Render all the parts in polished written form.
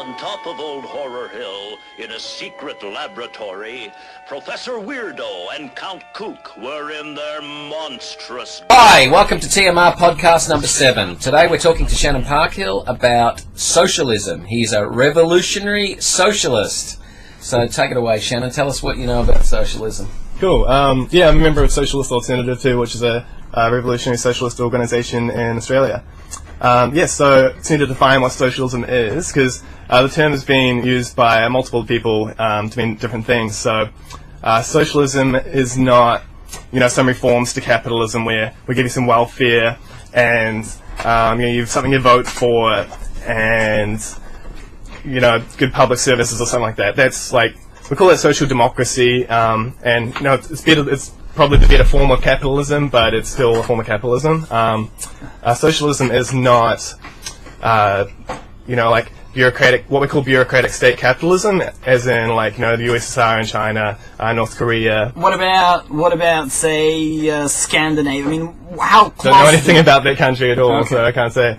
On top of Old Horror Hill, in a secret laboratory, Professor Weirdo and Count Kook were in their monstrous... Hi, welcome to TMR podcast number 7. Today we're talking to Shannon Parkhill about socialism. He's a revolutionary socialist. So take it away, Shannon. Tell us what you know about socialism. Cool. Yeah, I'm a member of Socialist Alternative too, which is a revolutionary socialist organisation in Australia. So it's need to define what socialism is, because the term has been used by multiple people to mean different things. So socialism is not, some reforms to capitalism where we give you some welfare and you have something you vote for and good public services or something like that. That's like, we call it social democracy, and it's better. It's probably the better form of capitalism, but it's still a form of capitalism. Socialism is not, like bureaucratic, what we call bureaucratic state capitalism, as in the USSR and China, North Korea. What about say Scandinavia? I mean, how close? Don't know anything about that country at all, so I can't say.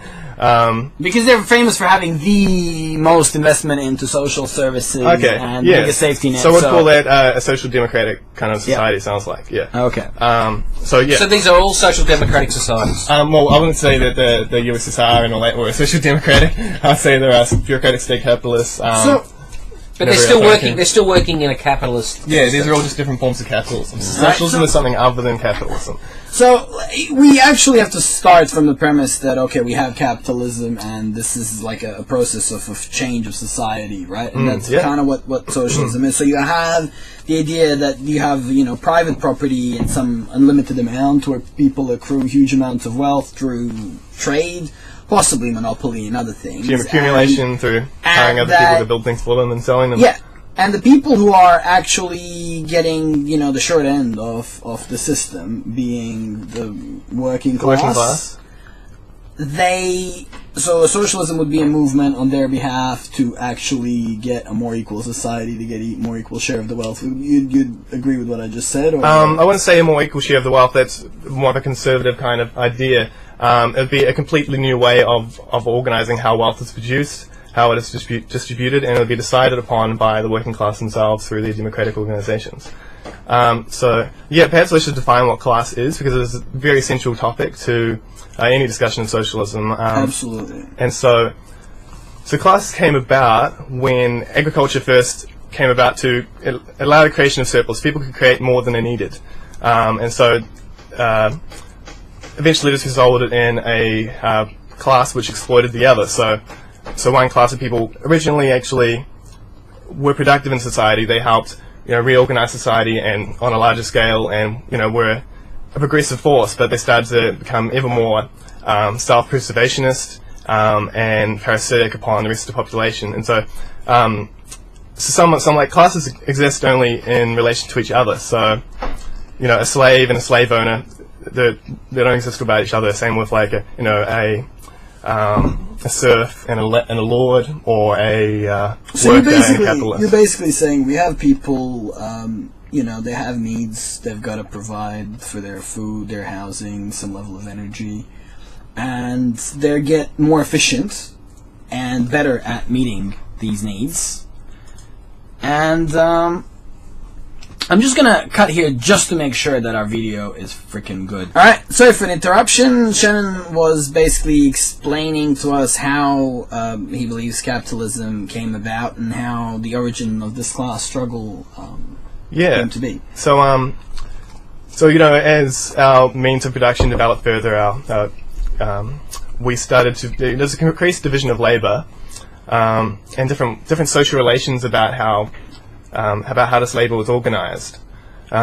Because they're famous for having the most investment into social services and the biggest safety net. So we'd call that a social democratic kind of society, sounds like, Okay. So these are all social democratic societies? Well, I wouldn't say that the USSR and all that were social democratic. I'd say there are bureaucratic state capitalists. But they're still working. They're still working in a capitalist. Yeah, these are all just different forms of capitalism. Socialism is something other than capitalism. So we actually have to start from the premise that we have capitalism, and this is like a process of change of society, right? And that's kind of what socialism is. So you have the idea that you have private property in some unlimited amount, where people accrue huge amounts of wealth through trade. Possibly monopoly and other things. Accumulation through hiring other people to build things for them and selling them. Yeah, and the people who are actually getting, the short end of the system, being the working class. So socialism would be a movement on their behalf to actually get a more equal society, to get a more equal share of the wealth. You'd agree with what I just said? Or I wouldn't say a more equal share of the wealth. That's more of a conservative kind of idea. It would be a completely new way of organising how wealth is produced, how it is distributed, and it would be decided upon by the working class themselves through their democratic organisations. Perhaps we should define what class is, because it is a very central topic to any discussion of socialism. Absolutely. And so class came about when agriculture first came about to allow the creation of surplus. People could create more than they needed. Eventually this resulted in a class which exploited the other. So one class of people originally actually were productive in society. They helped reorganize society and on a larger scale, and were a progressive force, but they started to become ever more self-preservationist and parasitic upon the rest of the population. And so some classes exist only in relation to each other. So a slave and a slave owner, they don't exist about each other. Same with a serf and a lord, or a worker and a capitalist. You're basically saying we have people, they have needs. They've got to provide for their food, their housing, some level of energy, and they get more efficient and better at meeting these needs. And I'm just gonna cut here just to make sure that our video is freaking good. Alright, sorry for the interruption. Shannon was basically explaining to us how he believes capitalism came about and how the origin of this class struggle came to be. So as our means of production developed further, we started to, there's a increased division of labour and different social relations about how this labour was organised, we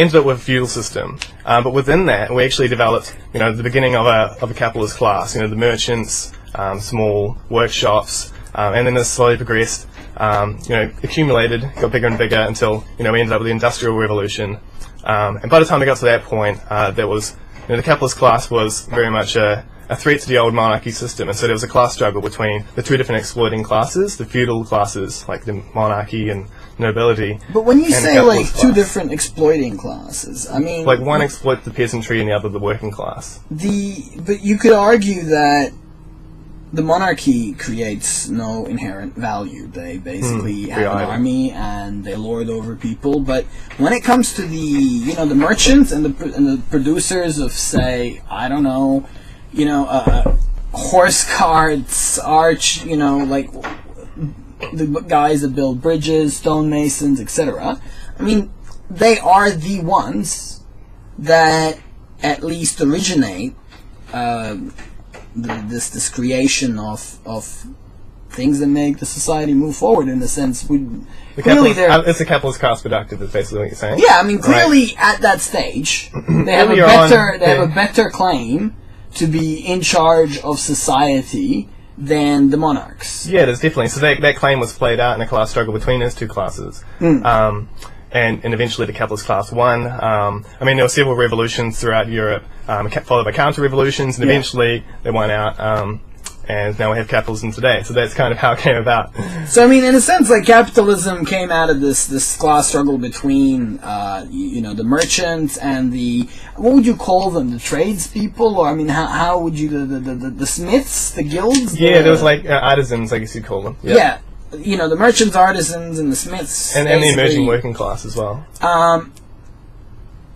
ended up with a feudal system. But within that, we actually developed, the beginning of a capitalist class. The merchants, small workshops, and then this slowly progressed. Accumulated, got bigger and bigger until we ended up with the Industrial Revolution. And by the time we got to that point, there was the capitalist class was very much a threat to the old monarchy system, and so there was a class struggle between the two different exploiting classes, the feudal classes, like the monarchy and nobility. But when you say two different exploiting classes, I mean, one exploits the peasantry and the other the working class. But you could argue that the monarchy creates no inherent value. They basically have an army and they lord over people. But when it comes to the the merchants and the producers of, say, I don't know, horse carts, like the guys that build bridges, stonemasons, etc. I mean, they are the ones that at least originate this creation of things that make the society move forward. In a sense, it's a capitalist class productive, is basically what you're saying. Yeah, I mean, clearly at that stage, they have a better claim to be in charge of society than the monarchs. Yeah, there's definitely. So that claim was played out in a class struggle between those two classes. And eventually the capitalist class won. I mean, there were several revolutions throughout Europe, followed by counter-revolutions, and eventually they won out, and now we have capitalism today. So that's kind of how it came about. So, I mean, in a sense, like, capitalism came out of this class struggle between, the merchants and the, what would you call them, the tradespeople? Or, I mean, how would you, the smiths, the guilds? Yeah, there was, like, artisans, I guess you'd call them. Yeah. The merchants, artisans, and the smiths, and the emerging working class as well,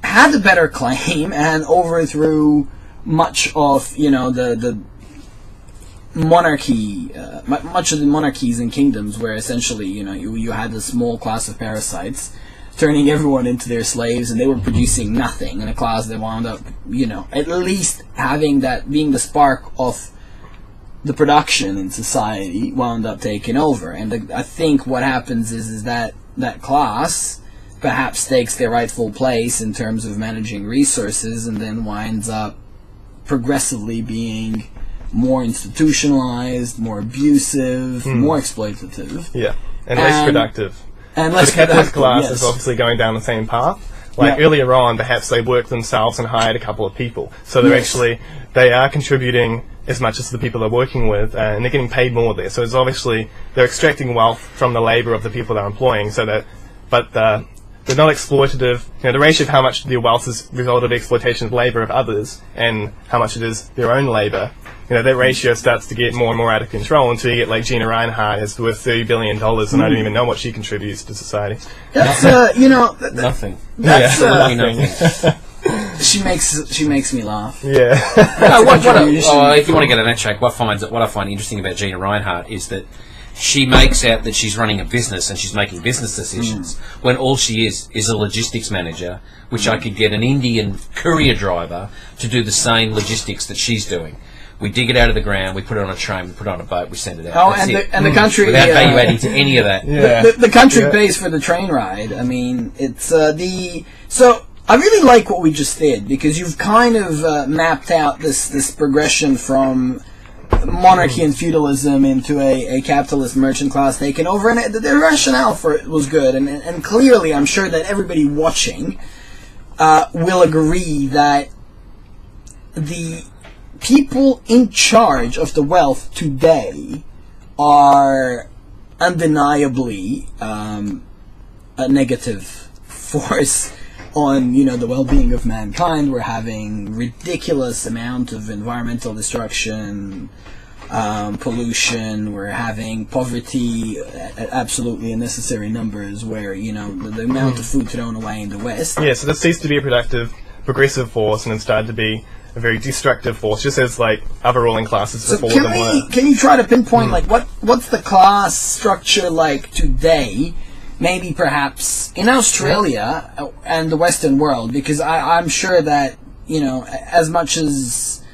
had a better claim and overthrew much of the monarchy, much of the monarchies and kingdoms, where essentially you had a small class of parasites turning everyone into their slaves, and they were producing nothing, and a class that wound up at least having that being the spark of the production in society wound up taking over. And I think what happens is that class perhaps takes their rightful place in terms of managing resources, and then winds up progressively being more institutionalized, more abusive, more exploitative. Yeah, and less productive. And less the capitalist productive, class is obviously going down the same path. Like earlier on, perhaps they worked themselves and hired a couple of people. So they are contributing as much as the people they're working with, and they're getting paid more there. So it's obviously they're extracting wealth from the labour of the people they're employing. But they're not exploitative. The ratio of how much their wealth is a result of exploitation of labour of others, and how much it is their own labour. That ratio starts to get more and more out of control until you get like Gina Reinhardt is worth $30 billion, and I don't even know what she contributes to society. That's nothing. That's nothing. She makes me laugh. Yeah. If you want to get on that track, what I find interesting about Gina Reinhardt is that she makes out that she's running a business and she's making business decisions, when all she is a logistics manager, which I could get an Indian courier driver to do the same logistics that she's doing. We dig it out of the ground, we put it on a train, we put it on a boat, we send it out. The country, without value adding to any of that. Yeah. The country pays for the train ride. I mean, it's so I really like what we just did, because you've kind of mapped out this progression from monarchy and feudalism into a capitalist merchant class taking over, and the rationale for it was good, and clearly I'm sure that everybody watching will agree that the people in charge of the wealth today are undeniably a negative force on the well-being of mankind. We're having ridiculous amount of environmental destruction, pollution. We're having poverty at absolutely unnecessary numbers, where the amount of food thrown away in the West. Yeah, so this ceased to be a productive, progressive force, and it started to be a very destructive force, just as like other ruling classes before them were. Can you try to pinpoint what's the class structure like today? Maybe perhaps in Australia and the Western world, because I'm sure that as much as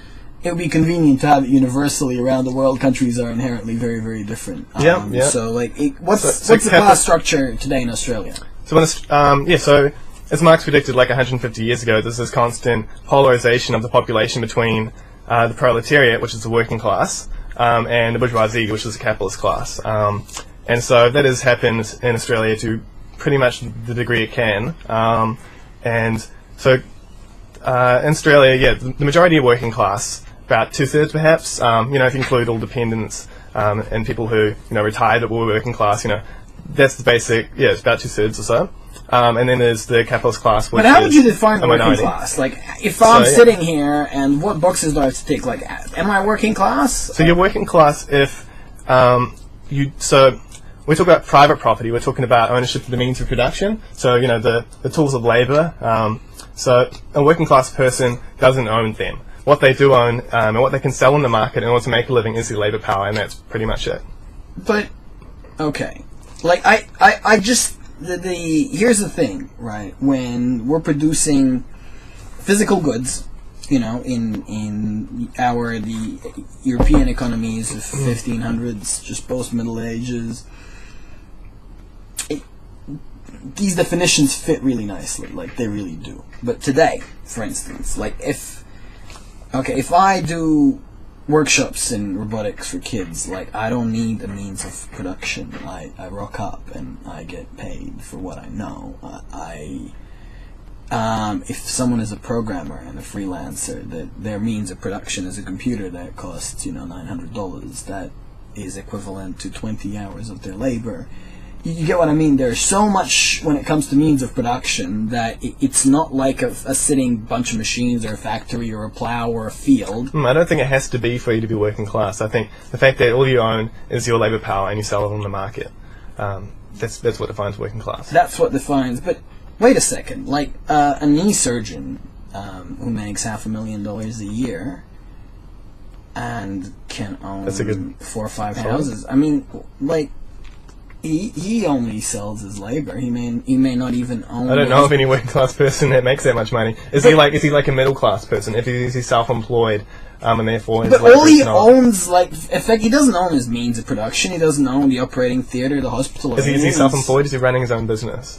it would be convenient to have it universally around the world, countries are inherently very, very different. So what's the class structure today in Australia? So so as Marx predicted like 150 years ago, there's this constant polarization of the population between the proletariat, which is the working class, and the bourgeoisie, which is the capitalist class. And so that has happened in Australia to pretty much the degree it can. And so in Australia, the majority of working class, about 2/3 perhaps, if you include all dependents and people who retired that were working class, that's the basic, it's about 2/3 or so. and then there's the capitalist class, which But how is would you define a working minority. class? Like, if I'm sitting here, and what boxes do I have to tick? Like, am I working class? So you're working class if so we talk about private property. We're talking about ownership of the means of production. So the tools of labour. So a working class person doesn't own them. What they do own and what they can sell in the market in order to make a living is the labour power, and that's pretty much it. But okay, like I just here's the thing, right? When we're producing physical goods, in the European economies of 1500s, just post Middle Ages, these definitions fit really nicely, like they really do. But today, for instance, like if I do workshops in robotics for kids, like I don't need a means of production. I rock up and I get paid for what I know. If someone is a programmer and a freelancer, that their means of production is a computer that costs $900, that is equivalent to 20 hours of their labor. You get what I mean? There's so much when it comes to means of production that it's not like a sitting bunch of machines or a factory or a plow or a field. I don't think it has to be for you to be working class. I think the fact that all you own is your labour power and you sell it on the market, that's what defines working class. That's what defines. But wait a second. Like a knee surgeon who makes $500,000 a year and can own 4 or 5 houses. I mean, like. He only sells his labor. He may not even own. I don't know of any working class person that makes that much money. Is he like a middle class person? Is he self-employed, and therefore? But all he owns, in fact, he doesn't own his means of production. He doesn't own the operating theatre, the hospital. Is he self-employed? Is he running his own business?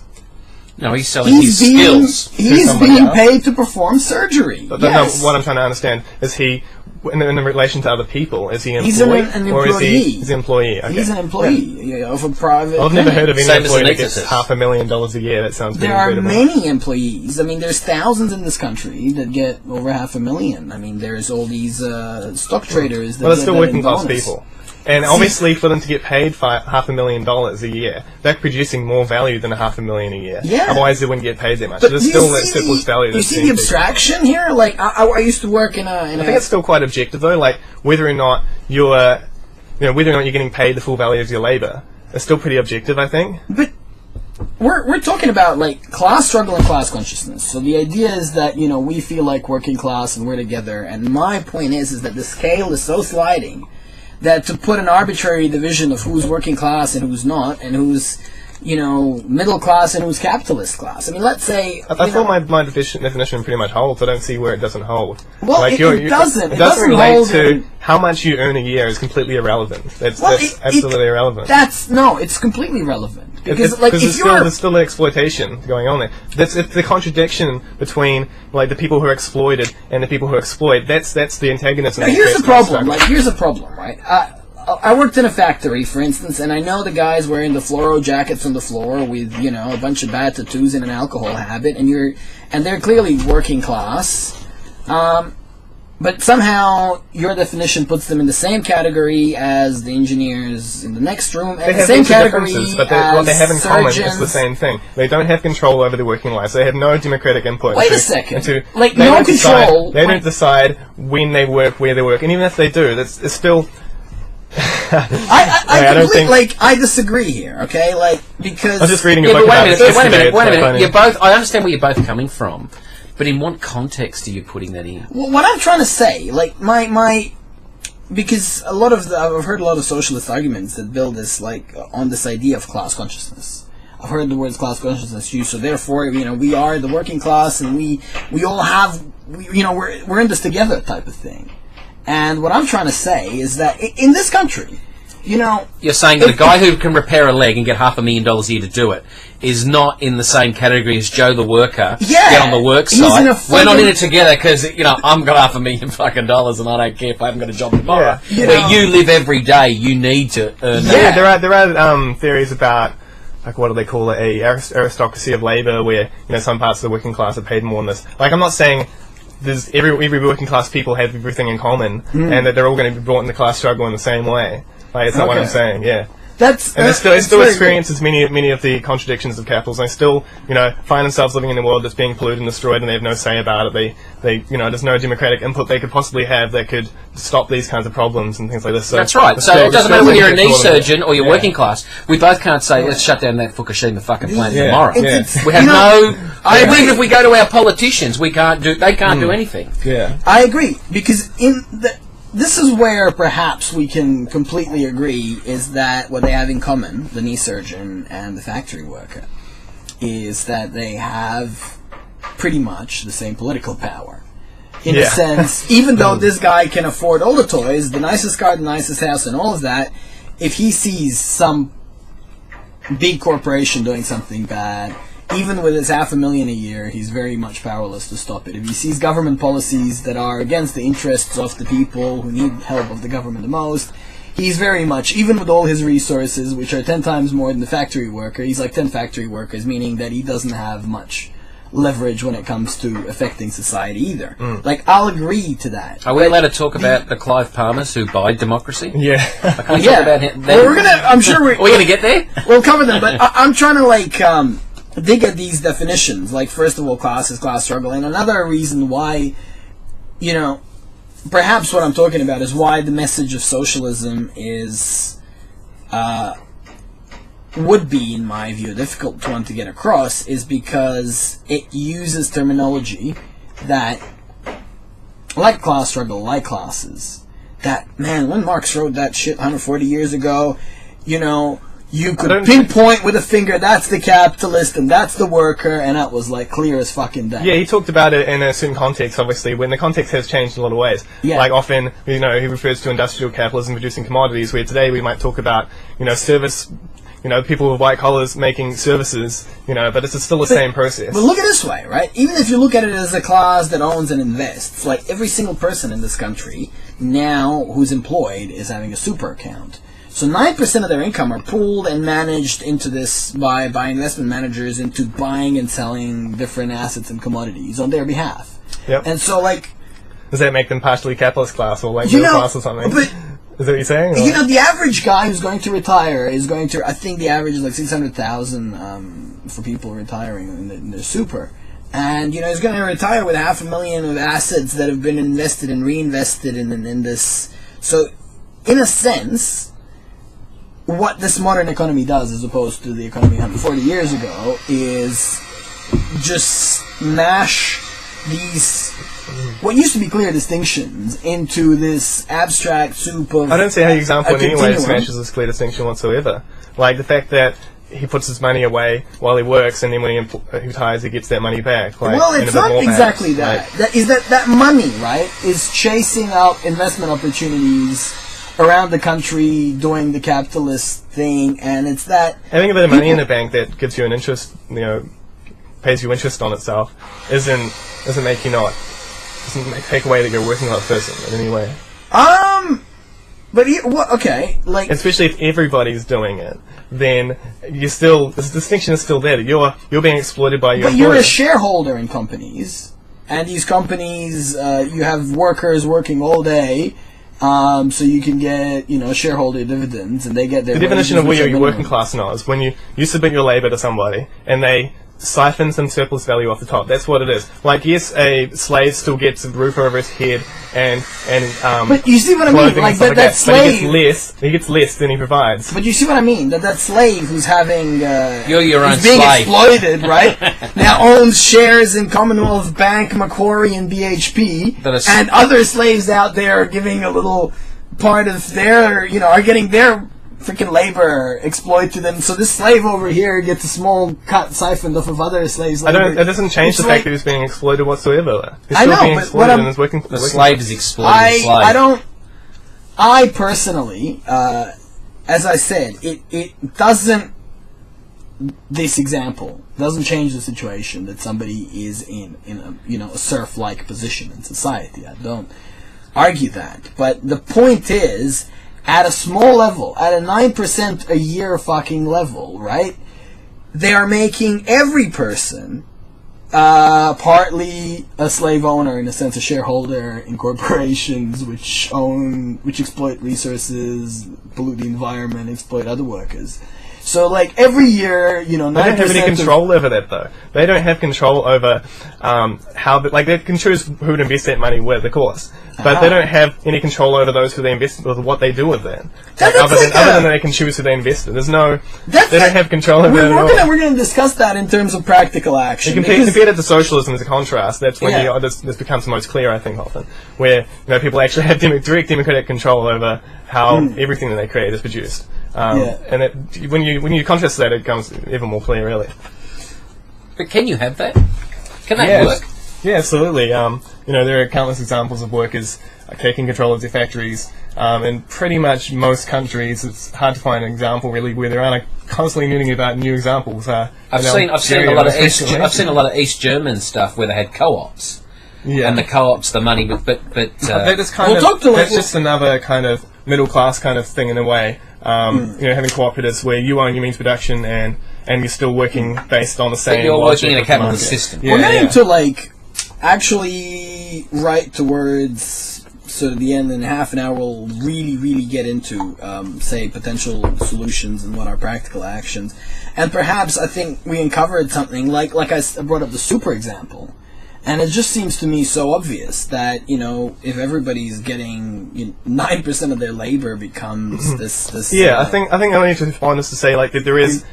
No, he's selling his skills. He's being paid to perform surgery. But yes. No, what I'm trying to understand is he. In relation to other people, is he employed? He's an or employee. Is he employee? Okay. He's an employee of a private. I've never heard of any Same as employee an that gets exorcist. $500,000 a year. That sounds pretty There are incredible. many employees. I mean, there's thousands in this country that get over $500,000. I mean, there's all these stock traders that Well, get they're still that working in class bonus. people. And obviously, for them to get paid $500,000 a year, they're producing more value than $500,000 a year. Yeah. Otherwise, they wouldn't get paid that much. But So there's do still you that see surplus value. You see the abstraction here? Like, I used to work in a... I think it's still quite objective, though. Like, whether or not you're getting paid the full value of your labour, it's still pretty objective, I think. But we're talking about, like, class struggle and class consciousness. So the idea is that, we feel like working class and we're together. And my point is that the scale is so sliding that to put an arbitrary division of who's working class and who's not, and who's, middle class and who's capitalist class. I mean, let's say... I thought my definition pretty much holds. I don't see where it doesn't hold. Well, like it doesn't. It doesn't relate hold to how much you earn a year is completely irrelevant. That's absolutely irrelevant. It's completely relevant. Because, there's still an exploitation going on there. It's the contradiction between the people who are exploited and the people who exploit. That's the antagonism. Now, here's the problem. Here's the problem, right? I worked in a factory, for instance, and I know the guys wearing the fluoro jackets on the floor with a bunch of bad tattoos and an alcohol habit, and they're clearly working class. But somehow your definition puts them in the same category as the engineers in the next room, and the same category but what they have in common is the same thing. They don't have control over their working lives. They have no democratic input. Wait a second. They don't decide when they work, where they work, and even if they do, it's still... I disagree here, okay? Because... I was just reading a book about wait a minute. I understand where you're both coming from. But in what context are you putting that in? Well, what I'm trying to say, because I've heard a lot of socialist arguments that build this, on this idea of class consciousness. I've heard the words class consciousness used, so therefore, we are the working class, and we all have, we're in this together type of thing. And what I'm trying to say is that in this country, You're saying that a guy who can repair a leg and get $500,000 a year to do it is not in the same category as Joe the worker. Yeah, get on the work site. We're not in it together because I'm got $500,000 and I don't care if I haven't got a job tomorrow. Yeah. Where you live every day, you need to earn that. Yeah, there are theories about what do they call it, a aristocracy of labour, where some parts of the working class are paid more than this. I'm not saying there's every working class people have everything in common and that they're all going to be brought in the class struggle in the same way. It's not what I'm saying. Yeah. It still experiences many of the contradictions of capitalism. They still, find themselves living in a world that's being polluted and destroyed, and they have no say about it. There's no democratic input they could possibly have that could stop these kinds of problems and things like this. So that's right. So it doesn't matter whether you're a knee surgeon or you're working class. We both can't say, let's shut down that Fukushima fucking plant tomorrow. We have no... Even if we go to our politicians, they can't do anything. Yeah. I agree, because this is where perhaps we can completely agree, is that what they have in common, the knee surgeon and the factory worker, is that they have pretty much the same political power. In a sense, even though this guy can afford all the toys, the nicest car, the nicest house, and all of that, if he sees some big corporation doing something bad, even with his $500,000 a year, he's very much powerless to stop it. If he sees government policies that are against the interests of the people who need help of the government the most, he's very much, even with all his resources, which are 10 times more than the factory worker, he's like 10 factory workers, meaning that he doesn't have much leverage when it comes to affecting society either. Like, I'll agree to that. Are we allowed to talk about the Clive Palmers who buy democracy? Yeah. Talk about him. Well, I'm sure we're going to get there? We'll cover them, but I'm trying to, dig at these definitions. Like, first of all, class is class struggle. And another reason why, perhaps what I'm talking about is why the message of socialism is, would be, in my view, a difficult one to get across, is because it uses terminology that, like class struggle, like classes, that, man, when Marx wrote that shit 140 years ago, you could pinpoint with a finger, that's the capitalist and that's the worker, and that was like clear as fucking day. Yeah, he talked about it in a certain context, obviously, when the context has changed in a lot of ways. Yeah. Like often, he refers to industrial capitalism producing commodities, where today we might talk about, service, people with white collars making services, but it's still the same process. But look at it this way, right? Even if you look at it as a class that owns and invests, like every single person in this country now who's employed is having a super account. So 9% of their income are pooled and managed into this by investment managers into buying and selling different assets and commodities on their behalf. Yep. And so, does that make them partially capitalist class or middle class or something? But, is that what you're saying? Or? The average guy who's going to retire is going to, I think the average is like 600,000 for people retiring in their super. And, he's going to retire with $500,000 of assets that have been invested and reinvested in this. So, in a sense, what this modern economy does, as opposed to the economy 140 years ago, is just smash these what used to be clear distinctions into this abstract soup of... I don't see how your example in any way smashes this clear distinction whatsoever. Like the fact that he puts his money away while he works, and then when he retires, he gets that money back. Well, it's not exactly that. That money, right, is chasing out investment opportunities around the country doing the capitalist thing, and it's that having a bit of money in the bank that gives you an interest, pays you interest on itself, doesn't make you doesn't take away that you're a working class person in any way. But okay, especially if everybody's doing it, then this distinction is still there. You're being exploited by your. But you're a shareholder in companies, and these companies, you have workers working all day. So you can get, shareholder dividends, and they get their... The definition of where you're working class now is when you submit your labour to somebody, and they siphon some surplus value off the top. That's what it is. Like, yes, a slave still gets a roof over his head and but you see what I mean? Like that slave... But he gets less than he provides. But you see what I mean? That slave who's having... you're your own being slave. Exploited, right? Now owns shares in Commonwealth Bank, Macquarie, and BHP, and other slaves out there are giving a little part of their, are getting their freaking labor exploited to them. So this slave over here gets a small cut siphoned off of other slaves' labor. It doesn't change the fact that he's being exploited whatsoever. He's I still know, being but exploited and is working. The slave is exploiting the slave. I personally, as I said, it doesn't. This example doesn't change the situation that somebody is in a serf-like position in society. I don't argue that, but the point is, at a small level, at a 9% a year fucking level, right? They are making every person partly a slave owner, in a sense, a shareholder in corporations which exploit resources, pollute the environment, exploit other workers. So, like, every year, you know, 9% they don't have any control over that, though. They don't have control over like, they can choose who to invest that money with, of course. But they don't have any control over those who they invest with, what they do with that. Like, other than they can choose who they invest in. They don't have control over that at all. We're going to discuss that in terms of practical action. Compare it to socialism as a contrast. That's when this becomes most clear, I think, often. Where, you know, people actually have direct democratic control over how everything that they create is produced. And when you contrast that, it becomes even more clear, really. But can you have that? Can that work? Yeah, absolutely. You know, there are countless examples of workers taking control of their factories. In pretty much most countries, it's hard to find an example really where there aren't constantly learning about new examples. I've seen a lot of East German stuff where they had co-ops. Yeah. And the co-ops, the money, but that is that's just another kind of middle class kind of thing in a way. You know, having cooperatives where you own your means of production and you're still working based on the same. But you're working in a capitalist system. We're getting to, like, actually right towards sort of the end. In half an hour, we'll really get into say potential solutions and what are practical actions. And perhaps I think we uncovered something like I brought up the super example. And it just seems to me so obvious that, you know, if everybody's getting 9% of their labor becomes this. Yeah, I think I need to find this to say, like, that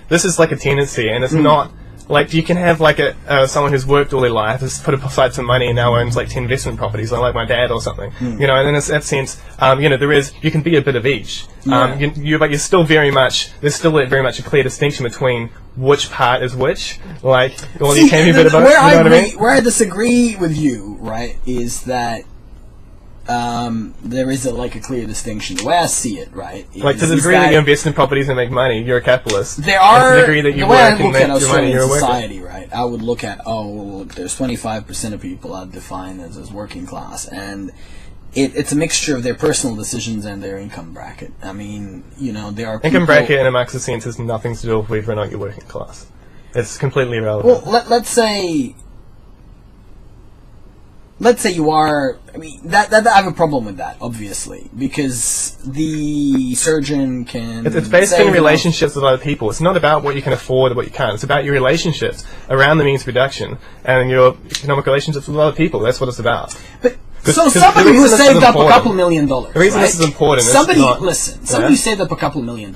this is like a tendency, and it's not like you can have like someone who's worked all their life, has put aside some money and now owns like 10 investment properties, like my dad or something. You know, and in that sense, you know, you can be a bit of each. But you're still there's still very much a clear distinction between which part is which. Like, well, you can be a bit of both. Where I disagree with you, right, is that there is a clear distinction. The way I see it, right, like to the degree that you invest in properties and make money, you're a capitalist. There are to the degree that you work and make your money, you're a worker. Society, right? I would look at there's 25% of people I'd define as working class, and it's a mixture of their personal decisions and their income bracket. I mean, you know, there are income bracket in a Marxist sense has nothing to do with whether or not you're working class. It's completely irrelevant. Well, let's say you are. I mean, that I have a problem with that, obviously, because the surgeon can. It's based on relationships with other people. It's not about what you can afford or what you can't. It's about your relationships around the means of production and your economic relationships with other people. That's what it's about. But somebody who saved up a couple $1 million. The reason this is important. Somebody who saved up a couple $1 million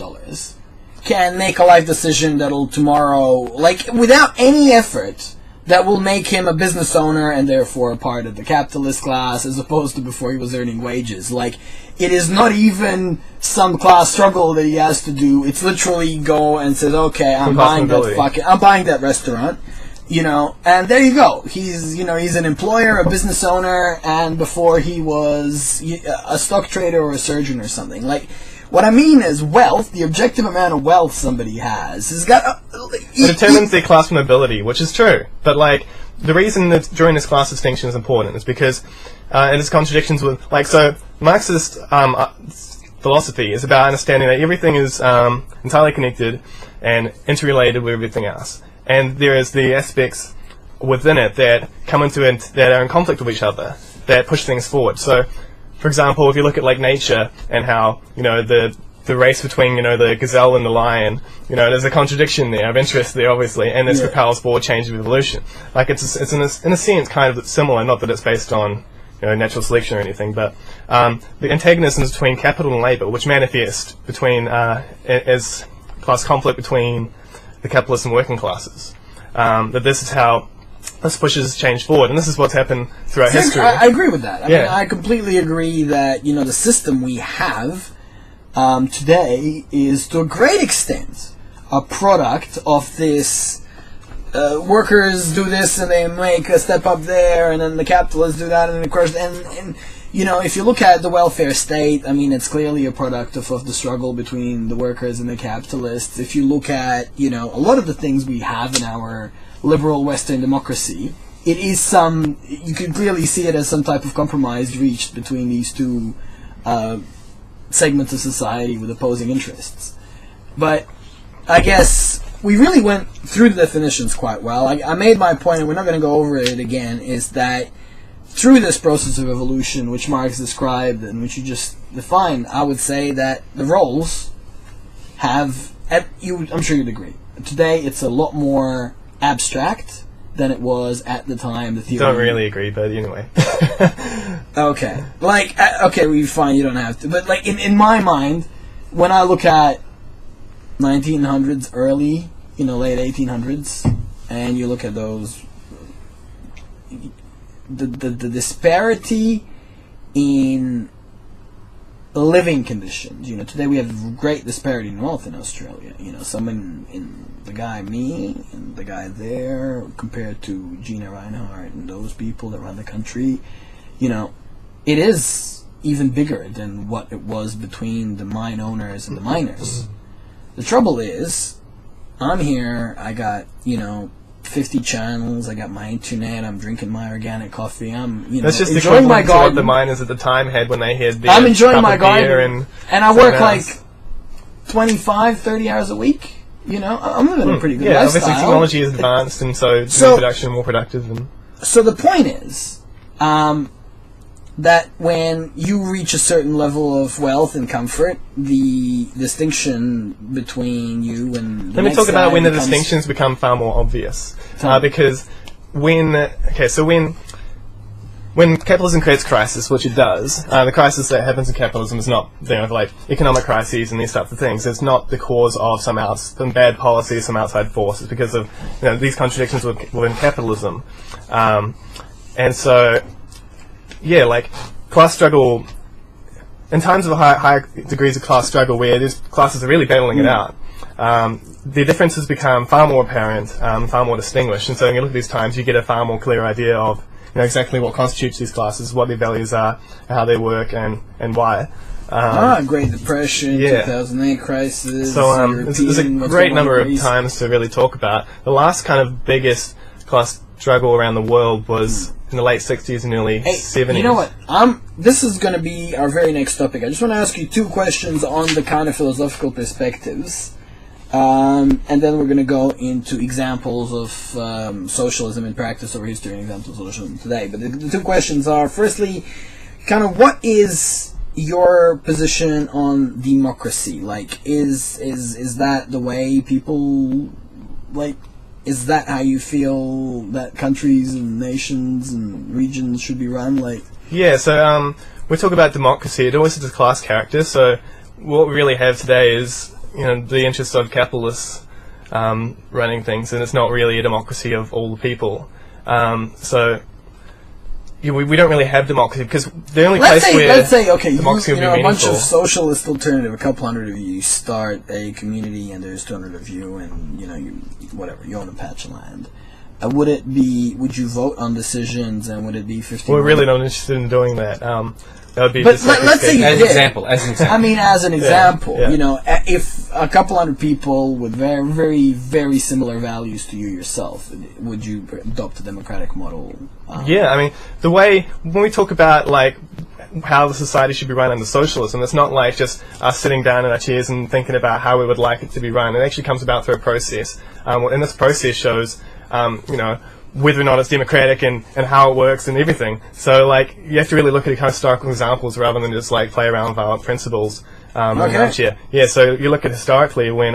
can make a life decision that'll tomorrow, like, without any effort, that will make him a business owner and therefore a part of the capitalist class, as opposed to before he was earning wages. Like, it is not even some class struggle that he has to do. It's literally go and says, okay, I'm buying that restaurant, you know, and there you go. He's an employer, a business owner, and before he was a stock trader or a surgeon or something. Like, what I mean is wealth, the objective amount of wealth somebody has got... it determines their class mobility, which is true. But, like, the reason that drawing this class distinction is important is because it is contradictions with... Like, so, Marxist philosophy is about understanding that everything is entirely connected and interrelated with everything else. And there is the aspects within it that come into it that are in conflict with each other, that push things forward. So, for example, if you look at like nature and how, you know, the race between, you know, the gazelle and the lion, you know, there's a contradiction there of interest there, obviously, and this propels forward change of evolution. Like, it's in a sense kind of similar, not that it's based on, you know, natural selection or anything, but the antagonisms between capital and labour, which manifest between as class conflict between the capitalist and working classes. That this is how this pushes change forward, and this is what's happened throughout history. I agree with that. I mean, I completely agree that, you know, the system we have today is, to a great extent, a product of this. Workers do this, and they make a step up there, and then the capitalists do that, and of course, and you know, if you look at the welfare state, I mean, it's clearly a product of the struggle between the workers and the capitalists. If you look at, you know, a lot of the things we have in our liberal Western democracy, it is you can clearly see it as some type of compromise reached between these two segments of society with opposing interests. But I guess we really went through the definitions quite well. I made my point, and we're not going to go over it again, is that through this process of evolution, which Marx described and which you just defined, I would say that the roles have, I'm sure you'd agree, today it's a lot more abstract than it was at the time the theory... Don't really agree, but anyway. Okay. Like, okay, we fine, you don't have to. But, like, in my mind, when I look at 1900s, early, late 1800s, and you look at those... The disparity in living conditions. Today we have great disparity in wealth in Australia. Someone in the guy me and the guy there compared to Gina Reinhardt and those people that run the country. It is even bigger than what it was between the mine owners and the miners. The trouble is, I'm here. I got 50 channels. I got my internet. I'm drinking my organic coffee. I'm That's just enjoying my to garden. what the miners at the time had when they had. I'm enjoying my garden, and I work like 25, 30 hours a week. I'm living a pretty good lifestyle. Obviously technology is advanced, and so production more productive. And so the point is that when you reach a certain level of wealth and comfort, the distinction between you and the let me next talk about guy when the becomes- distinctions become far more obvious. Tell me. Because when capitalism creates crisis, which it does, the crisis that happens in capitalism is not like economic crises and these types of things. It's not the cause of some bad policy, some outside force. It's because of these contradictions within capitalism, and so. Yeah, like class struggle, in times of high degrees of class struggle where these classes are really battling it out, the differences become far more apparent, far more distinguished. And so when you look at these times, you get a far more clear idea of exactly what constitutes these classes, what their values are, how they work, and why. Great Depression, 2008 crisis. So there's a great number of times to really talk about. The last kind of biggest class struggle around the world was in the late 60s and early 70s. You know what? This is going to be our very next topic. I just want to ask you two questions on the kind of philosophical perspectives. And then we're going to go into examples of socialism in practice over history and examples of socialism today. But the two questions are, firstly, kind of what is your position on democracy? Like, is that the way people, like... Is that how you feel that countries and nations and regions should be run? So we talk about democracy. It always has a class character. So what we really have today is the interests of capitalists running things, and it's not really a democracy of all the people. We don't really have democracy because the only place where let's say democracy would be a meaningful. bunch of socialist alternative, a couple hundred of you start a community, and there's 200 of you, and you own a patch of land. Would you vote on decisions, and would it be 50? We're really not interested in doing that. That would be. But let's say you as did. an example. I mean, as an example, yeah. If a couple hundred people with very, very, very similar values to you yourself, would you adopt a democratic model? Yeah, I mean, the way when we talk about like how the society should be run under socialism, it's not like just us sitting down in our chairs and thinking about how we would like it to be run. It actually comes about through a process, and this process shows, whether or not it's democratic and how it works and everything. So, like, you have to really look at kind of historical examples rather than just like play around with our principles. Yeah, so you look at historically when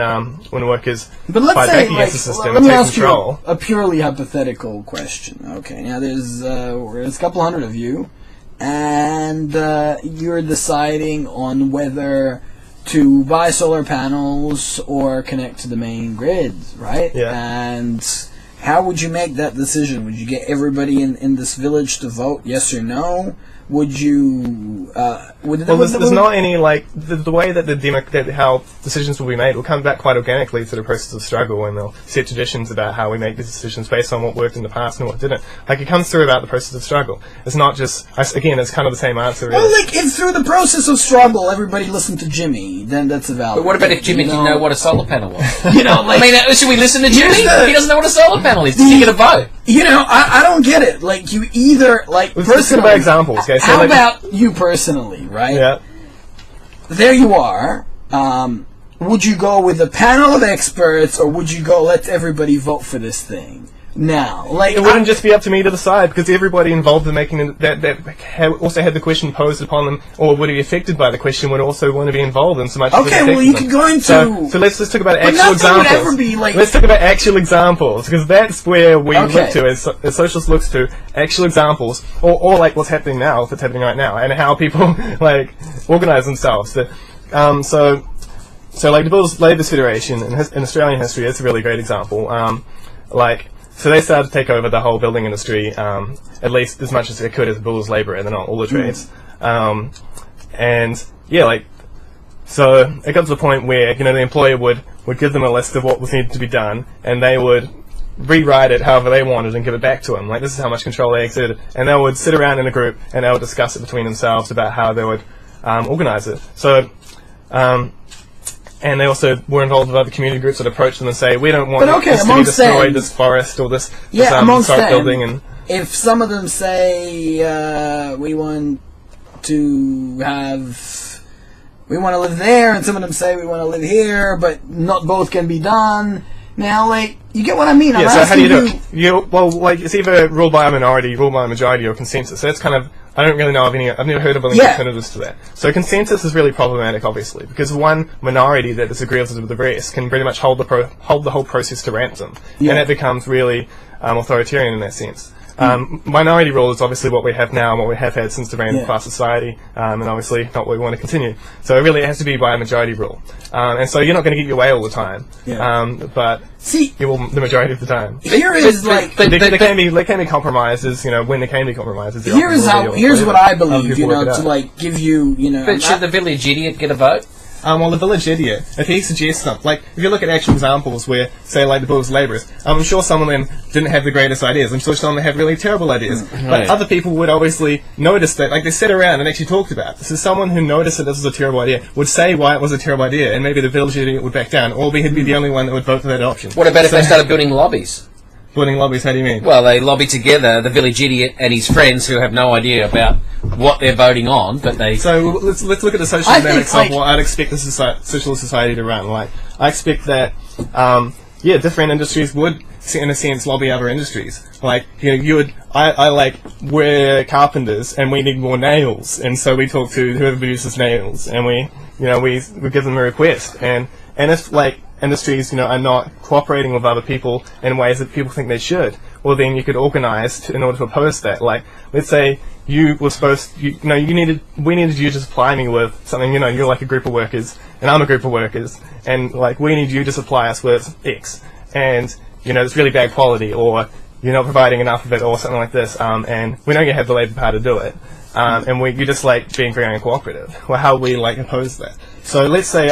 workers fight back against the system and take control. Let me ask you a purely hypothetical question. Okay, now there's a couple hundred of you, and you're deciding on whether to buy solar panels or connect to the main grid, right? Yeah. And how would you make that decision? Would you get everybody in this village to vote yes or no? Would you... there's not any, like, the way that how decisions will be made will come back quite organically through the process of struggle, and they'll set traditions about how we make these decisions based on what worked in the past and what didn't. Like, it comes through about the process of struggle. It's not just... Again, it's kind of the same answer, really. Well, like, if through the process of struggle everybody listened to Jimmy, then that's a valid... But what about if Jimmy didn't know what a solar panel was? Should we listen to Jimmy? He doesn't know what a solar panel is. Does he get a vote? I don't get it. Like, you either... Like, Let's think about examples, okay? So how about you personally, right? Yeah. There you are. would you go with a panel of experts, or would you go let everybody vote for this thing? Now, like, it wouldn't just be up to me to decide, because everybody involved in making that also had the question posed upon them, or would be affected by the question, would also want to be involved in so much. Okay, well, you could go into. So let's talk about actual examples. Would ever be like. Let's talk about actual examples, because that's where we look to as socialists looks to actual examples, or like what's happening now, if it's happening right now, and how people like organise themselves. So like the Builders Labourers Federation in Australian history is a really great example. So they started to take over the whole building industry, at least as much as they could as a builder's labourer, and then all the trades. And yeah, like, so it got to the point where, you know, the employer would give them a list of what was needed to be done, and they would rewrite it however they wanted and give it back to them. Like, this is how much control they exerted. And they would sit around in a group and they would discuss it between themselves about how they would organise it. So, and they also were involved with other community groups that approached them and say, we don't want this to be destroyed, this forest or this building. And if some of them say we want to live there, and some of them say we want to live here, but not both can be done. Now, like, you get what I mean? Yeah, so how do you do it? Well, like, it's either ruled by a minority, ruled by a majority, or consensus. So that's kind of, I don't really know of any, I've never heard of any alternatives to that. So consensus is really problematic, obviously, because one minority that disagrees with the rest can pretty much hold the whole process to ransom. And that becomes really authoritarian in that sense. Minority rule is obviously what we have now and what we have had since the random class society, and obviously not what we want to continue. So it really has to be by a majority rule. And so you're not going to get your way all the time, but you will the majority of the time. Here is like... There can be compromises, you know, when there can be compromises. Here's what I believe, you know, to like give you, you know... But should the village idiot get a vote? Well, the village idiot, if he suggests something, like, if you look at actual examples where, say, like the Builders Labourers, I'm sure some of them didn't have the greatest ideas. I'm sure some of them had really terrible ideas. But other people would obviously notice that, like, they sat around and actually talked about it. So someone who noticed that this was a terrible idea would say why it was a terrible idea, and maybe the village idiot would back down, or he'd be the only one that would vote for that option. What about if they started building lobbies? Building lobbies, how do you mean? Well, they lobby together, the village idiot and his friends who have no idea about what they're voting on, but they... So let's look at the social dynamics of what I'd expect the socialist society to run. Like, I expect that, different industries would, in a sense, lobby other industries. Like, you know, we're carpenters and we need more nails, and so we talk to whoever produces nails, and we give them a request, and if, like, industries, you know, are not cooperating with other people in ways that people think they should, well, then you could organise in order to oppose that. Like, let's say you were we needed you to supply me with something, you know, you're like a group of workers, and I'm a group of workers, and, like, we need you to supply us with X, and, you know, it's really bad quality, or you're not providing enough of it, or something like this, and we know you have the labour power to do it, and you're just, like, being very uncooperative. Well, how we, like, oppose that? So let's say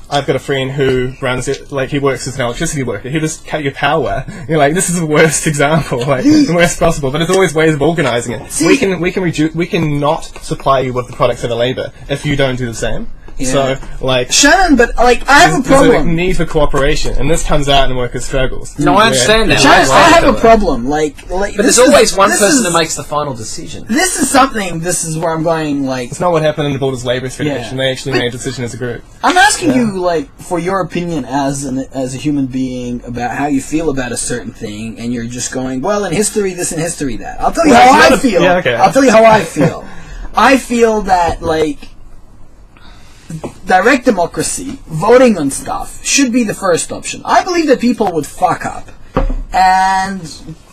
I've got a friend who runs it, like, he works as an electricity worker. He just cut your power. You're like, this is the worst example, like, the worst possible. But there's always ways of organising it. We can not supply you with the products of the labour if you don't do the same. Yeah. So, like, Shannon, but, like, I have a problem. There's a need for cooperation, and this comes out in workers' struggles. No, I understand that. Shannon, I have a problem. Like, but there's always one person who makes the final decision. This is where I'm going, like... It's not what happened in the Builders Labourers Federation. They actually made a decision as a group. I'm asking you, like, for your opinion as a human being about how you feel about a certain thing, and you're just going, well, in history this and history that. I'll tell you how I feel. Yeah, okay. I'll tell you how I feel. I feel that, like... direct democracy, voting on stuff, should be the first option. I believe that people would fuck up, and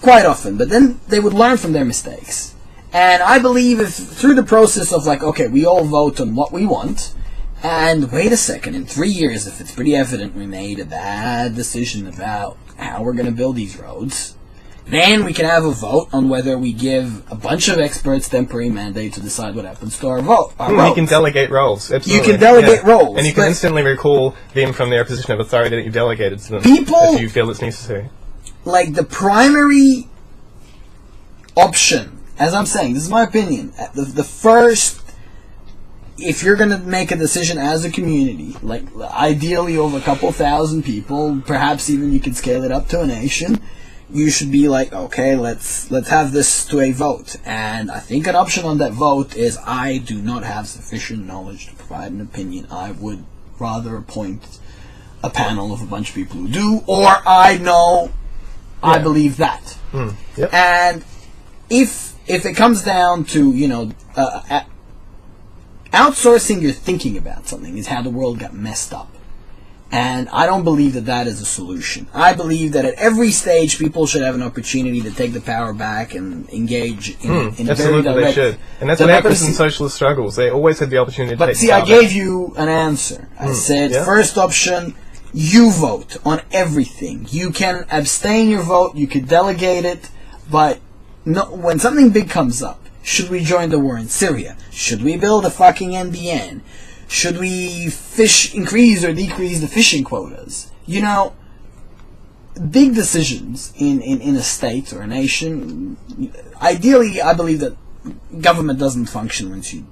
quite often, but then they would learn from their mistakes. And I believe if through the process of, like, okay, we all vote on what we want, and wait a second, in 3 years, if it's pretty evident we made a bad decision about how we're going to build these roads, then we can have a vote on whether we give a bunch of experts temporary mandate to decide what happens to our roads. You can delegate roles. Absolutely. You can delegate roles. And you can instantly recall them from their position of authority that you delegated to them if you feel it's necessary. Like, the primary option, as I'm saying, this is my opinion, the first, if you're going to make a decision as a community, like, ideally over a couple thousand people, perhaps even you could scale it up to a nation, you should be like, okay, let's have this to a vote. And I think an option on that vote is I do not have sufficient knowledge to provide an opinion. I would rather appoint a panel of a bunch of people who do, or I know I believe that. Yep. And if it comes down to, you know, outsourcing your thinking about something is how the world got messed up. And I don't believe that that is a solution. I believe that at every stage, people should have an opportunity to take the power back and engage in a very direct they should. And that's what happens in socialist struggles. They always have the opportunity to take the power back. But see, I gave you an answer. I said, first option, you vote on everything. You can abstain your vote, you could delegate it, but no, when something big comes up, should we join the war in Syria? Should we build a fucking NBN? Should we increase or decrease the fishing quotas? You know, big decisions in a state or a nation, ideally, I believe that government doesn't function once you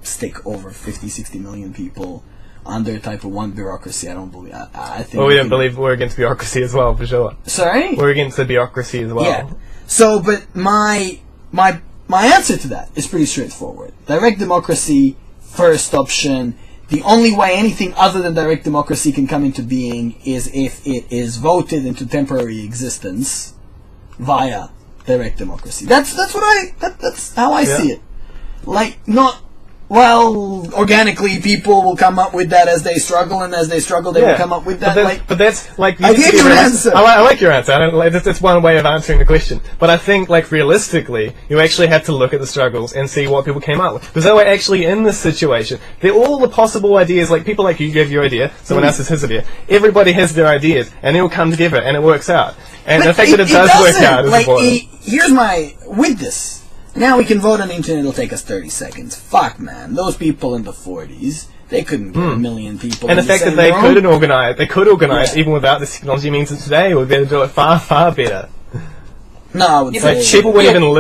stick over 50, 60 million people under type of one bureaucracy. I don't believe. I think. Well, we don't believe we're against bureaucracy as well, for sure. Sorry? We're against the bureaucracy as well. Yeah. So, but my answer to that is pretty straightforward. Direct democracy, first option. The only way anything other than direct democracy can come into being is if it is voted into temporary existence via direct democracy. That's how I see it. Like, not, well, organically people will come up with that as they struggle, and as they struggle they will come up with that. But that's like, I gave you an answer. I like your answer. That's one way of answering the question. But I think, like, realistically, you actually have to look at the struggles and see what people came up with. Because they were actually in this situation. They're all the possible ideas, like people like you gave your idea, someone else has his idea. Everybody has their ideas, and they all come together, and it works out. And the fact that it does work out is important. Here's with this. Now we can vote on the internet, it'll take us 30 seconds. Fuck, man. Those people in the 40s, they couldn't get a million people. And the fact that they could organize even without this technology means that today we'll be able to do it far, far better. No, I would say... people weren't even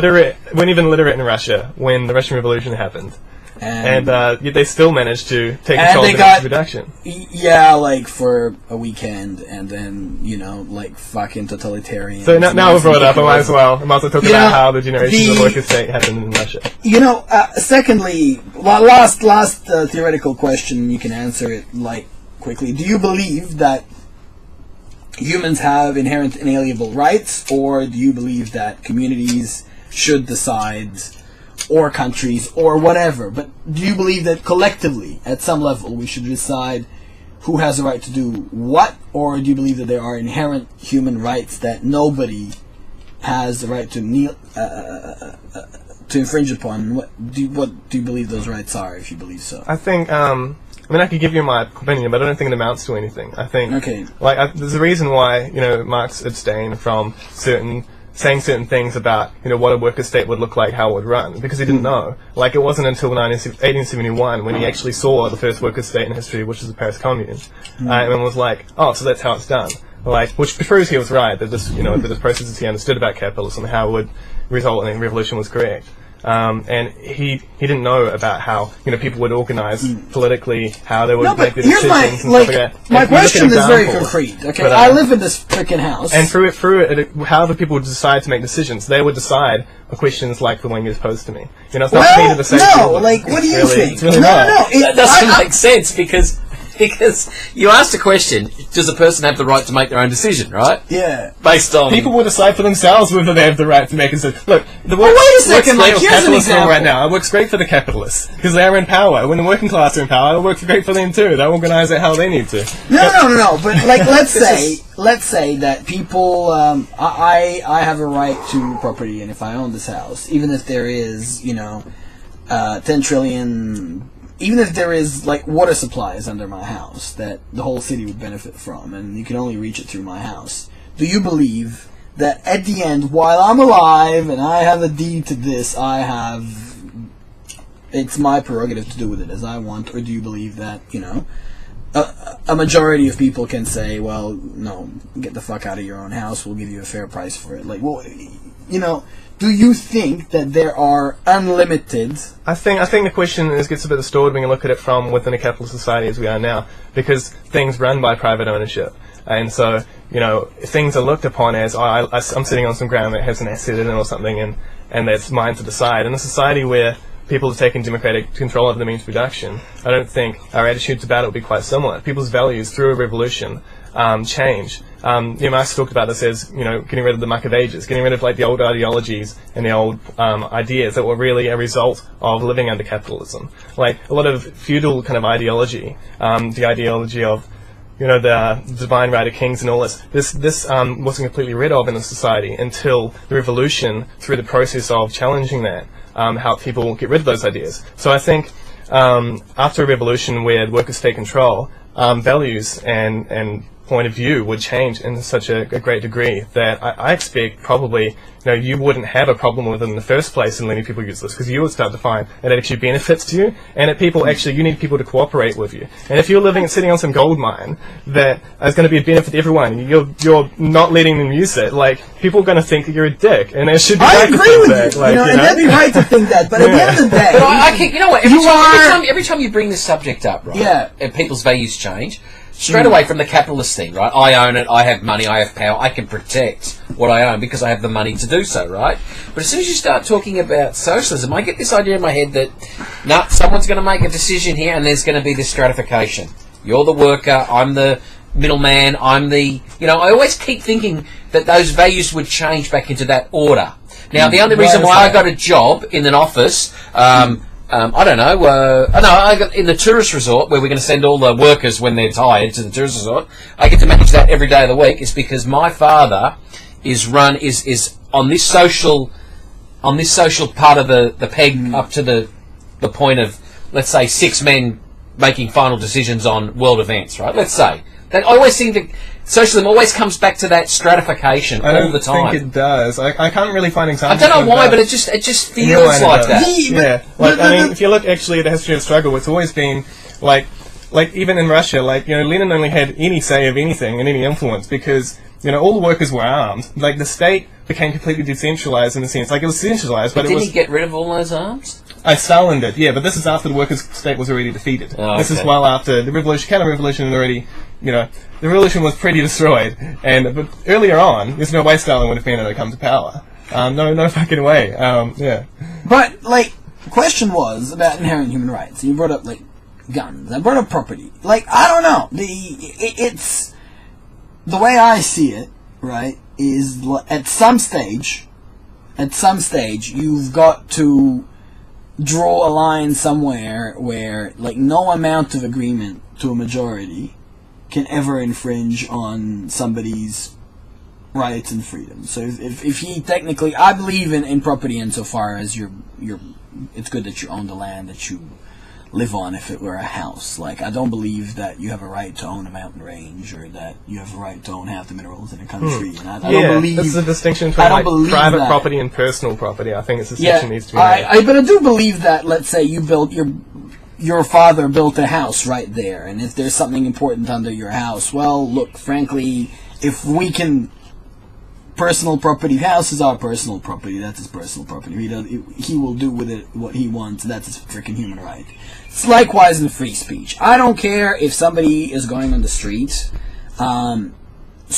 literate in Russia when the Russian Revolution happened. And they still managed to take control of the production. Yeah, like for a weekend, and then, you know, like fucking totalitarian. So now we've brought it up, I might as well talk about how the generation of the worker state happened in Russia. You know, secondly, last theoretical question, you can answer it, like, quickly. Do you believe that humans have inherent inalienable rights, or do you believe that communities should decide, or countries, or whatever, but do you believe that collectively, at some level, we should decide who has the right to do what, or do you believe that there are inherent human rights that nobody has the right to infringe upon? What do you believe those rights are, if you believe so? I think, I could give you my opinion, but I don't think it amounts to anything. I think, there's a reason why, you know, Marx abstained from saying certain things about, you know, what a worker state would look like, how it would run, because he didn't know. Like, it wasn't until 1871 when he actually saw the first worker state in history, which is the Paris Commune, and was like, oh, so that's how it's done. Like, which proves he was right, that this, you know, that the processes he understood about capitalism, how it would result in a revolution was correct. And he didn't know about how, you know, people would organize politically, how they would make their decisions and stuff like that. My question is very concrete. Okay, but, I live in this freaking house, and through it, how the people would decide to make decisions, they would decide on questions like the one you posed to me. You know, it's not me to say. What do you think? No, that doesn't make sense because you asked a question, does a person have the right to make their own decision, right? Yeah. Based on... People will decide for themselves whether they have the right to make a decision. Look, the wait a second, like, here's an example. Right now, it works great for the capitalists, because they are in power. When the working class are in power, it works great for them too. They organize it how they need to. No, but like, let's say that people, I have a right to property, and if I own this house, even if there is, you know, 10 trillion... Even if there is, like, water supplies under my house that the whole city would benefit from, and you can only reach it through my house, do you believe that at the end, while I'm alive and I have a deed to this, it's my prerogative to do with it as I want, or do you believe that, you know, a majority of people can say, well, no, get the fuck out of your own house, we'll give you a fair price for it? Like, well, you know... Do you think that there are unlimited... I think the question gets a bit distorted when you look at it from within a capitalist society as we are now, because things run by private ownership. And so, you know, things are looked upon as, I'm sitting on some ground that has an asset in it or something, and that's mine to decide. In a society where people have taken democratic control over the means of production, I don't think our attitudes about it will be quite similar. People's values through a revolution change. Marx talked about this as, getting rid of the muck of ages, getting rid of like the old ideologies and the old ideas that were really a result of living under capitalism. Like a lot of feudal kind of ideology, the ideology of the divine right of kings and all this. This wasn't completely rid of in the society until the revolution, through the process of challenging that, helped people get rid of those ideas. So I think after a revolution where workers take control, values and point of view would change in such a great degree that I expect probably you wouldn't have a problem with it in the first place in letting people use this, because you would start to find that it actually benefits to you, and that you need people to cooperate with you. And if you're living and sitting on some gold mine that is going to be a benefit to everyone, you're not letting them use it, like, people are going to think that you're a dick, and it should be I right agree to think with that. you. Like, And that'd be right to think that, but at the end of the day, But I keep, every time you bring this subject up, right? Yeah. And people's values change. Straight away from the capitalist thing, right? I own it, I have money, I have power, I can protect what I own because I have the money to do so, right? But as soon as you start talking about socialism, I get this idea in my head that, someone's going to make a decision here and there's going to be this stratification. You're the worker, I'm the middleman, I'm the... I always keep thinking that those values would change back into that order. Now, the only reason why I got a job in an office... I don't know. I got in the tourist resort where we're going to send all the workers when they're tired to the tourist resort. I get to manage that every day of the week. Is because my father is on this social part of the peg up to the point of, let's say, 6 men making final decisions on world events. Right? Let's say that I always think that socialism always comes back to that stratification all the time. I don't think it does. I can't really find examples. I don't know why, but it just feels like that. Yeah, if you look actually at the history of the struggle, it's always been like even in Russia, Lenin only had any say of anything and any influence because all the workers were armed. Like the state became completely decentralized in a sense. Like it was centralized, but didn't he get rid of all those arms? Stalin did, yeah, but this is after the workers' state was already defeated. Oh, this is well after the revolution, counter-revolution had already, the revolution was pretty destroyed. But earlier on, there's no way Stalin would have been able to come to power. No fucking way. Yeah. But, the question was about inherent human rights. You brought up, guns. I brought up property. I don't know. It's... The way I see it, right, is at some stage, you've got to draw a line somewhere where, no amount of agreement to a majority can ever infringe on somebody's rights and freedoms. So if he technically... I believe in property insofar as it's good that you own the land that you live on if it were a house. I don't believe that you have a right to own a mountain range or that you have a right to own half the minerals in a country. And I don't believe... that's the distinction between private property and personal property. I think it's a distinction needs to be made. But I do believe that, let's say you built your father built a house right there, and if there's something important under your house, well, look, frankly, if we can... Personal property, house is our personal property, that's his personal property. He will do with it what he wants, that's his freaking human right. It's likewise in free speech. I don't care if somebody is going on the street, so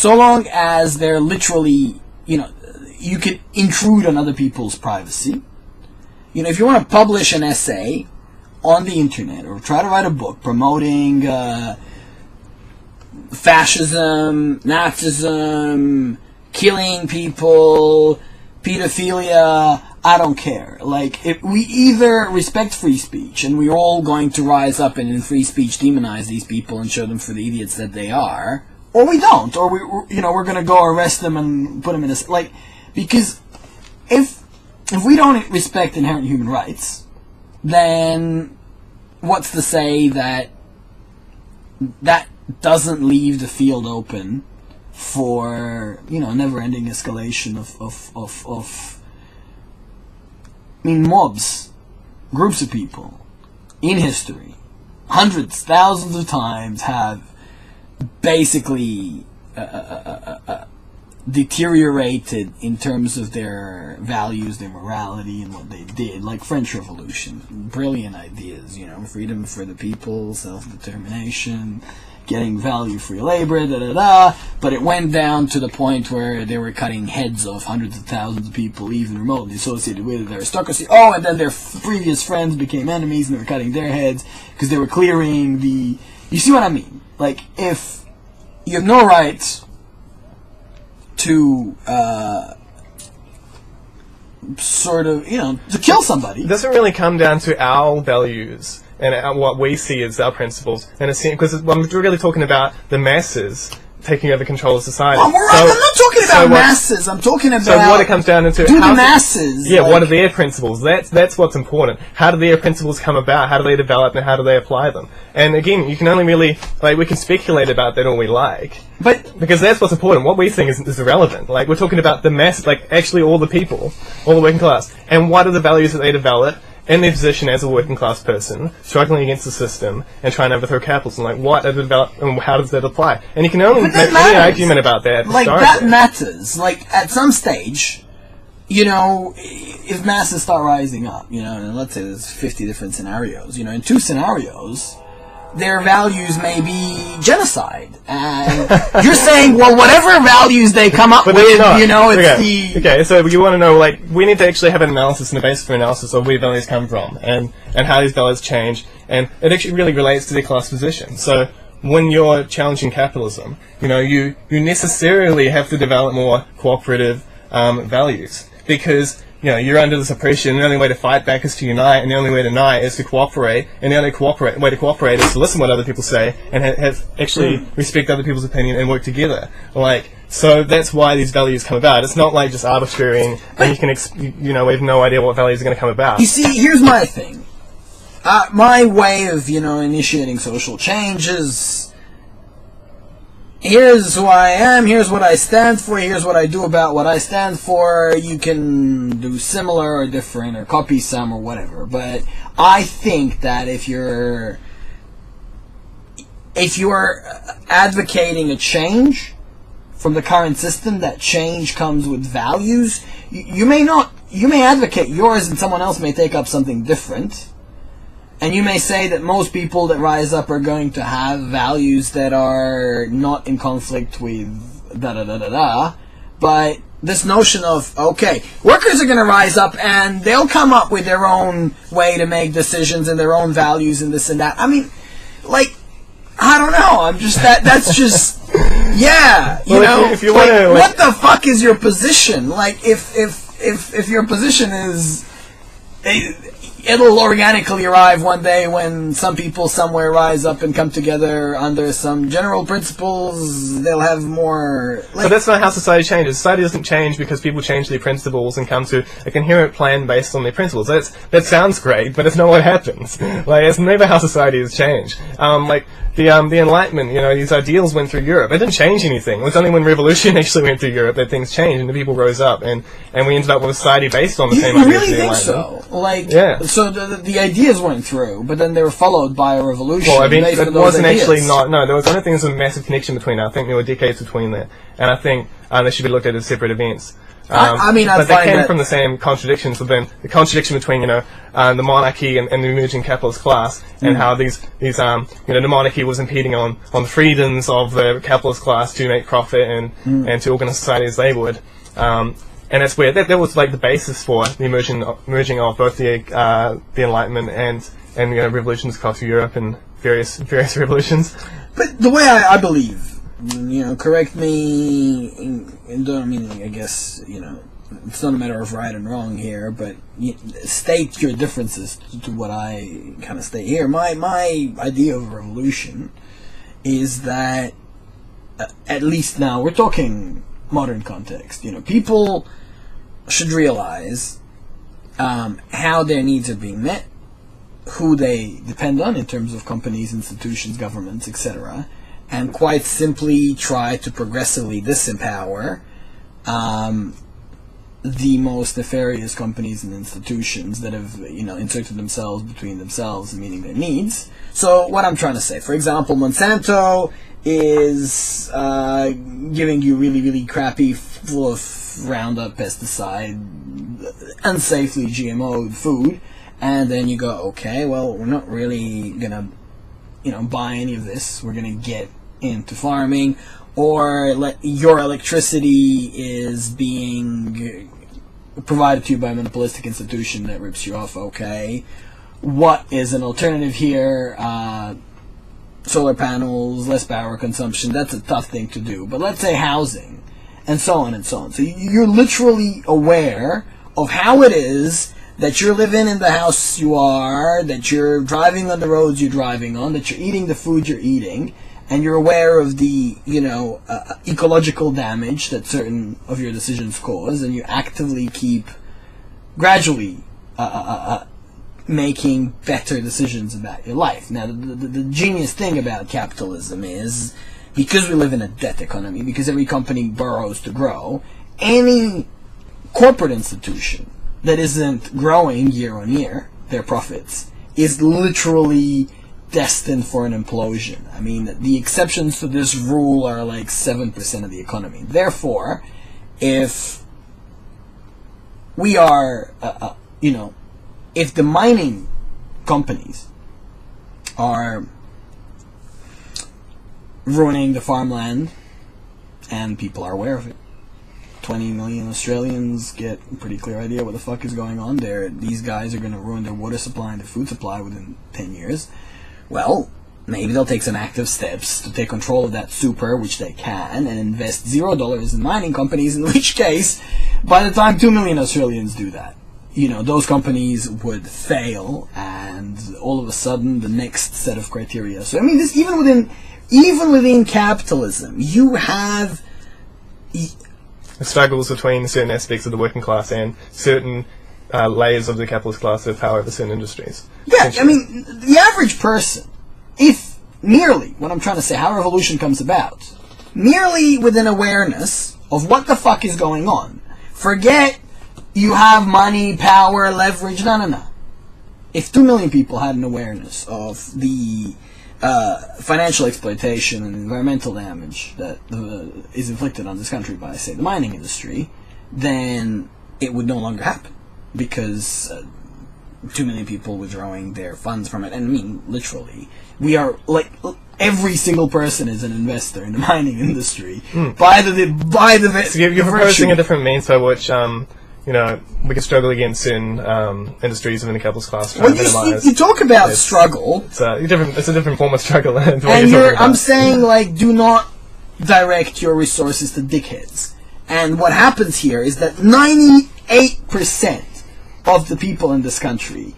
long as they're literally, you can intrude on other people's privacy. If you want to publish an essay on the internet or try to write a book promoting fascism, Nazism, killing people, pedophilia, I don't care. If we either respect free speech and we're all going to rise up and in free speech demonize these people and show them for the idiots that they are, or we don't, or we're going to go arrest them and put them in a... because if we don't respect inherent human rights, then what's to say that doesn't leave the field open for never-ending escalation of mobs, groups of people in history, hundreds, thousands of times have basically deteriorated in terms of their values, their morality, and what they did. Like French Revolution, brilliant ideas, freedom for the people, self-determination, getting value-free labor, da-da-da, but it went down to the point where they were cutting heads of hundreds of thousands of people, even remotely associated with the aristocracy. Oh, and then their previous friends became enemies, and they were cutting their heads because they were clearing the... You see what I mean? Like, if you have no right to... sort of, to kill somebody. It doesn't really come down to our values and what we see as our principles, and because I'm really talking about the masses taking over control of society. I'm not talking about masses. I'm talking about... So what it comes down into... the masses... Yeah, what are their principles? That's what's important. How do their principles come about? How do they develop, and how do they apply them? And again, you can only really... we can speculate about that all we like. But... Because that's what's important. What we think is irrelevant. We're talking about the mass, actually all the people, all the working class. And what are the values that they develop in their position as a working class person, struggling against the system and trying to overthrow capitalism? What are the and how does that apply? And you can only make any argument about that. That matters. At some stage, if masses start rising up, and let's say there's 50 different scenarios, in 2 scenarios, their values may be genocide. And you're saying, well, whatever values they come up with, it's Okay, so you want to know, we need to actually have an analysis and a basis for analysis of where values come from and how these values change. And it actually really relates to their class position. So when you're challenging capitalism, you necessarily have to develop more cooperative values because you're under this oppression, and the only way to fight back is to unite, and the only way to unite is to cooperate, and the only way to cooperate is to listen to what other people say, and actually respect other people's opinion and work together. So that's why these values come about. It's not just arbitrary, and you can, we have no idea what values are going to come about. You see, here's my thing. My way of, initiating social change is... Here's who I am, here's what I stand for, here's what I do about what I stand for. You can do similar or different or copy some or whatever. But I think that if you're advocating a change from the current system, that change comes with values. You may advocate yours and someone else may take up something different. And you may say that most people that rise up are going to have values that are not in conflict with da-da-da-da-da. But this notion of, okay, workers are going to rise up and they'll come up with their own way to make decisions and their own values and this and that. I mean, I don't know. I'm just, that's just, yeah, if you want to, what the fuck is your position? If your position is... It'll organically arrive one day when some people somewhere rise up and come together under some general principles. They'll have more... But that's not how society changes. Society doesn't change because people change their principles and come to a coherent plan based on their principles. That sounds great, but it's not what happens. It's never how society has changed. The Enlightenment, these ideals went through Europe. It didn't change anything. It was only when revolution actually went through Europe that things changed and the people rose up, and we ended up with a society based on the same ideas. You really think so? Yeah. So the ideas went through, but then they were followed by a revolution. Well, it wasn't actually there was one thing, there's a massive connection between that. I think there were decades between that, and I think they should be looked at as separate events. But they came from the same contradictions. But then the contradiction between the monarchy and the emerging capitalist class, and how these the monarchy was impeding on the freedoms of the capitalist class to make profit and to organize society as they would. And that's where that was the basis for the merging of both the Enlightenment and revolutions across Europe and various revolutions. But the way I believe. Correct me, I guess, it's not a matter of right and wrong here, but state your differences to what I kind of state here. My idea of revolution is that, at least now, we're talking modern context, people should realize how their needs are being met, who they depend on in terms of companies, institutions, governments, etc., and quite simply try to progressively disempower the most nefarious companies and institutions that have, inserted themselves between themselves and meeting their needs. So what I'm trying to say, for example, Monsanto is giving you really, really crappy, full of Roundup, pesticide, unsafely GMO'd food, and then you go, okay, well, we're not really gonna buy any of this. We're going to get into farming, or your electricity is being provided to you by a monopolistic institution that rips you off. Okay, what is an alternative here? Solar panels, less power consumption. That's a tough thing to do. But let's say housing, and so on and so on. So you're literally aware of how it is that you're living in the house you are, that you're driving on the roads you're driving on, that you're eating the food you're eating, and you're aware of the, ecological damage that certain of your decisions cause, and you actively keep gradually making better decisions about your life. Now, the genius thing about capitalism is, because we live in a debt economy, because every company borrows to grow, any corporate institution that isn't growing year on year, their profits, is literally destined for an implosion. I mean, the exceptions to this rule are like 7% of the economy. Therefore, if we are, if the mining companies are ruining the farmland, and people are aware of it, 20 million Australians get a pretty clear idea what the fuck is going on there. These guys are going to ruin their water supply and their food supply within 10 years. Well, maybe they'll take some active steps to take control of that super, which they can, and invest $0 in mining companies, in which case, by the time 2 million Australians do that, those companies would fail, and all of a sudden, the next set of criteria. So, I mean, this even within capitalism, you have struggles between certain aspects of the working class and certain layers of the capitalist class that power over certain industries. Yeah, I mean, the average person, if merely, what I'm trying to say, how revolution comes about, merely with an awareness of what the fuck is going on, forget you have money, power, leverage, no. If 2 million people had an awareness of the financial exploitation and environmental damage that is inflicted on this country by, say, the mining industry, then it would no longer happen, because 2 million people withdrawing their funds from it. And I mean, literally, we are like, every single person is an investor in the mining industry by the so you're proposing a different means by which we can struggle against certain industries within the capitalist class. Well, you talk about struggle. It's a different form of struggle. And I'm saying, do not direct your resources to dickheads. And what happens here is that 98% of the people in this country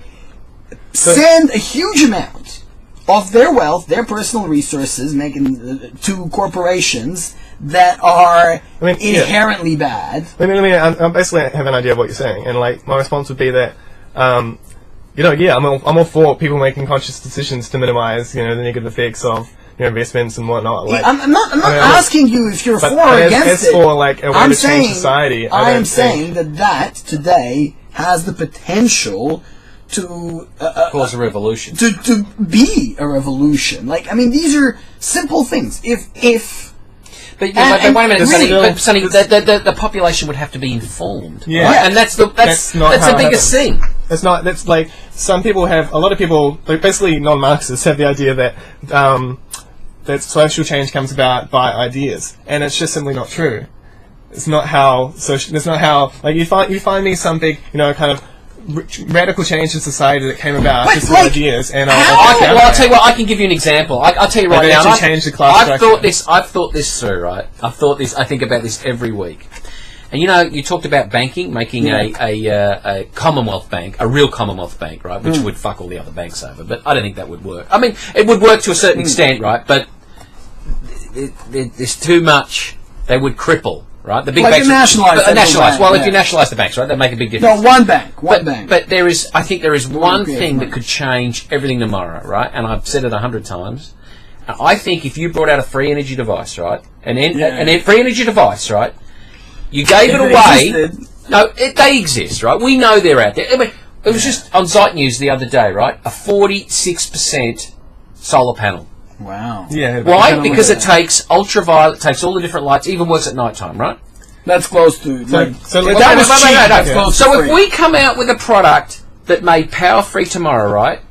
send a huge amount of their wealth, their personal resources, to corporations that are inherently bad. I basically have an idea of what you're saying, and my response would be that, I'm all for people making conscious decisions to minimize, the negative effects of investments and whatnot. I'm not asking you if you're for or against it. For a way to change society, I am saying that today has the potential to cause a revolution. To be a revolution. These are simple things. But wait a minute, Sonny, the population would have to be informed. Yeah. Right? And that's the biggest thing. That's some people have, a lot of people, basically non-Marxists, have the idea that that social change comes about by ideas, and it's just simply not true. It's not how you find me some big kind of radical change in society that came about just with ideas, and I'll tell you what, I can give you an example. I'll tell you right now. I've thought this through, right? I think about this every week. And you talked about banking, making a Commonwealth Bank, a real Commonwealth Bank, right? Which would fuck all the other banks over, but I don't think that would work. I mean, it would work to a certain extent, right? But there's too much. They would cripple. Right, the big banks nationalise. Well, if you nationalise the banks, right, that make a big difference. No, one bank. But I think there is one thing that could change everything tomorrow, right? And I've said it 100 times. I think if you brought out a free energy device, right, an free energy device, right, you gave it away. No, they exist, right? We know they're out there. I mean, it was just on Zeit News the other day, right? A 46% solar panel. Wow. Yeah. Why? Because it takes ultraviolet, takes all the different lights, even works at night time, right? That's close to... So if we come out with a product that made power free tomorrow, right,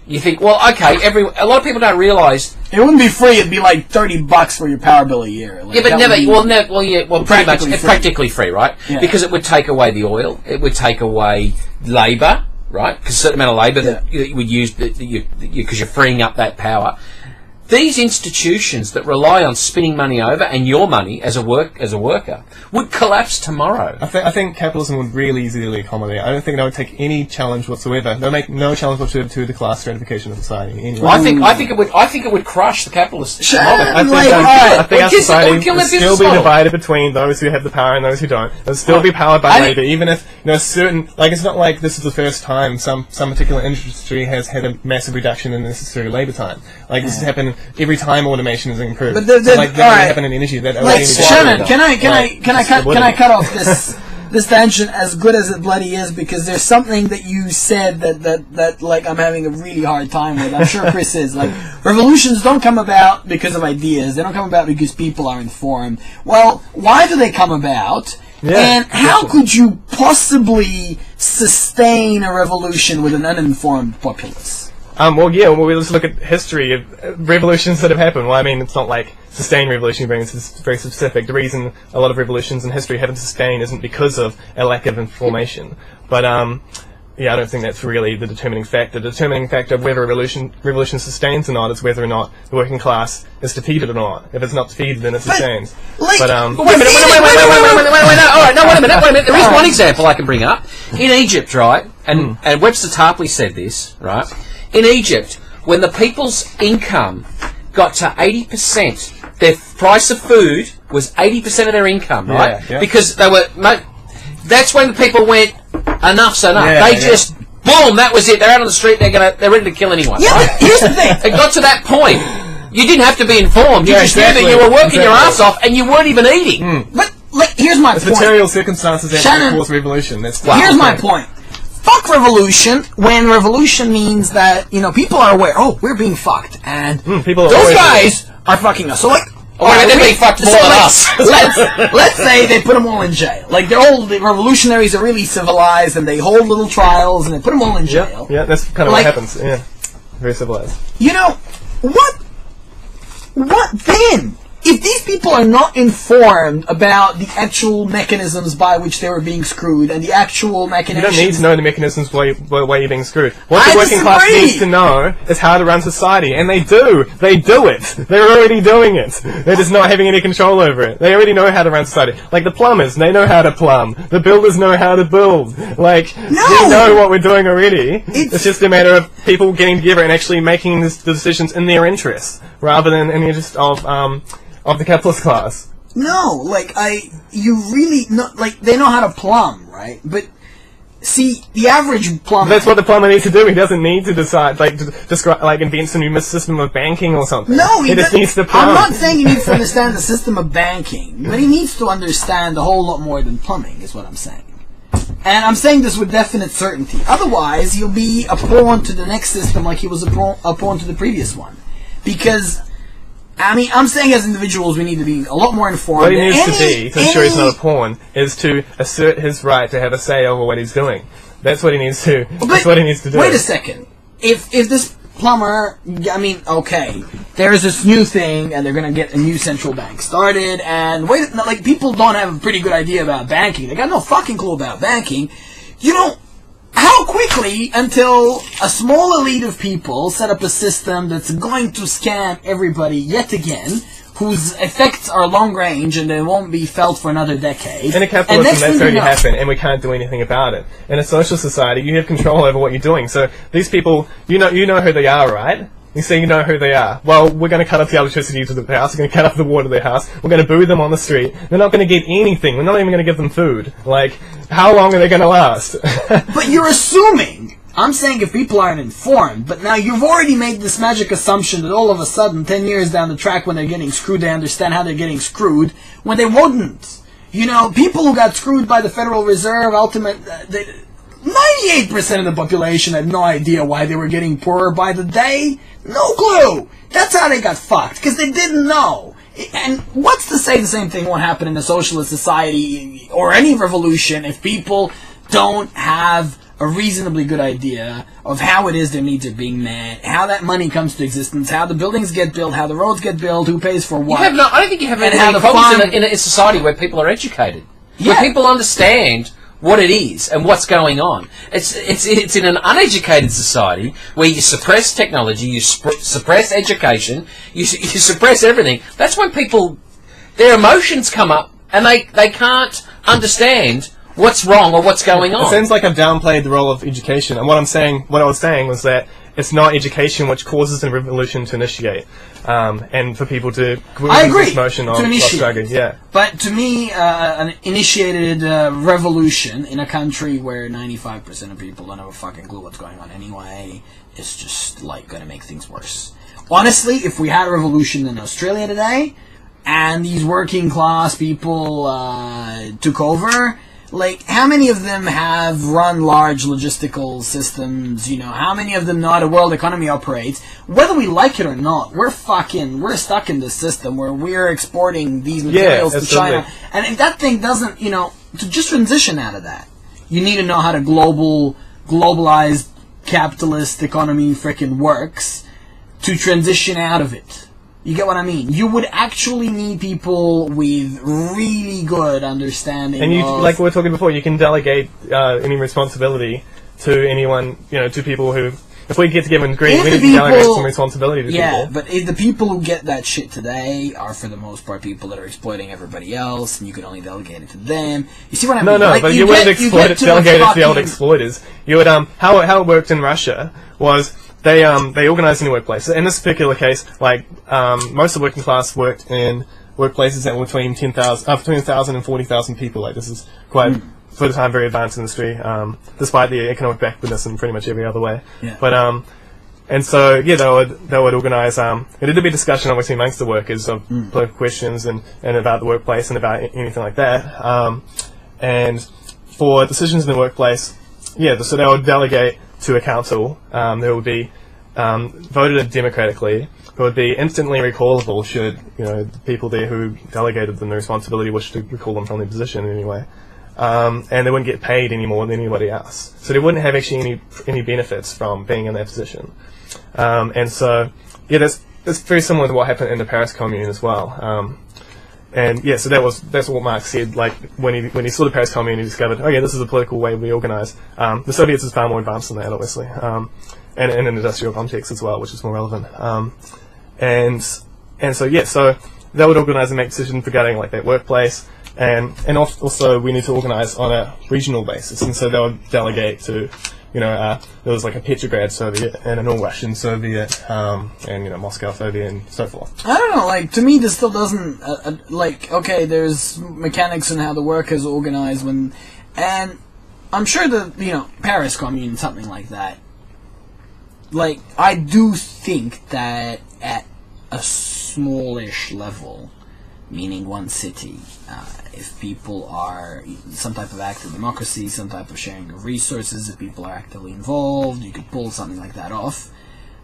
You think, well, okay, a lot of people don't realise. It wouldn't be free. It'd be like $30 for your power bill a year. Like, Yeah, but pretty much, it's practically free, right? Yeah. Because it would take away the oil, it would take away labour, right? Because a certain amount of labour that you would use, because you're freeing up that power. These institutions that rely on spinning money over and your money as a worker would collapse tomorrow. I think capitalism would really easily accommodate. I don't think they would take any challenge whatsoever. They'll make no challenge whatsoever to the class stratification of society. Anyway. Well, I think it would crush the capitalist model. I think our society would still be divided between those who have the power and those who don't. They'll still be powered by labour, even if certain, like, it's not like this is the first time some particular industry has had a massive reduction in necessary labour time. Like, this has happened every time automation is improved. But that doesn't happen in energy. Shannon, can I cut off this tangent as good as it bloody is, because there's something that you said that like I'm having a really hard time with. I'm sure Chris is. Like, revolutions don't come about because of ideas. They don't come about because people are informed. Well, why do they come about? Yeah, and how could you possibly sustain a revolution with an uninformed populace? Let's look at history of revolutions that have happened. Well, I mean, it's not like sustained revolution, it's very specific. The reason a lot of revolutions in history haven't sustained isn't because of a lack of information. But, I don't think that's really the determining factor. The determining factor of whether a revolution sustains or not is whether or not the working class is defeated or not. If it's not defeated, then it sustains. Wait a minute. There is one example I can bring up. In Egypt, right, and Webster Tarpley said this, right, in Egypt, when the people's income got to 80%, their price of food was 80% of their income, right? Yeah. Because they were... That's when the people went, enough's enough. Just, boom, that was it. They're out on the street, they're ready to kill anyone. Yeah, right? but here's the thing. It got to that point. You didn't have to be informed. You just knew that you were working your ass off and you weren't even eating. But, like, here's my point. Material circumstances that cause revolution. Here's my point. Fuck revolution when revolution means that, people are aware, we're being fucked, and those guys are fucking us. So, like, they're being fucked more than us. Let's say they put them all in jail. Like, the revolutionaries are really civilized, and they hold little trials, and they put them all in jail. Yeah, that's kind of what happens. Yeah, very civilized. What then? If these people are not informed about the actual mechanisms by which they were being screwed and the actual mechanisms... You don't need to know the mechanisms by you're being screwed. What the working class needs to know is how to run society. And they do. They do it. They're already doing it. They're just not having any control over it. They already know how to run society. Like the plumbers, they know how to plumb. The builders know how to build. Like, we know what we're doing already. It's just a matter of people getting together and actually making the decisions in their interests, rather than in the interest of the capitalist class. No, they know how to plumb, right? But, see, the average plumber... That's what the plumber needs to do. He doesn't need to decide, invent some new system of banking or something. No, he just needs to plumb. I'm not saying he needs to understand the system of banking, but he needs to understand a whole lot more than plumbing, is what I'm saying. And I'm saying this with definite certainty. Otherwise, he'll be a pawn to the next system like he was a pawn to the previous one. Because... I'm saying as individuals we need to be a lot more informed. What he needs to be, to ensure he's not a pawn, is to assert his right to have a say over what he's doing. That's what he needs to. That's what he needs to do. Wait a second. If this plumber, there's this new thing, and they're going to get a new central bank started, and people don't have a pretty good idea about banking. They got no fucking clue about banking. How quickly until a small elite of people set up a system that's going to scam everybody yet again, whose effects are long range and they won't be felt for another decade. In a capitalism, that's already happened, and we can't do anything about it. In a social society, you have control over what you're doing. So these people, you know who they are, right? You say you know who they are. Well, we're going to cut off the electricity to the house. We're going to cut off the water to their house. We're going to boo them on the street. They're not going to get anything. We're not even going to give them food. Like, how long are they going to last? But you're assuming. I'm saying if people aren't informed, but now you've already made this magic assumption that all of a sudden, 10 years down the track when they're getting screwed, they understand how they're getting screwed, when they wouldn't. People who got screwed by the Federal Reserve, 98% of the population had no idea why they were getting poorer by the day. No clue. That's how they got fucked, because they didn't know. And what's to say the same thing won't happen in a socialist society or any revolution if people don't have a reasonably good idea of how it is their needs are being met, how that money comes to existence, how the buildings get built, how the roads get built, who pays for what. I don't think you have any how the problems farm- in a society where people are educated, where Yeah. people understand what it is and what's going on. It's in an uneducated society where you suppress technology, you suppress education, you suppress everything. That's when people, their emotions come up and they can't understand what's wrong or what's going on. It seems like I've downplayed the role of education, and what I was saying was that it's not education which causes a revolution to initiate, and for people to I agree, this motion of to initiate. struggle. Yeah. But to me, an initiated revolution in a country where 95% of people don't have a fucking clue what's going on anyway is just like going to make things worse. Honestly, if we had a revolution in Australia today, and these working class people took over, like, how many of them have run large logistical systems? You know, how many of them know how the world economy operates? Whether we like it or not, we're stuck in this system where we're exporting these materials to China. And if that thing doesn't, you know, to just transition out of that, you need to know how the globalized capitalist economy frickin' works to transition out of it. You get what I mean? You would actually need people with really good understanding. And you, like we were talking before, you can delegate any responsibility to anyone, you know, to people who. If we get together and agree, we need to delegate some responsibility to people. Yeah, but if the people who get that shit today are, for the most part, people that are exploiting everybody else, and you can only delegate it to them. You see what I mean? No, like, but you wouldn't delegate it to the old exploiters. You would how it worked in Russia was. They organised in the workplace. In this particular case, like most of the working class worked in workplaces that were between 1,000 and 40,000 people. Like, this is quite for the time very advanced industry, despite the economic backwardness in pretty much every other way. Yeah. But and so yeah, they would organise. There did be discussion obviously amongst the workers of political questions and about the workplace and about anything like that. And for decisions in the workplace, yeah, so they would delegate to a council. There would be voted democratically. It would be instantly recallable should, you know, the people there who delegated them the responsibility wish to recall them from their position in any way. And they wouldn't get paid any more than anybody else. So they wouldn't have actually any benefits from being in that position. And so, yeah, that's very similar to what happened in the Paris Commune as well. And yeah, so that's what Marx said. Like when he saw the Paris Commune, he discovered, oh yeah, this is a political way we organise. The Soviets is far more advanced than that, obviously, and in an industrial context as well, which is more relevant. And so yeah, so they would organise and make decisions regarding like that workplace, and also we need to organise on a regional basis, and so they would delegate to. You know, there was like a Petrograd Soviet and an all-Russian Soviet, and, you know, Moscow Soviet and so forth. I don't know, like, to me this still doesn't, like, okay, there's mechanics in how the work is organized and I'm sure that, you know, Paris Commune, something like that, like, I do think that at a smallish level, meaning one city, if people are some type of active democracy, some type of sharing of resources, if people are actively involved, you could pull something like that off.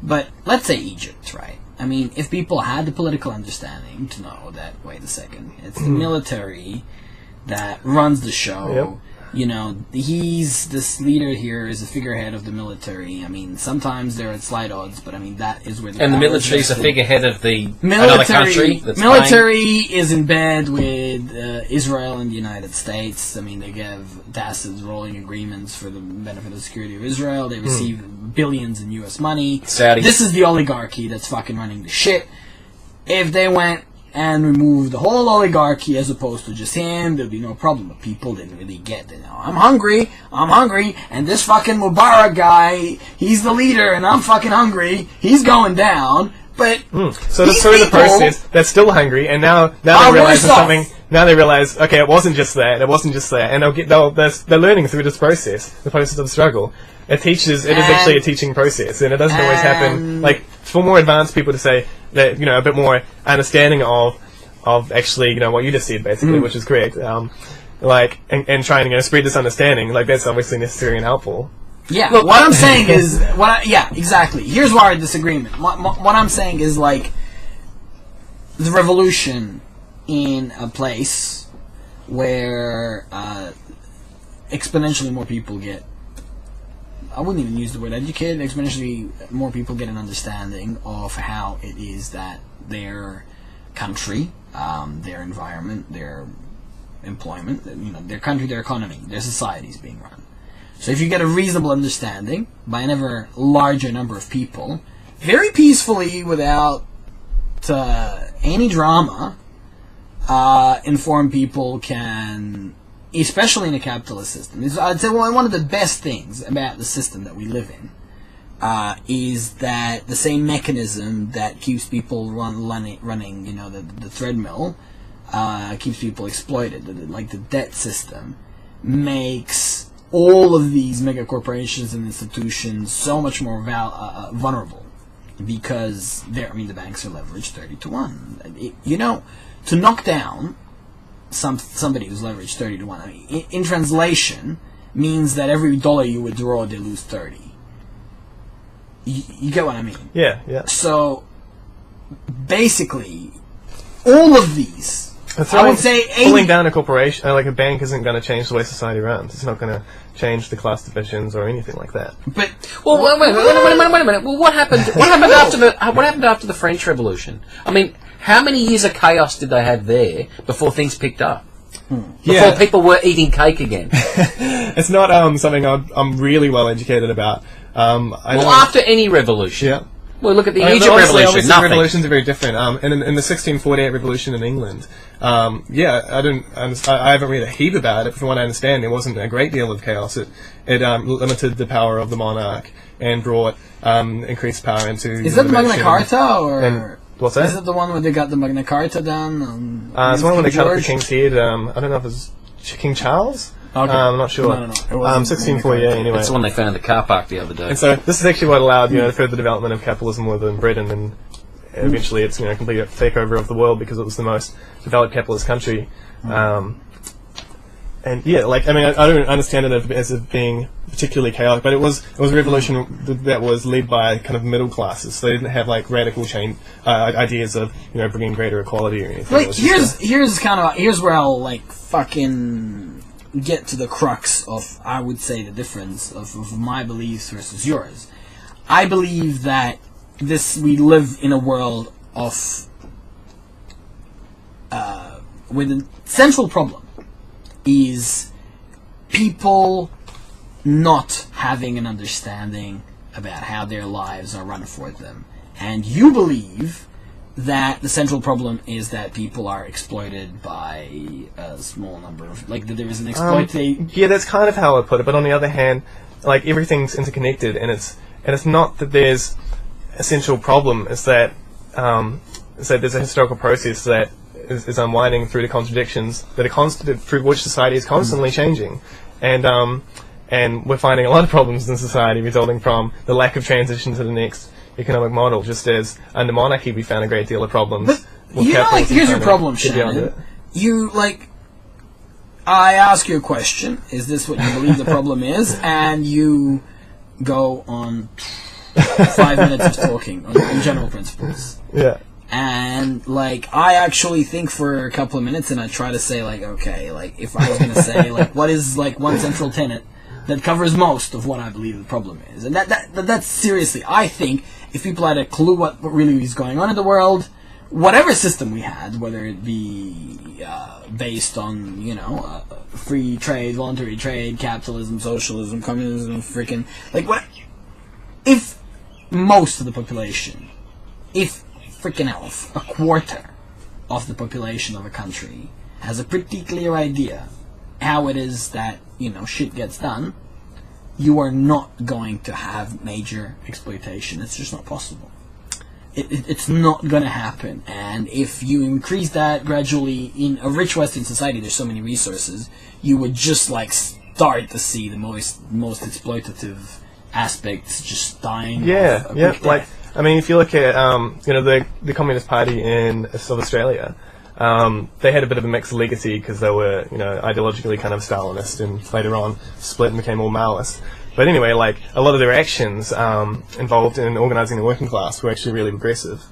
But let's say Egypt, right? I mean, if people had the political understanding to know that, wait a second, it's the military that runs the show. Yep. You know, this leader here is a figurehead of the military. I mean, sometimes they're at slight odds, but I mean, that is where the And the military is a figurehead of another country. Military is in bed with Israel and the United States. I mean, they give tacit rolling agreements for the benefit of the security of Israel. They receive billions in U.S. money. Saudis. This is the oligarchy that's fucking running the shit. If they went and removed the whole oligarchy as opposed to just him, there'd be no problem. But people didn't really get it. I'm hungry, and this fucking Mubarak guy, he's the leader, and I'm fucking hungry. He's going down, but so through the process, they're still hungry, and now they realize something. Now they realize, okay, it wasn't just that, and they're learning through this process, the process of struggle. It is actually a teaching process, and it doesn't always happen. Like, for more advanced people to say that, you know, a bit more understanding of actually, you know, what you just said, basically, which is correct. Like, and trying to, you know, spread this understanding, like, that's obviously necessary and helpful. Yeah, look, what I'm saying is, yeah, exactly. Here's our disagreement. What I'm saying is, like, the revolution in a place where exponentially more people get I wouldn't even use the word educated, exponentially more people get an understanding of how it is that their country, their environment, their employment, their country, their economy, their society is being run. So if you get a reasonable understanding by an ever larger number of people, very peacefully, without any drama, informed people can, especially in a capitalist system, I'd say one of the best things about the system that we live in is that the same mechanism that keeps people running, the treadmill, keeps people exploited, like the debt system, makes all of these mega corporations and institutions so much more vulnerable, because the banks are leveraged 30-1. To knock down somebody who's leveraged 30-1, in translation, means that every dollar you withdraw, they lose 30. You get what I mean? Yeah, yeah. So, basically, all of these, I would say, pulling down a corporation, like a bank, isn't going to change the way society runs. It's not going to change the class divisions or anything like that. But wait a minute. Well, what happened? What happened after the French Revolution? I mean, how many years of chaos did they have there before things picked up? Before people were eating cake again? It's not something I'm really well educated about. After any revolution. Yeah. Well, look at the Egypt Revolution. Nothing. Revolutions are very different. In the 1648 revolution in England, I haven't read a heap about it. From what I understand, there wasn't a great deal of chaos. It limited the power of the monarch and brought increased power into. Is that the Magna Carta, or what's that? Is it the one where they got the Magna Carta done? It's the one where they cut off the king's head. I don't know if it was King Charles. Okay. I'm not sure. No. 1648 anyway. That's the one they found in the car park the other day. And so this is actually what allowed the further development of capitalism within Britain, and eventually its complete takeover of the world, because it was the most developed capitalist country. And yeah, I don't understand it as being particularly chaotic, but it was a revolution that was led by kind of middle classes. So they didn't have radical change ideas of bringing greater equality or anything. Here's where I'll fucking get to the crux of, I would say, the difference of my beliefs versus yours. I believe that we live in a world of where the central problem is people not having an understanding about how their lives are run for them. And you believe that the central problem is that people are exploited by a small number of, that there is an exploitation. Yeah, that's kind of how I put it. But on the other hand, everything's interconnected, and it's not that there's a central problem. It's that there's a historical process that is unwinding through the contradictions that are constant, through which society is constantly changing, and we're finding a lot of problems in society resulting from the lack of transition to the next economic model. Just as under monarchy we found a great deal of problems. But here's your problem, Shannon. I ask you a question, is this what you believe the problem is? And you go on 5 minutes of talking on general principles. Yeah. And I actually think for a couple of minutes, and I try to say if I was going to say what is one central tenet that covers most of what I believe the problem is, and that's seriously, I think if people had a clue what really is going on in the world, whatever system we had, whether it be based on free trade, voluntary trade, capitalism, socialism, communism, freaking what if most of the population, if freaking elf, a quarter of the population of a country has a pretty clear idea how it is that, shit gets done, you are not going to have major exploitation. It's just not possible. It's not going to happen. And if you increase that gradually in a rich Western society, there's so many resources, you would just start to see the most exploitative aspects just dying. Yeah, if you look at the Communist Party of Australia, they had a bit of a mixed legacy because they were ideologically kind of Stalinist, and later on split and became all Maoist. But anyway, a lot of their actions involved in organising the working class were actually really progressive.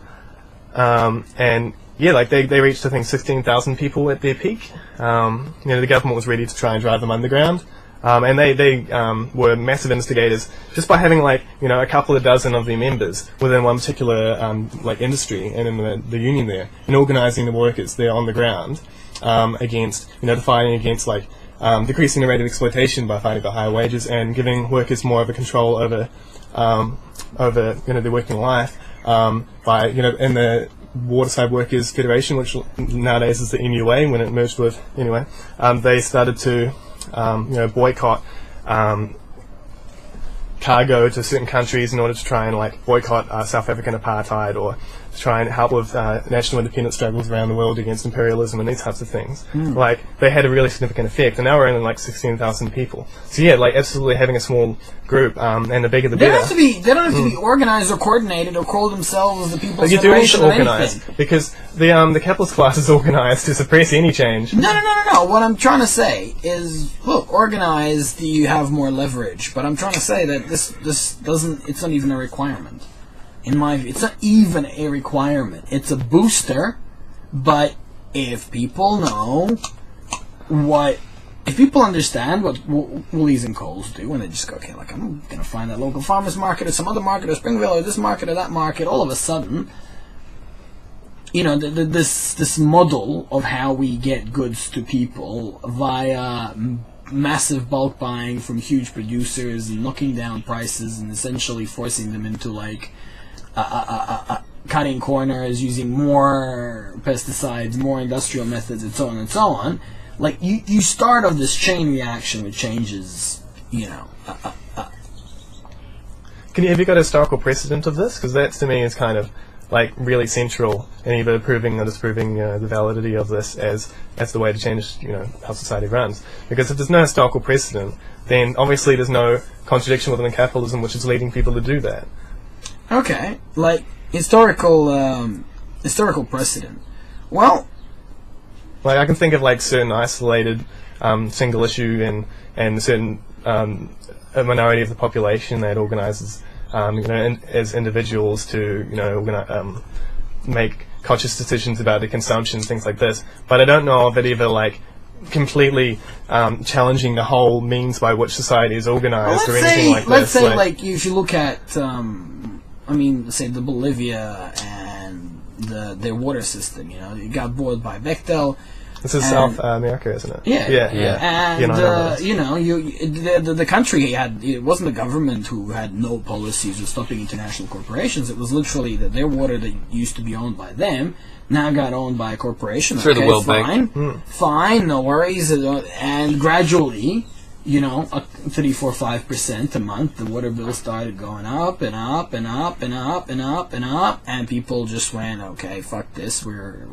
And yeah, they reached, I think, 16,000 people at their peak. The government was ready to try and drive them underground. And they were massive instigators just by having like a couple of dozen of their members within one particular like industry and in the union there, and organising the workers there on the ground against fighting against like decreasing the rate of exploitation by fighting for higher wages and giving workers more of a control over their working life by in the Waterside Workers Federation, which nowadays is the NUA when it merged with they started to boycott cargo to certain countries in order to try and like boycott South African apartheid, or to try and help with national independence struggles around the world against imperialism and these types of things. Like they had a really significant effect, and now we're only like 16,000 people. So yeah, like absolutely having a small group, and the bigger the better. They don't have to be organized or coordinated or call themselves the People's But you do need to Federation or organise, anything. because the capitalist class is organised to suppress any change. No. What I'm trying to say is, look, organized, you have more leverage. But I'm trying to say that this doesn't. It's not even a requirement. In my view, it's not even a requirement. It's a booster. But if people know if people understand what Woolies and Coles do, and they just go, okay, like I'm going to find that local farmers market or some other market or Springville or this market or that market, all of a sudden, this model of how we get goods to people via massive bulk buying from huge producers and knocking down prices and essentially forcing them into like cutting corners, using more pesticides, more industrial methods, and so on and so on. Like, you start off this chain reaction which changes, Have you got a historical precedent of this? Because that, to me, is kind of, like, really central in either proving or disproving the validity of this as the way to change, how society runs. Because if there's no historical precedent, then obviously there's no contradiction within capitalism which is leading people to do that. Okay, like, historical precedent. Well... Like, I can think of like certain isolated single issue and certain a minority of the population that organises as individuals to make conscious decisions about their consumption, things like this. But I don't know of it ever like completely challenging the whole means by which society is organised or anything like this. Let's say like if you look at say the Bolivia and their water system, it got boiled by Bechtel. This is South America, isn't it? Yeah. And the country it wasn't the government who had no policies of stopping international corporations. It was literally that their water that used to be owned by them now got owned by a corporation. Through the World Bank. Fine, no worries. And gradually, 3, 4, 5% a month, the water bill started going up and up and up and up and up and up, and people just went, okay, fuck this. We're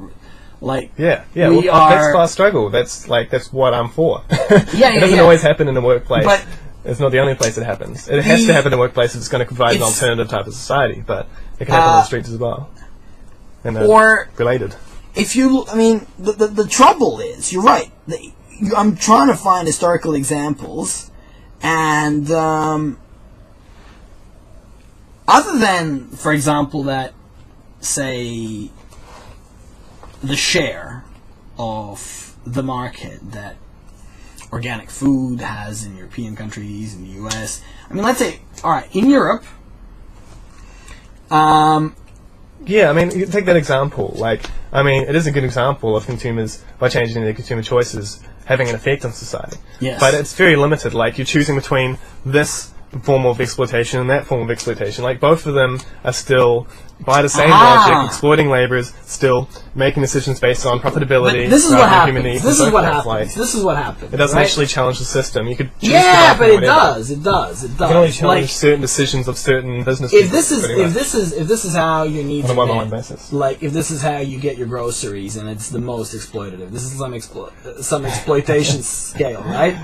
like, that's class struggle. That's what I'm for. It doesn't always happen in the workplace. But it's not the only place it happens. It has to happen in the workplace if it's going to provide an alternative type of society, but it can happen on the streets as well. And they're related. The trouble is, you're right. I'm trying to find historical examples, and other than, for example, that, say, the share of the market that organic food has in European countries, in the US. Let's say, alright, in Europe... you take that example. It is a good example of consumers, by changing their consumer choices, having an effect on society. Yes. But it's very limited. Like, you're choosing between this form of exploitation and that form of exploitation. Like, both of them are still, by the same logic, exploiting labourers, still making decisions based on profitability. But this is what happens. This is what happens. It doesn't actually challenge the system. You could choose but it does. It does. You can only challenge certain decisions of certain businesses. If this is how you need on a one-on-one basis. Like, if this is how you get your groceries and it's the most exploitative, this is some exploitation scale, right?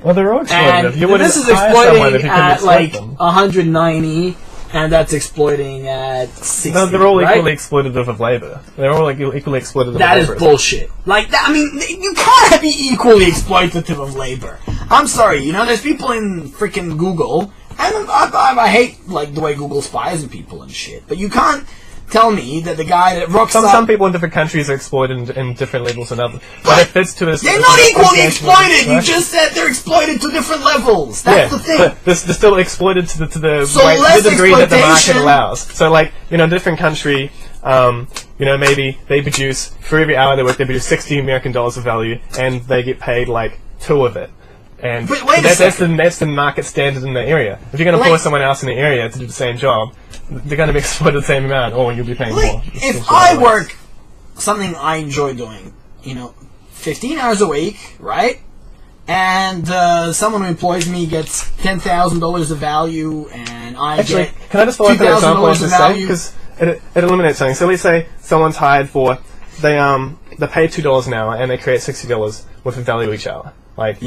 Well, they're all exploitative. And this is exploiting at like 190, and that's exploiting at 60. No, they're all equally exploitative of labor. They're all equally exploitative of labor. That is bullshit. You can't be equally exploitative of labor. I'm sorry, there's people in freaking Google, and I hate the way Google spies on people and shit, but you can't tell me that the guy that rocks up... Some people in different countries are exploited in different levels than others. But if it's to a... They're not equally exploited! You just said they're exploited to different levels! That's the thing! But they're still exploited to the degree that the market allows. So, like, you know, a different country... you know, maybe they produce, for every hour they work, they produce $60 American of value, and they get paid like 2 of it. And that's the market standard in the area. If you're going to employ someone else in the area to do the same job, they're going to be exploited the same amount, or you'll be paying more. If I work something I enjoy doing, you know, 15 hours a week, right? And someone who employs me gets $10,000 of value, and I get can I just follow up that example I $2,000 of just value? Because it eliminates something. So let's say someone's hired for they pay $2 an hour and they create $60 worth of value each hour. Like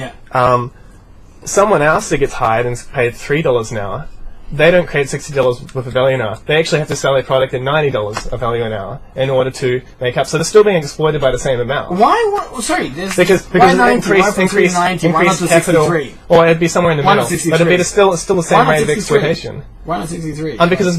someone else that gets hired and is paid $3 an hour, they don't create $60 worth of value an hour. They actually have to sell their product at $90 of value an hour in order to make up. So they're still being exploited by the same amount. Why? Sorry, because why 90? increase capital, 63? Or it'd be somewhere in the middle. But it'd be still the same rate of 63? exploitation. Why not 63? Because there's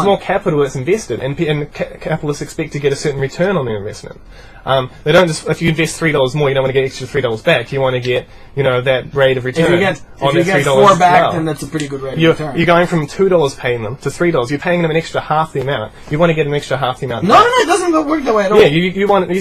more capital that's invested, and capitalists expect to get a certain return on their investment. They don't just, if you invest $3 more, you don't want to get extra $3 back. You want to get, you know, that rate of return. If you get $4 back, then that's a pretty good rate of return. You're going from $2 paying them to $3. You're paying them an extra half the amount. You want to get an extra half the amount. No, it doesn't work that way at all. Yeah, you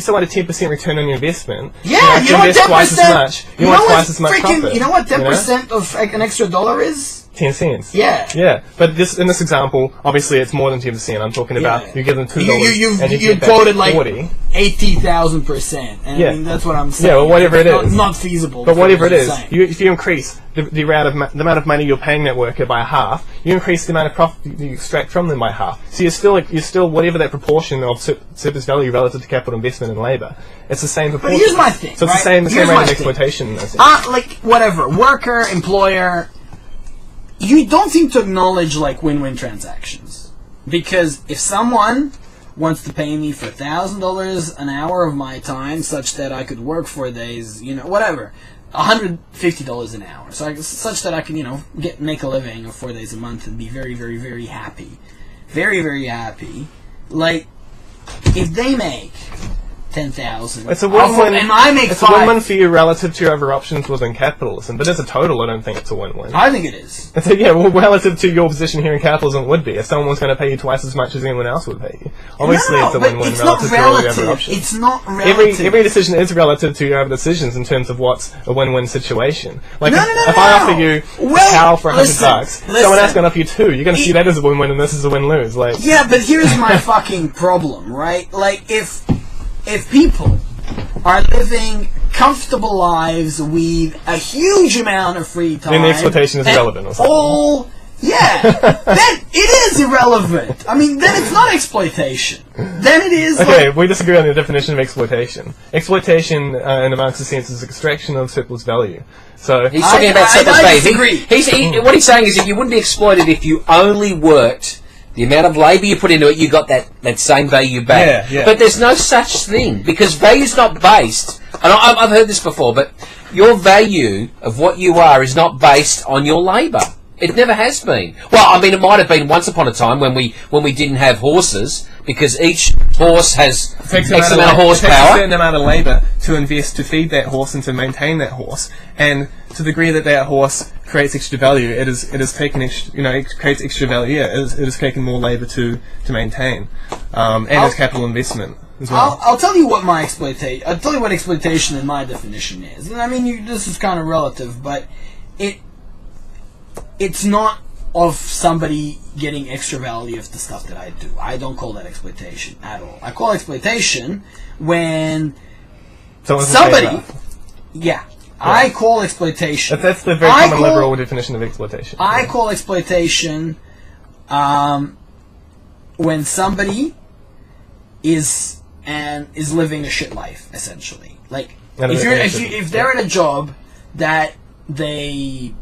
still want a 10% return on your investment. Yeah, you know what 10%? Twice as much. You want twice as much profit. You know what 10% of an extra dollar is? 10 cents. Yeah. Yeah, but in this example, obviously it's more than 10%. I'm talking about you give them $2 and you get quoted back like 40. 80,000%. And I mean, that's what I'm saying. Yeah, well, whatever it is. Not feasible. But whatever it is, if you increase the amount of money you're paying that worker by half, you increase the amount of profit you extract from them by half. So you're still whatever that proportion of surplus value relative to capital investment and labour. It's the same proportion. But here's my thing. So it's the same rate of exploitation. Like whatever, worker, employer. You don't seem to acknowledge like win-win transactions, because if someone wants to pay me for $1,000 an hour of my time, such that I could work 4 days, you know, whatever, $150 an hour, such that I can, you know, make a living of 4 days a month and be very, very, very happy, very, very happy. Like, if they make 10,000. It's a win-win. And I make it's 5. a win-win for you relative to your other options within capitalism, but as a total, I don't think it's a win-win. I think it is. Relative to your position here in capitalism, it would be. If someone was going to pay you twice as much as anyone else would pay you, obviously it's a win-win relative to all the other options. It's not relative. Every decision is relative to your other decisions in terms of what's a win-win situation. Like if I offer you a cow for $100, someone else going to offer you 2. You're going to see that as a win-win, and this is a win-lose. Like but here's my fucking problem, right? Like if people are living comfortable lives with a huge amount of free time, then the exploitation is irrelevant or something. Then it is irrelevant. I mean, then it's not exploitation. Then it is. Okay, we disagree on the definition of exploitation. Exploitation, in a Marxist sense, is extraction of surplus value. So he's talking about surplus value. Disagree. What he's saying is that you wouldn't be exploited if you only worked. The amount of labour you put into it, you got that same value back. Yeah. But there's no such thing, because value's not based, and I've heard this before, but your value of what you are is not based on your labour. It never has been. Well, I mean, it might have been once upon a time when we didn't have horses, because each horse has X amount of horsepower. It takes a certain amount of labour to invest to feed that horse and to maintain that horse, and to the degree that horse creates extra value, it is taken it creates extra value. Yeah, it is taking more labour to maintain, and as capital investment as well. I'll tell you what exploitation in my definition is. And I mean, this is kind of relative, but it's not of somebody getting extra value of the stuff that I do. I don't call that exploitation at all. I call exploitation when somebody, I call exploitation. That's the very common liberal definition of exploitation. I call exploitation when somebody is living a shit life, essentially. Like if they're in a job that they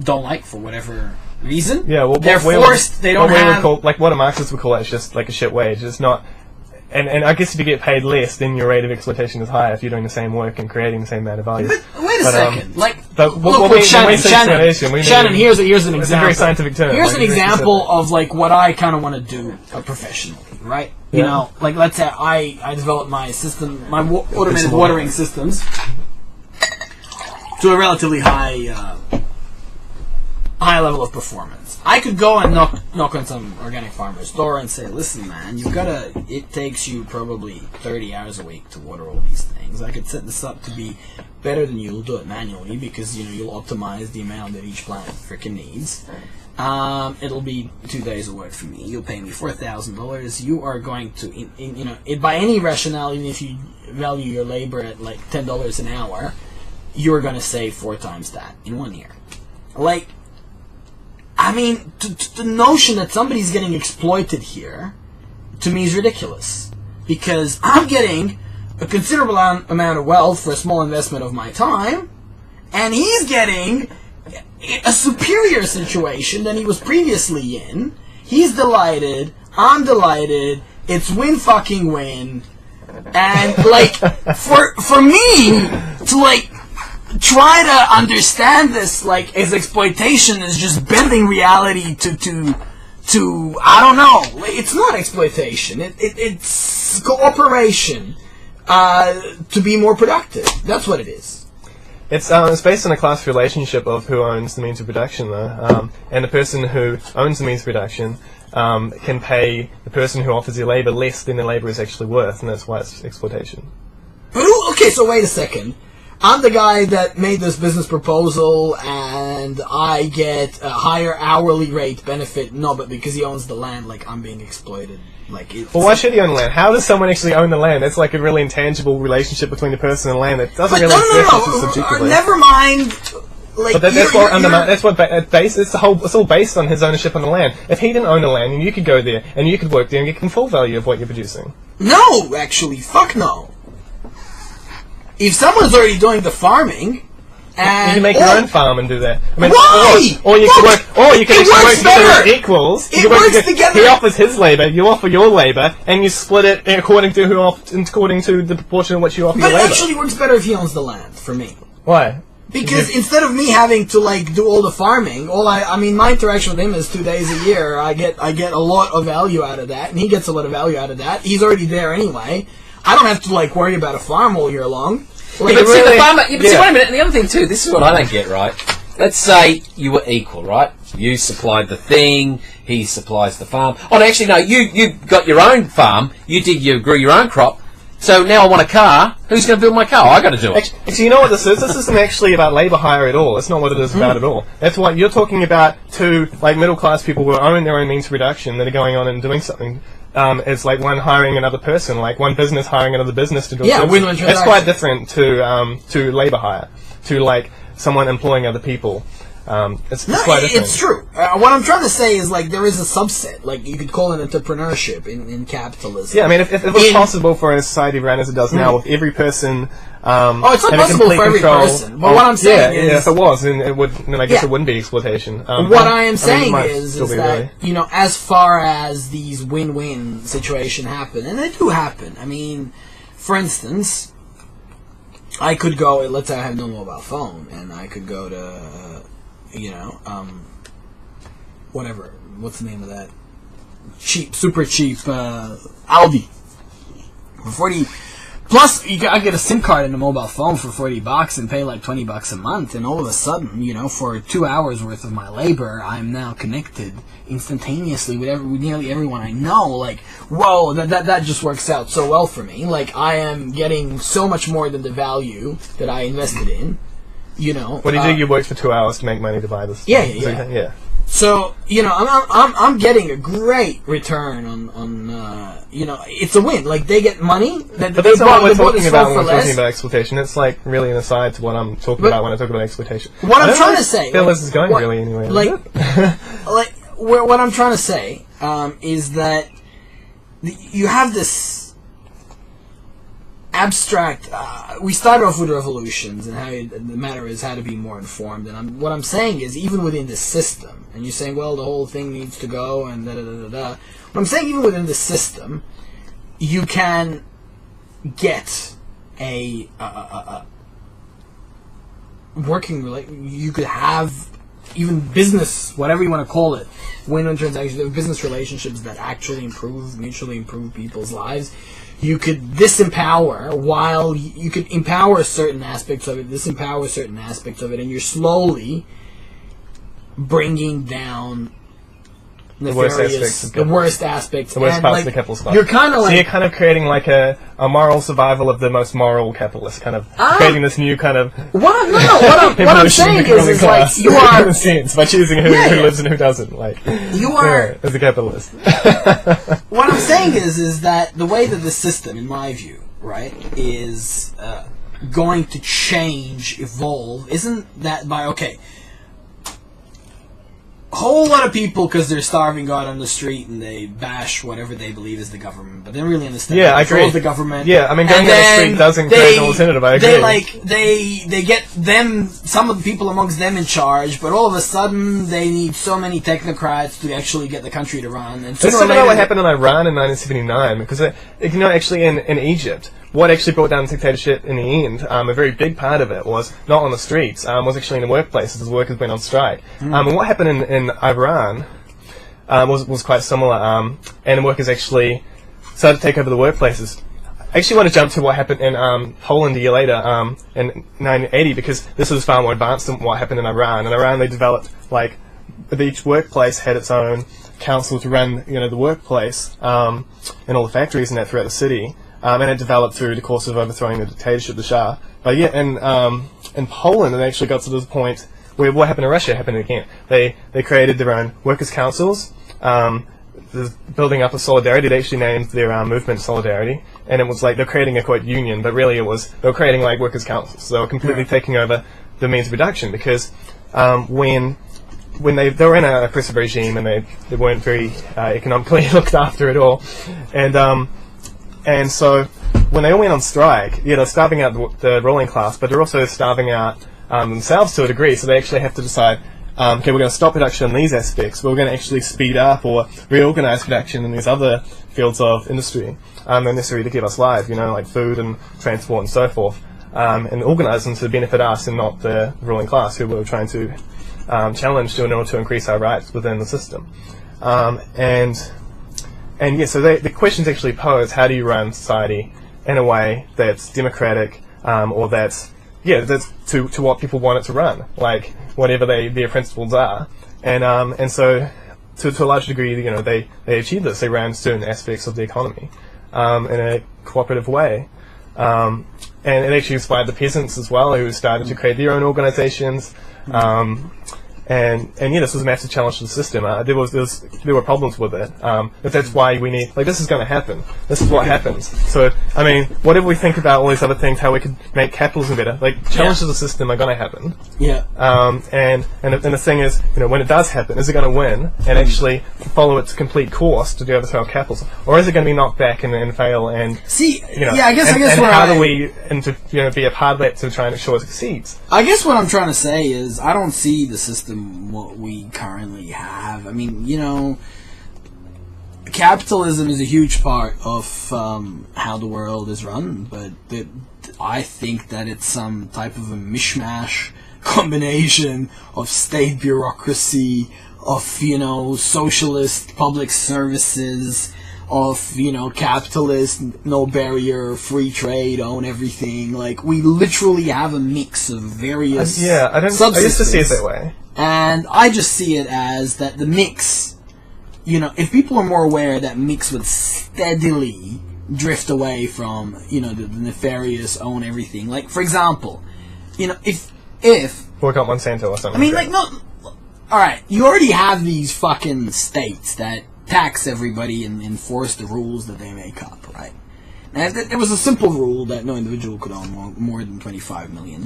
don't like for whatever reason. Yeah, well, they're forced. They don't have. What a Marxist would call it is just like a shit wage. It's not. And I guess if you get paid less, then your rate of exploitation is higher if you're doing the same work and creating the same amount of value. But wait a second. Look, Shannon, here's an example. It's a very scientific term. Here's an example of like what I kind of want to do professionally, right? You know, like let's say I developed my system, my automated watering systems to a relatively high level of performance. I could go and knock on some organic farmer's door and say, listen man, it takes you probably 30 hours a week to water all these things. I could set this up to be better than you'll do it manually because, you know, you'll optimize the amount that each plant freaking needs. It'll be 2 days of work for me. You'll pay me $4,000. You are going to, by any rationale, even if you value your labor at like $10 an hour, you're going to save 4 times that in 1 year. Like, I mean, the notion that somebody's getting exploited here, to me, is ridiculous. Because I'm getting a considerable amount of wealth for a small investment of my time, and he's getting a superior situation than he was previously in. He's delighted, I'm delighted, it's win-fucking-win. And, like, for me to, like, try to understand this like as exploitation is just bending reality to I don't know. It's not exploitation. It's cooperation to be more productive. That's what it is. It's based on a class relationship of who owns the means of production, though, and the person who owns the means of production can pay the person who offers the labor less than the labor is actually worth, and that's why it's exploitation. But okay, so wait a second. I'm the guy that made this business proposal, and I get a higher hourly rate benefit. No, but because he owns the land, like, I'm being exploited. Like, well, why should he own land? How does someone actually own the land? It's like a really intangible relationship between the person and the land that doesn't really exist subjectively. Never mind. Like, but it's all based on his ownership on the land. If he didn't own the land, and you could go there and you could work there and get the full value of what you're producing. No, actually, fuck no. If someone's already doing the farming, and you can make your own farm and do that. I mean, why? Or you can work. Or you can actually work together as equals. It works together. He offers his labor, you offer your labor, and you split it according to the proportion of what you offer your labor. But it actually works better if he owns the land for me. Why? Because instead of me having to like do all the farming, I mean, my interaction with him is 2 days a year. I get a lot of value out of that, and he gets a lot of value out of that. He's already there anyway. I don't have to like worry about a farm all year long. Like, but see, the farmer, see, wait a minute, and the other thing too, this is what I don't get, right? Let's say you were equal, right? You supplied the thing, he supplies the farm. Oh, no, actually, no, you got your own farm, you grew your own crop, so now I want a car, who's going to build my car? I got to do it. Actually, you know what this is? This isn't actually about labour hire at all. It's not what it is about at all. That's why you're talking about two, like, middle-class people who own their own means of production that are going on and doing something. It's like one hiring another person, like one business hiring another business to do a win-win transaction. It's quite different to labour hire, to like someone employing other people. It's quite different. It's true. What I'm trying to say is like there is a subset, like you could call it entrepreneurship in capitalism. Yeah, I mean, if it was possible for a society run as it does now, with every person. It's not possible for every person. But what I'm saying is, if it was, then it would. Then I guess it wouldn't be exploitation. What I am saying is that you know, as far as these win-win situations happen, and they do happen. I mean, for instance, I could go. Let's say I have no mobile phone, and I could go to, whatever. What's the name of that? Super cheap Aldi for 40. Plus, I get a SIM card and a mobile phone for $40 and pay like $20 a month, and all of a sudden, you know, for 2 hours worth of my labor, I'm now connected instantaneously with nearly everyone I know. Like, whoa, that just works out so well for me. Like, I am getting so much more than the value that I invested in. You know. What do you do? You worked for 2 hours to make money to buy this. Yeah. So, you know, I'm getting a great return on you know, it's a win. Like, they get money. But that's not what we're talking about when we're talking about exploitation. It's like really an aside to what I'm talking about when I talk about exploitation. What I'm trying to say... feel this is going really anyway. What I'm trying to say is that you have this abstract... we start off with revolutions and how the matter is how to be more informed. And what I'm saying is, even within this system, and you're saying, well, the whole thing needs to go and da-da-da-da-da. What I'm saying, even within the system, you can get a working you could have even business, whatever you want to call it, win-win transactions, business relationships that actually mutually improve people's lives. You could disempower while you could empower certain aspects of it, disempower certain aspects of it, and you're slowly bringing down the worst aspects of the capitalist class. You're kind of so you're kind of creating like a moral survival of the most moral capitalist, kind of creating this new kind of. What I'm saying is like you are in a sense by choosing who lives and who doesn't. Like you are as a capitalist. What I'm saying is that the way that the system, in my view, right, is going to change, evolve, isn't that by a whole lot of people, because they're starving, go out on the street and they bash whatever they believe is the government, but they don't really understand the control of the government. Yeah, I mean, going down the street doesn't create an alternative. I agree. They get some of the people amongst them in charge, but all of a sudden they need so many technocrats to actually get the country to run. And that's similar to what happened in Iran in 1979, because actually in Egypt, what actually brought down the dictatorship in the end, a very big part of it was not on the streets, was actually in the workplaces as workers went on strike. And what happened in Iran was quite similar, and the workers actually started to take over the workplaces. I actually want to jump to what happened in Poland a year later, in 1980, because this was far more advanced than what happened in Iran. In Iran, they developed, like, each workplace had its own council to run, the workplace, and all the factories and that throughout the city. And it developed through the course of overthrowing the dictatorship, the Shah. But yeah, in Poland, it actually got to this point where what happened in Russia happened again. They created their own workers' councils, building up a solidarity. They actually named their movement Solidarity, and it was like they're creating a quote union, but really they were creating like workers' councils. So they were completely taking over the means of production, because when they were in an oppressive regime and they weren't very economically looked after at all, and so when they all went on strike, they're starving out the ruling class, but they're also starving out themselves to a degree. So they actually have to decide, okay, we're going to stop production in these aspects, but we're going to actually speed up or reorganize production in these other fields of industry that are necessary to keep us alive, like food and transport and so forth, and organize them to benefit us and not the ruling class who we're trying to challenge in order to increase our rights within the system. And yeah, so the questions actually pose: how do you run society in a way that's democratic, or that's to what people want it to run, like whatever their principles are. And so to a large degree, they achieve this. They ran certain aspects of the economy in a cooperative way. And it actually inspired the peasants as well, who started to create their own organizations. And this was a massive challenge to the system. There were problems with it. But that's why we need, this is going to happen. This is what happens. So, I mean, whatever we think about all these other things, how we could make capitalism better, challenges to the system are going to happen. Yeah. And the thing is, when it does happen, is it going to win and actually follow its complete course to overthrow capitalism, or is it going to be knocked back and fail? And I guess how do we be a part of that to try and ensure it succeeds? I guess what I'm trying to say is I don't see the system what we currently have. I mean, capitalism is a huge part of how the world is run, but I think that it's some type of a mishmash combination of state bureaucracy, of socialist public services, of capitalist, no barrier, free trade, own everything. We literally have a mix of various I used to see it that way. And I just see it as that the mix, if people are more aware, that mix would steadily drift away from, the nefarious own everything. For example, if work out Monsanto or something. I mean, alright, you already have these fucking states that tax everybody and enforce the rules that they make up, right? Now, if there was a simple rule that no individual could own more than $25 million,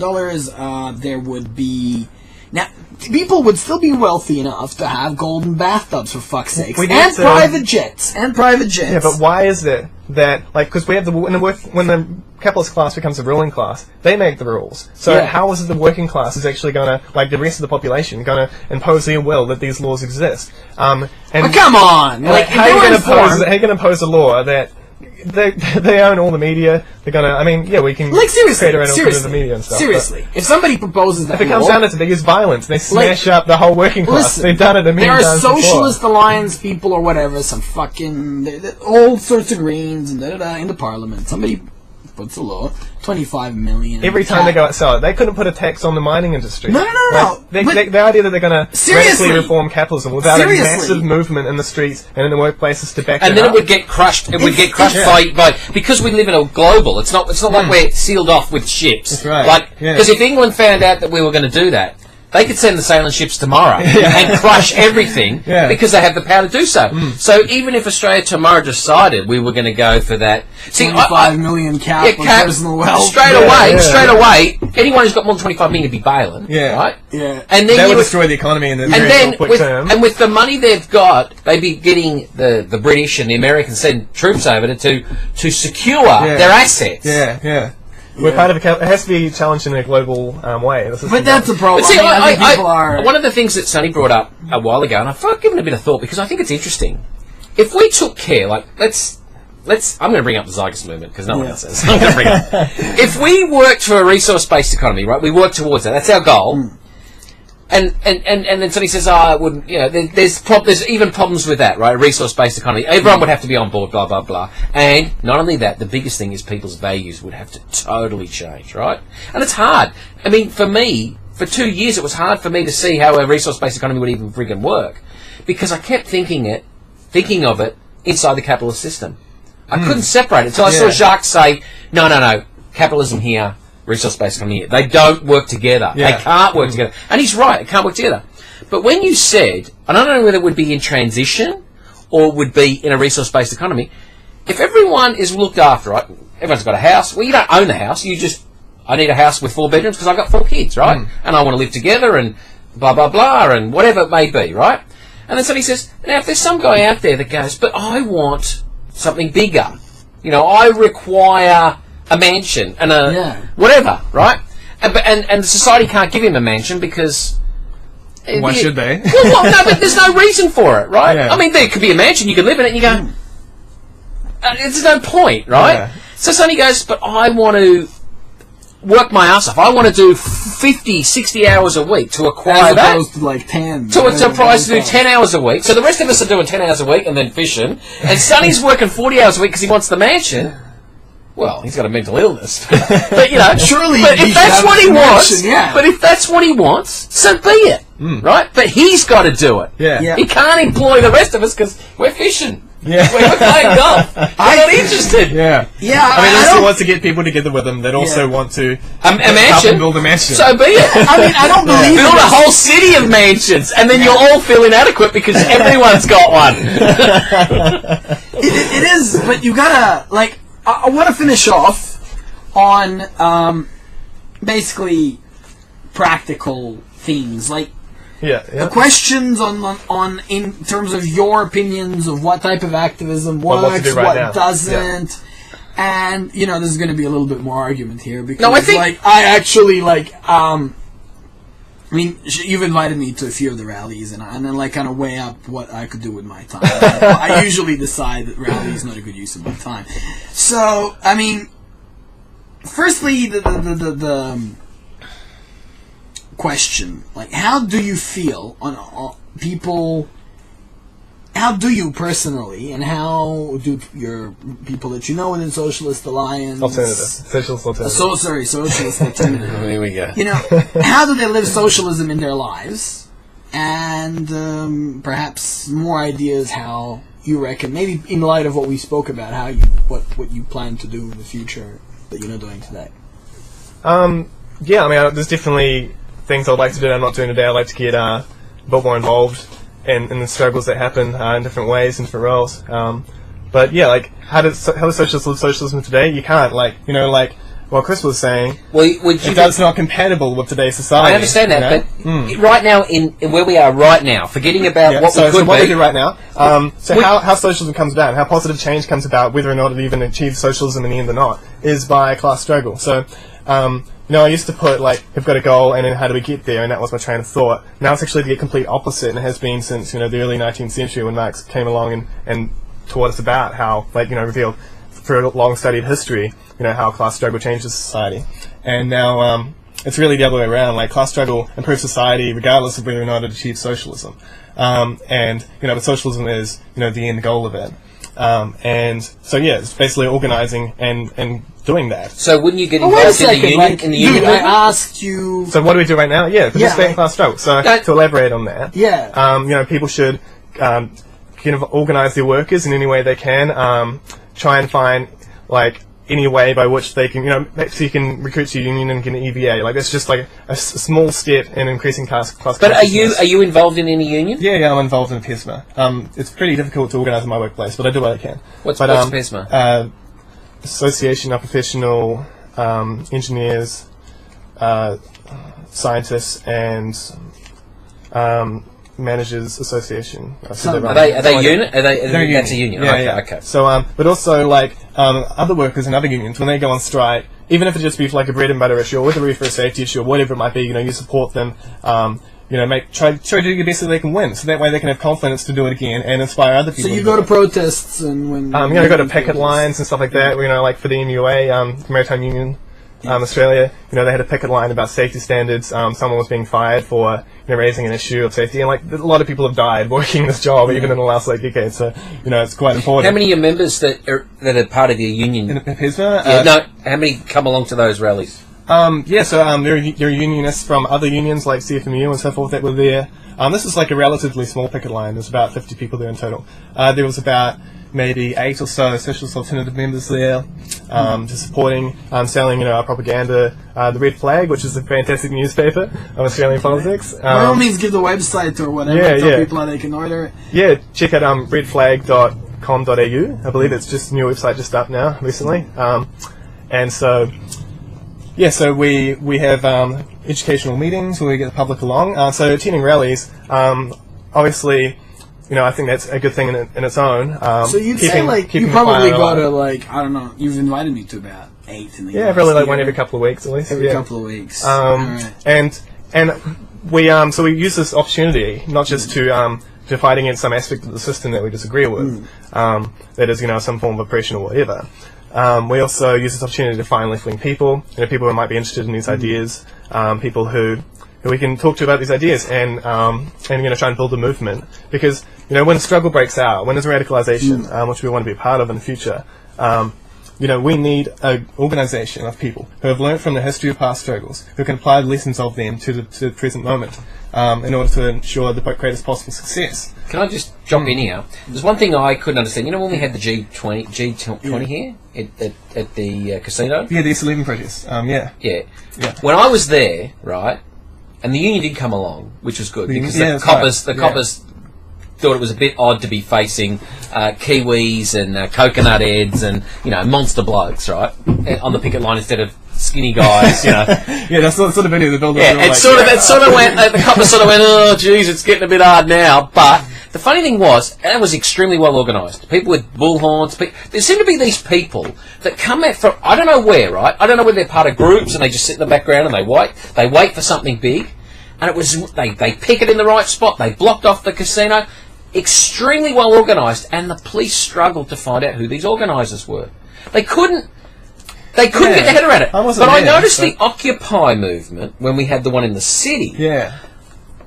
there would be... Now, people would still be wealthy enough to have golden bathtubs, for fuck's sake, and private jets. Yeah, but why is it that, because we have when the capitalist class becomes the ruling class, they make the rules. So how is it the working class is actually going to, the rest of the population, going to impose their will that these laws exist? Come on! How are you going to impose a law that they own all the media. They're gonna. I mean, yeah, we can like seriously, create our own alternative media and stuff. Seriously, if somebody proposes that, if it comes down to it, they use violence. They smash up the whole working class. Listen, They've done it a million times before. There are Socialist Alliance people or whatever, some fucking all sorts of Greens and in the Parliament. Somebody puts a law, 25 million. Every time they go outside, they couldn't put a tax on the mining industry. No. The idea that they're going to radically reform capitalism without a massive movement in the streets and in the workplaces to back it up. And then it would get crushed. It would get crushed by because we live in a global. It's not like we're sealed off with ships. That's right. Like because if England found out that we were going to do that, they could send the sailing ships tomorrow and crush everything because they have the power to do so. So even if Australia tomorrow decided we were going to go for that, 25 million cap of personal wealth. Straight away, anyone who's got more than 25 million would be bailing. Right? Yeah. And then that would destroy the economy in the quick term. And with the money they've got, they'd be getting the British and the Americans send troops over to secure their assets. We're part of it has to be challenged in a global way. But that's a problem. But see, one of the things that Sonny brought up a while ago, and I've given it a bit of thought because I think it's interesting. If we took care, like let's I'm going to bring up the Zygus movement because no one else is. I'm going to bring it up. If we worked for a resource-based economy, right? We work towards that. That's our goal. And then Sonny says, it wouldn't, there's even problems with that, right? A resource-based economy. Everyone would have to be on board, blah, blah, blah. And not only that, the biggest thing is people's values would have to totally change, right? And it's hard. I mean, for me, for 2 years, it was hard for me to see how a resource-based economy would even friggin' work. Because I kept thinking of it inside the capitalist system. I couldn't separate it until I saw Jacques say, no, capitalism here, resource-based economy here. They don't work together. They can't work together. And he's right, they can't work together. But when you said, and I don't know whether it would be in transition or would be in a resource-based economy, if everyone is looked after, right, everyone's got a house, well, you don't own the house, I need a house with 4 bedrooms because I've got 4 kids, right? And I want to live together and blah, blah, blah, and whatever it may be, right? And then somebody says, now if there's some guy out there that goes, but I want something bigger. I require a mansion and whatever, right? And society can't give him a mansion because... Why should they? Well, no, but there's no reason for it, right? I mean, there could be a mansion, you can live in it, and you go... there's no point, right? So Sonny goes, but I want to work my ass off. I want to do 50, 60 hours a week to acquire that. As opposed to like 10. To price to do 10 hours a week. So the rest of us are doing 10 hours a week and then fishing. And Sonny's working 40 hours a week because he wants the mansion. Well, he's got a mental illness. But surely if that's what he wants, but if that's what he wants, so be it. Right? But he's got to do it. He can't employ the rest of us because we're fishing. We're playing golf. I'm not interested. I mean, unless he wants to get people together with him that also want to help him build a mansion. So be it. I mean, I don't believe build a whole city of mansions, and then you'll all feel inadequate because everyone's got one. It is, but you gotta I want to finish off on basically practical things the questions on in terms of your opinions of what type of activism works, what doesn't, and this is going to be a little bit more argument here because I actually I mean, you've invited me to a few of the rallies, and then kind of weigh up what I could do with my time. I usually decide that rally is not a good use of my time. So, I mean, firstly, the question, how do you feel on people? How do you personally, and how do your people that you know within Socialist Alliance... Socialist Alternative. Socialist Alternative. Here we go. How do they live socialism in their lives? And perhaps more ideas how you reckon, maybe in light of what we spoke about, what you plan to do in the future that you're not doing today. I mean, there's definitely things I'd like to do that I'm not doing today. I'd like to get a bit more involved in the struggles that happen in different ways, in different roles. But how does socialists live socialism today? You can't, what Chris was saying, that's not compatible with today's society. I understand that, but right now, in where we are right now, forgetting about what we could be... what we do right now, how socialism comes about, how positive change comes about, whether or not it even achieves socialism in the end or not, is by class struggle. So, I used to put, we've got a goal, and then how do we get there, and that was my train of thought. Now it's actually the complete opposite, and it has been since, the early 19th century when Marx came along and taught us about how, revealed for a long studied history, how class struggle changes society. And now it's really the other way around. Like, class struggle improves society regardless of whether or not it achieves socialism. But socialism is, the end goal of it. And so, yeah, it's basically organising and doing that. So wouldn't you get involved in the union? I asked you... So what do we do right now? Yeah, participate in class struggle. So to elaborate on that, people should organise their workers in any way they can, try and find, any way by which they can, so you can recruit to your union and get an EVA. That's just a small step in increasing class But are you involved in any union? Yeah, I'm involved in PESMA. It's pretty difficult to organise in my workplace, but I do what I can. What's PESMA? Association of Professional Engineers, Scientists, and Managers Association. Are they unit? That's a union. Okay. So, but also other workers in other unions, when they go on strike, even if it just be for a bread and butter issue or whether it be for a safety issue or whatever it might be, you support them. Try to do the best that they can win, so that way they can have confidence to do it again and inspire other people. So you go to protests and when go to picket lines and stuff like that. For the MUA, Maritime Union. Australia, they had a picket line about safety standards. Someone was being fired for raising an issue of safety, and a lot of people have died working this job, even in the last decade. So it's quite important. How many are members that are part of your union? In PESMA? How many come along to those rallies? There are unionists from other unions like CFMU and so forth that were there. This is a relatively small picket line. There's about 50 people there in total. There was about maybe 8 or so socialist alternative members there, just supporting, selling, our propaganda. The Red Flag, which is a fantastic newspaper of Australian politics. By all means, give the website or whatever. Tell people how they can order it. Yeah, check out redflag.com.au. I believe it's just a new website just up now recently. And so, so we have educational meetings where we get the public along. So attending rallies, obviously. I think that's a good thing in its own. So you'd say you probably go to I don't know. You've invited me to about 8 in the year. Yeah, probably one every couple of weeks at least. Every couple of weeks. Right. And we so we use this opportunity not just to fight against some aspect of the system that we disagree with, that is some form of oppression or whatever. We also use this opportunity to find left-wing people, people who might be interested in these ideas, people who we can talk to about these ideas and try and build a movement. Because when a struggle breaks out, when there's radicalization, which we want to be a part of in the future, we need an organisation of people who have learned from the history of past struggles, who can apply the lessons of them to the present moment, in order to ensure the greatest possible success. Can I just jump in here? There's one thing I couldn't understand. When we had the G20 here at the casino? Yeah, the S11 protest. Yeah. When I was there, right, and the union did come along, which was good, because the coppers thought it was a bit odd to be facing Kiwis and coconut heads and monster blokes, right, on the picket line instead of skinny guys, Yeah, that's the sort of video the build-up. Yeah, it sort of went. The coppers sort of went, oh, geez, it's getting a bit hard now. But the funny thing was, it was extremely well organised. People with bullhorns. There seem to be these people that come out from I don't know where, right? I don't know whether they're part of groups and they just sit in the background and they wait. They wait for something big, and it was they pick it in the right spot. They blocked off the casino. Extremely well organised, and the police struggled to find out who these organisers were. They couldn't get their head around it. I noticed the Occupy movement when we had the one in the city. Yeah.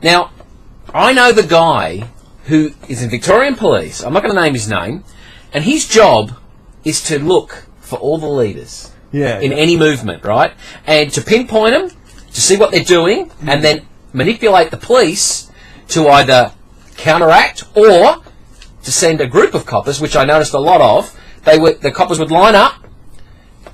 Now, I know the guy who is in Victorian Police. I'm not going to name his name, and his job is to look for all the leaders in any movement, right? And to pinpoint them, to see what they're doing, and then manipulate the police to either counteract or to send a group of coppers, which I noticed a lot of. The coppers would line up,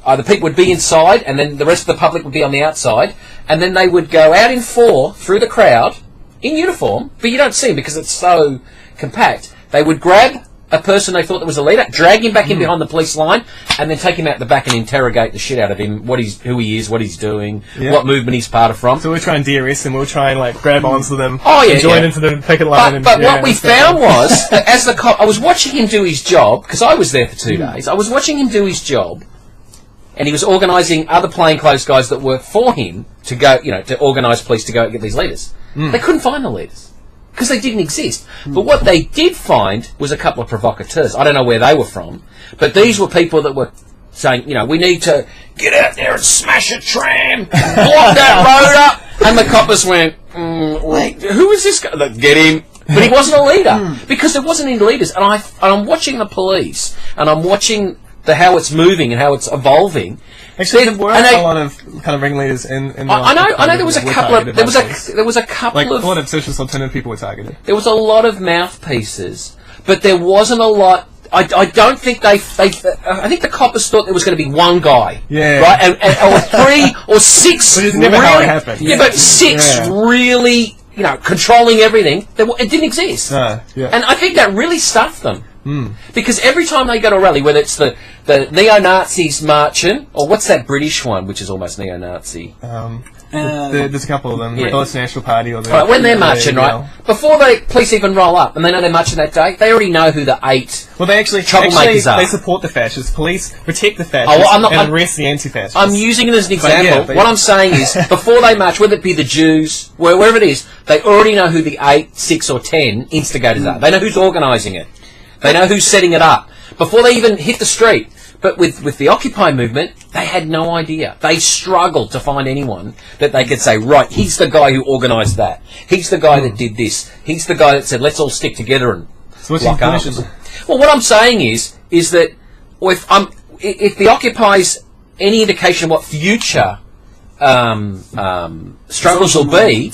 the people would be inside, and then the rest of the public would be on the outside, and then they would go out in 4 through the crowd in uniform, but you don't see them because it's so compact. They would grab a person they thought that was a leader, drag him back in behind the police line, and then take him out the back and interrogate the shit out of him, who he is, what he's doing, what movement he's part of from. So we'll try and DRS them, we'll try and grab onto them, and join into the picket line. But what we found was, as the cop, I was watching him do his job, because I was there for 2 days, I was watching him do his job, and he was organising other plainclothes guys that worked for him to go, to organise police to go and get these leaders. They couldn't find the leaders. because they didn't exist. But what they did find was a couple of provocateurs. I don't know where they were from, but these were people that were saying, we need to get out there and smash a tram, block that road up. And the coppers went, who is this guy? Get him. But he wasn't a leader, because there wasn't any leaders. And I'm watching the police, and I'm watching how it's moving and how it's evolving. Actually, there were a lot of kind of ringleaders in the I know there was a couple of there was a couple like, of a lot of socialist alternative people were targeted. There was a lot of mouthpieces, but there wasn't a lot. I don't think I think the coppers thought there was going to be one guy, right, and or 3 or 6. But it's never how it happened. Yeah, but 6 really, controlling everything. It didn't exist, and I think that really stuffed them. Because every time they go to a rally, whether it's the neo-Nazis marching, or what's that British one, which is almost neo-Nazi? There's a couple of them. The Dutch National Party. Or right, when they're marching, right, before the police even roll up, and they know they're marching that day, they already know who the 8 troublemakers are. They support the fascists. Police protect the fascists and arrest the anti-fascists. I'm using it as an example. What I'm saying is, before they march, whether it be the Jews, wherever it is, they already know who the 8, 6 or 10 instigators are. They know who's organising it. They know who's setting it up before they even hit the street. But with the Occupy movement, they had no idea. They struggled to find anyone that they could say, right, he's the guy who organised that. He's the guy that did this. He's the guy that said, let's all stick together and lock up. Well, what I'm saying is that if the Occupy's any indication of what future struggles will be,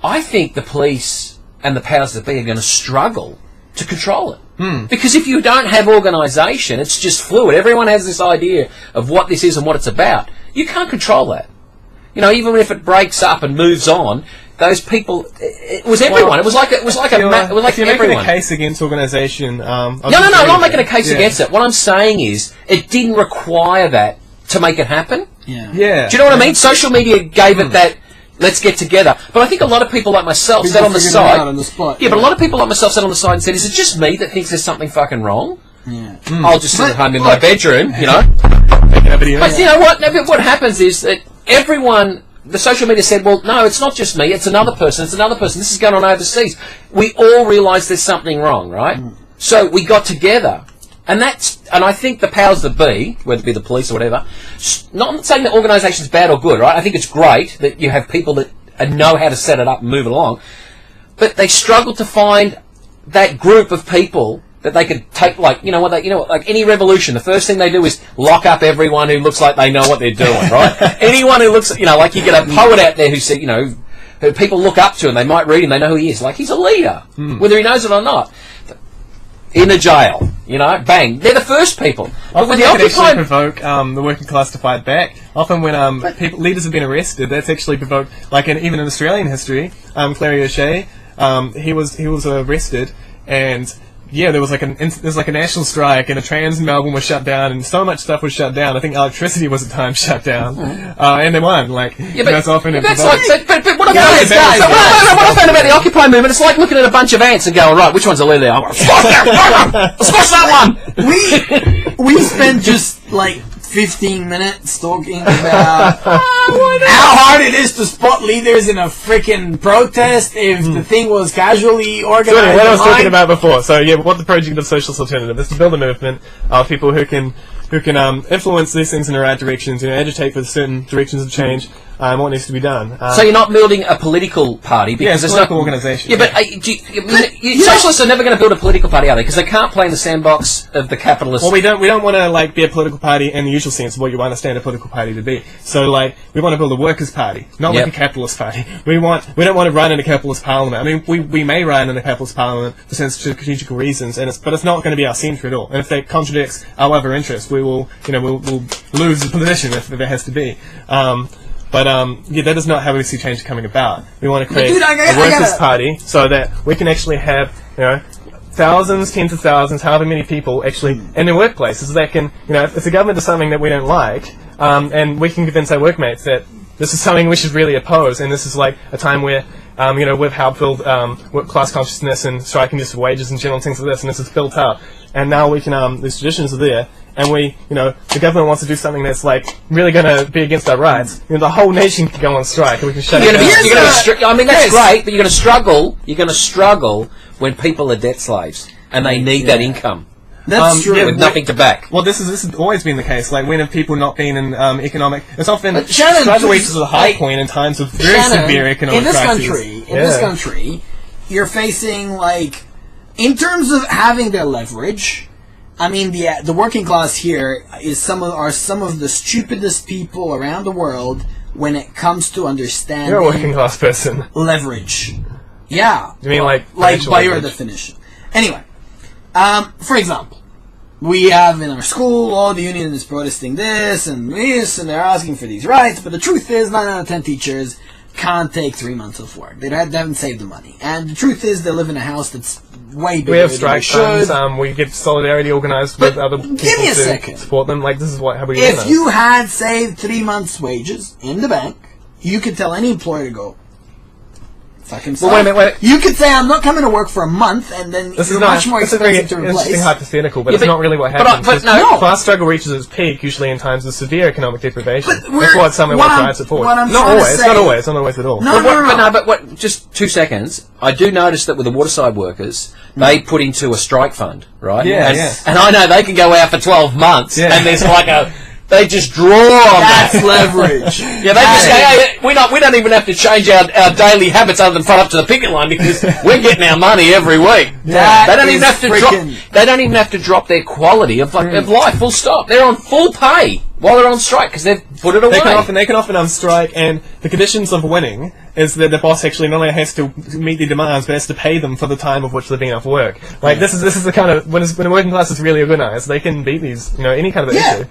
I think the police and the powers that be are going to struggle to control it. Because if you don't have organisation, it's just fluid. Everyone has this idea of what this is and what it's about. You can't control that. Even if it breaks up and moves on, those people. It was everyone. It was like you're making a case against organisation. No, I'm not making a case against it. What I'm saying is, it didn't require that to make it happen. Yeah. Do you know what I mean? Social media gave it that. Let's get together. But I think a lot of people like myself sat on the side. But a lot of people like myself sat on the side and said, is it just me that thinks there's something fucking wrong? Yeah. I'll just sit at home in my bedroom, But you know what? What happens is that everyone, the social media said, well, no, it's not just me, it's another person, this is going on overseas. We all realise there's something wrong, right? So we got together. And I think the powers that be, whether it be the police or whatever, not saying that organisation's bad or good, right? I think it's great that you have people that know how to set it up and move it along, but they struggle to find that group of people that they could take, like any revolution, the first thing they do is lock up everyone who looks like they know what they're doing, right? Anyone who looks, like you get a poet out there who said, who people look up to and they might read him, they know who he is, like he's a leader, whether he knows it or not. In a jail, bang. They're the first people. Often they can actually provoke the working class to fight back. Often when leaders have been arrested, that's actually provoked. Like even in Australian history, Clary O'Shea, he was arrested, and there was like a national strike, and a trams in Melbourne was shut down, and so much stuff was shut down. I think electricity was at times shut down, and they won. That's often. But what I found about the Occupy movement, it's like looking at a bunch of ants and going, right, which one's the leader? I'm squash that one. We spent just 15 minutes talking about how hard it is to spot leaders in a freaking protest if the thing was casually organized. So what I was talking about before. So what the project of Socialist Alternative is to build a movement of people who can influence these things in the right directions, agitate for certain directions of change, and what needs to be done. So you're not building a political party because there's no organisation. Yeah, but socialists are never going to build a political party, are they? Because they can't play in the sandbox of the capitalists. Well, we don't want to be a political party in the usual sense of what you understand a political party to be. So we want to build a workers' party, not like a capitalist party. We don't want to run in a capitalist parliament. I mean, we may run in a capitalist parliament for strategical reasons, but it's not going to be our centre at all. And if that contradicts our other interests, we'll lose the position if it has to be. But that is not how we see change coming about. We want to create a workers' party so that we can actually have, thousands, tens of thousands, however many people actually in their workplaces that can, if the government does something that we don't like, and we can convince our workmates that this is something we should really oppose, and this is a time where we've helped build work class consciousness and striking just for wages and general things like this, and this is built up. And now we can, these traditions are there, and we, the government wants to do something that's like really going to be against our rights. The whole nation can go on strike, and we can shut it down. I mean, that's great, but you're going to struggle. You're going to struggle when people are debt slaves and they need that income. That's true. With nothing to back. Well, this has always been the case. Like, when have people not been in economic? It's often Shannon, struggle reaches a high point in times of very severe economic crises. In this country, you're facing in terms of having their leverage. I mean, the working class here is some of the stupidest people around the world when it comes to understanding. You're a working class person. Leverage. Yeah. You mean like by your definition? Anyway. For example, we have in our school, the union is protesting this, and they're asking for these rights, but the truth is 9 out of 10 teachers can't take 3 months of work. They haven't saved the money. And the truth is they live in a house that's way bigger. We have strike funds, we get solidarity organised with other people to support them. Like, this is how we do it. If you had saved 3 months' wages in the bank, you could tell any employer to go, fucking well, wait a minute. You could say, I'm not coming to work for a month, and then you're much more expensive to replace. Interesting hypothetical, but it's not really what happens. But no. Class struggle reaches its peak usually in times of severe economic deprivation. That's what someone drives it forward. Not always at all. But just 2 seconds. I do notice that with the waterside workers, they put into a strike fund, right? Yeah, and I know they can go out for 12 months, and there's they just draw on That's leverage. Yeah, they just say, hey, we don't even have to change our daily habits other than front up to the picket line because we're getting our money every week. They don't even have to drop their quality of life. Full stop. They're on full pay while they're on strike because they've put it away. They can often strike, and the conditions of winning is that the boss actually not only has to meet their demands, but has to pay them for the time of which they've been off work. This is the kind of when a working class is really organised, they can beat these any kind of issue.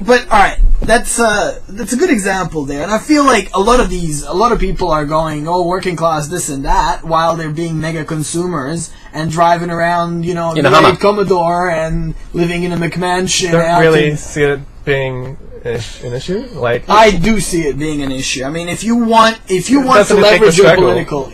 But all right, that's a good example there, and I feel like a lot of people are going, working class this and that, while they're being mega consumers and driving around, in a Commodore and living in a McMansion. Don't really see it being an issue. I do see it being an issue. I mean, if you want to leverage your political,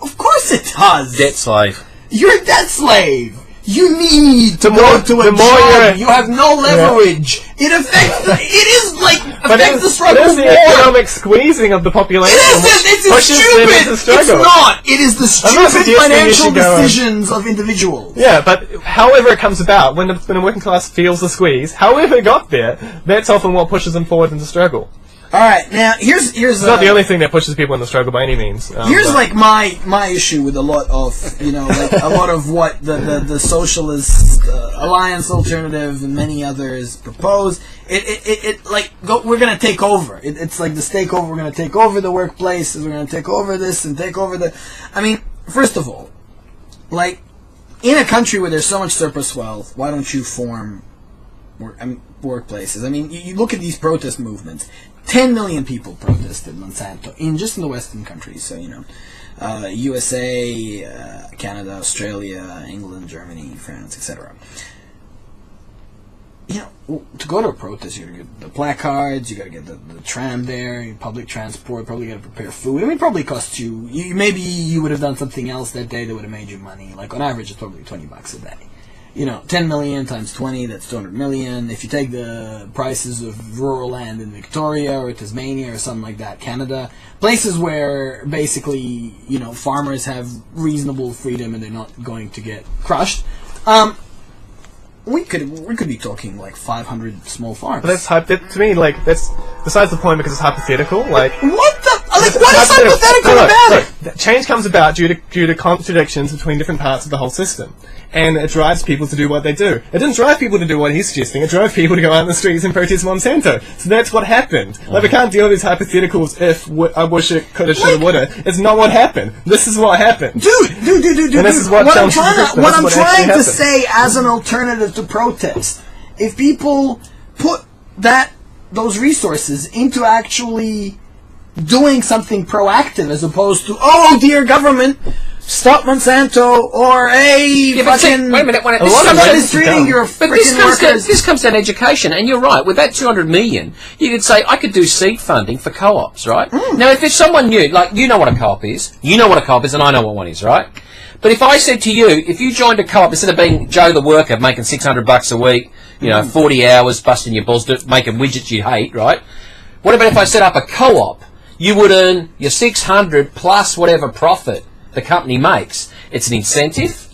of course it does. Debt slave. You're a debt slave. You need to go to a job. You have no leverage. It affects the struggle more. It is the economic squeezing of the population. It's stupid. It's not. It is the stupid financial decisions of individuals. Yeah, but however it comes about, when the working class feels the squeeze, however it got there, that's often what pushes them forward into struggle. All right, now here's it's not the only thing that pushes people in the struggle by any means. Here's my issue with a lot of a lot of what the Socialist Alliance Alternative and many others propose. We're gonna take over. It's like this takeover. We're gonna take over the workplaces. We're gonna take over this and take over the. I mean, first of all, in a country where there's so much surplus wealth, why don't you form workplaces? I mean, you look at these protest movements. 10 million people protested Monsanto in the Western countries. So, USA, Canada, Australia, England, Germany, France, etc. To go to a protest, you got to get the placards, you got to get the tram there, public transport, probably got to prepare food. I mean, it probably costs you, maybe you would have done something else that day that would have made you money. On average, it's probably $20 a day. 10 million times 20, that's 200 million. If you take the prices of rural land in Victoria or Tasmania or something like that, Canada, places where basically, farmers have reasonable freedom and they're not going to get crushed, we could be talking 500 small farms. But to me, that's besides the point because it's hypothetical. What is hypothetical about it? Change comes about due to contradictions between different parts of the whole system. And it drives people to do what they do. It didn't drive people to do what he's suggesting. It drove people to go out in the streets and protest Monsanto. So that's what happened. We can't deal with these hypotheticals I wish it coulda, shoulda, woulda. It's not what happened. This is what happened. Dude. And this is what I'm trying to say as an alternative to protest. If people put those resources into actually doing something proactive as opposed to, oh dear government, stop Monsanto, or hey, fucking... Wait a minute. Somebody's treating your freaking workers. This comes down to education, and you're right. With that 200 million, you could say, I could do seed funding for co-ops, right? Now, if there's someone new, like, you know what a co-op is, and I know what one is, right? But if I said to you, if you joined a co-op, instead of being Joe the worker, making $600 a week, 40 hours, busting your balls, making widgets you hate, right? What about if I set up a co-op? You would earn your 600 plus whatever profit the company makes. It's an incentive.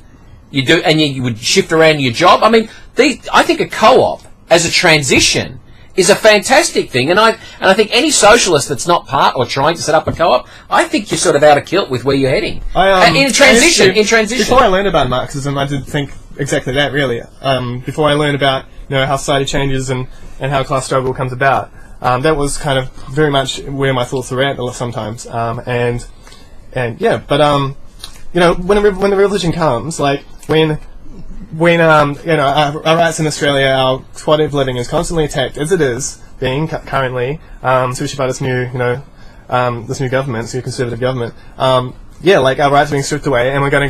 You would shift around your job. I mean, I think a co-op as a transition is a fantastic thing, and I think any socialist that's not part or trying to set up a co-op, I think you're sort of out of kilt with where you're heading. In transition. Before I learned about Marxism, I did think exactly that, really. Before I learned about how society changes and how class struggle comes about, that was kind of very much where my thoughts were at sometimes. When the revolution comes, like when our rights in Australia, our quality of living is constantly attacked, as it is being currently, especially by this new government, this new conservative government. Like our rights are being stripped away, and we're going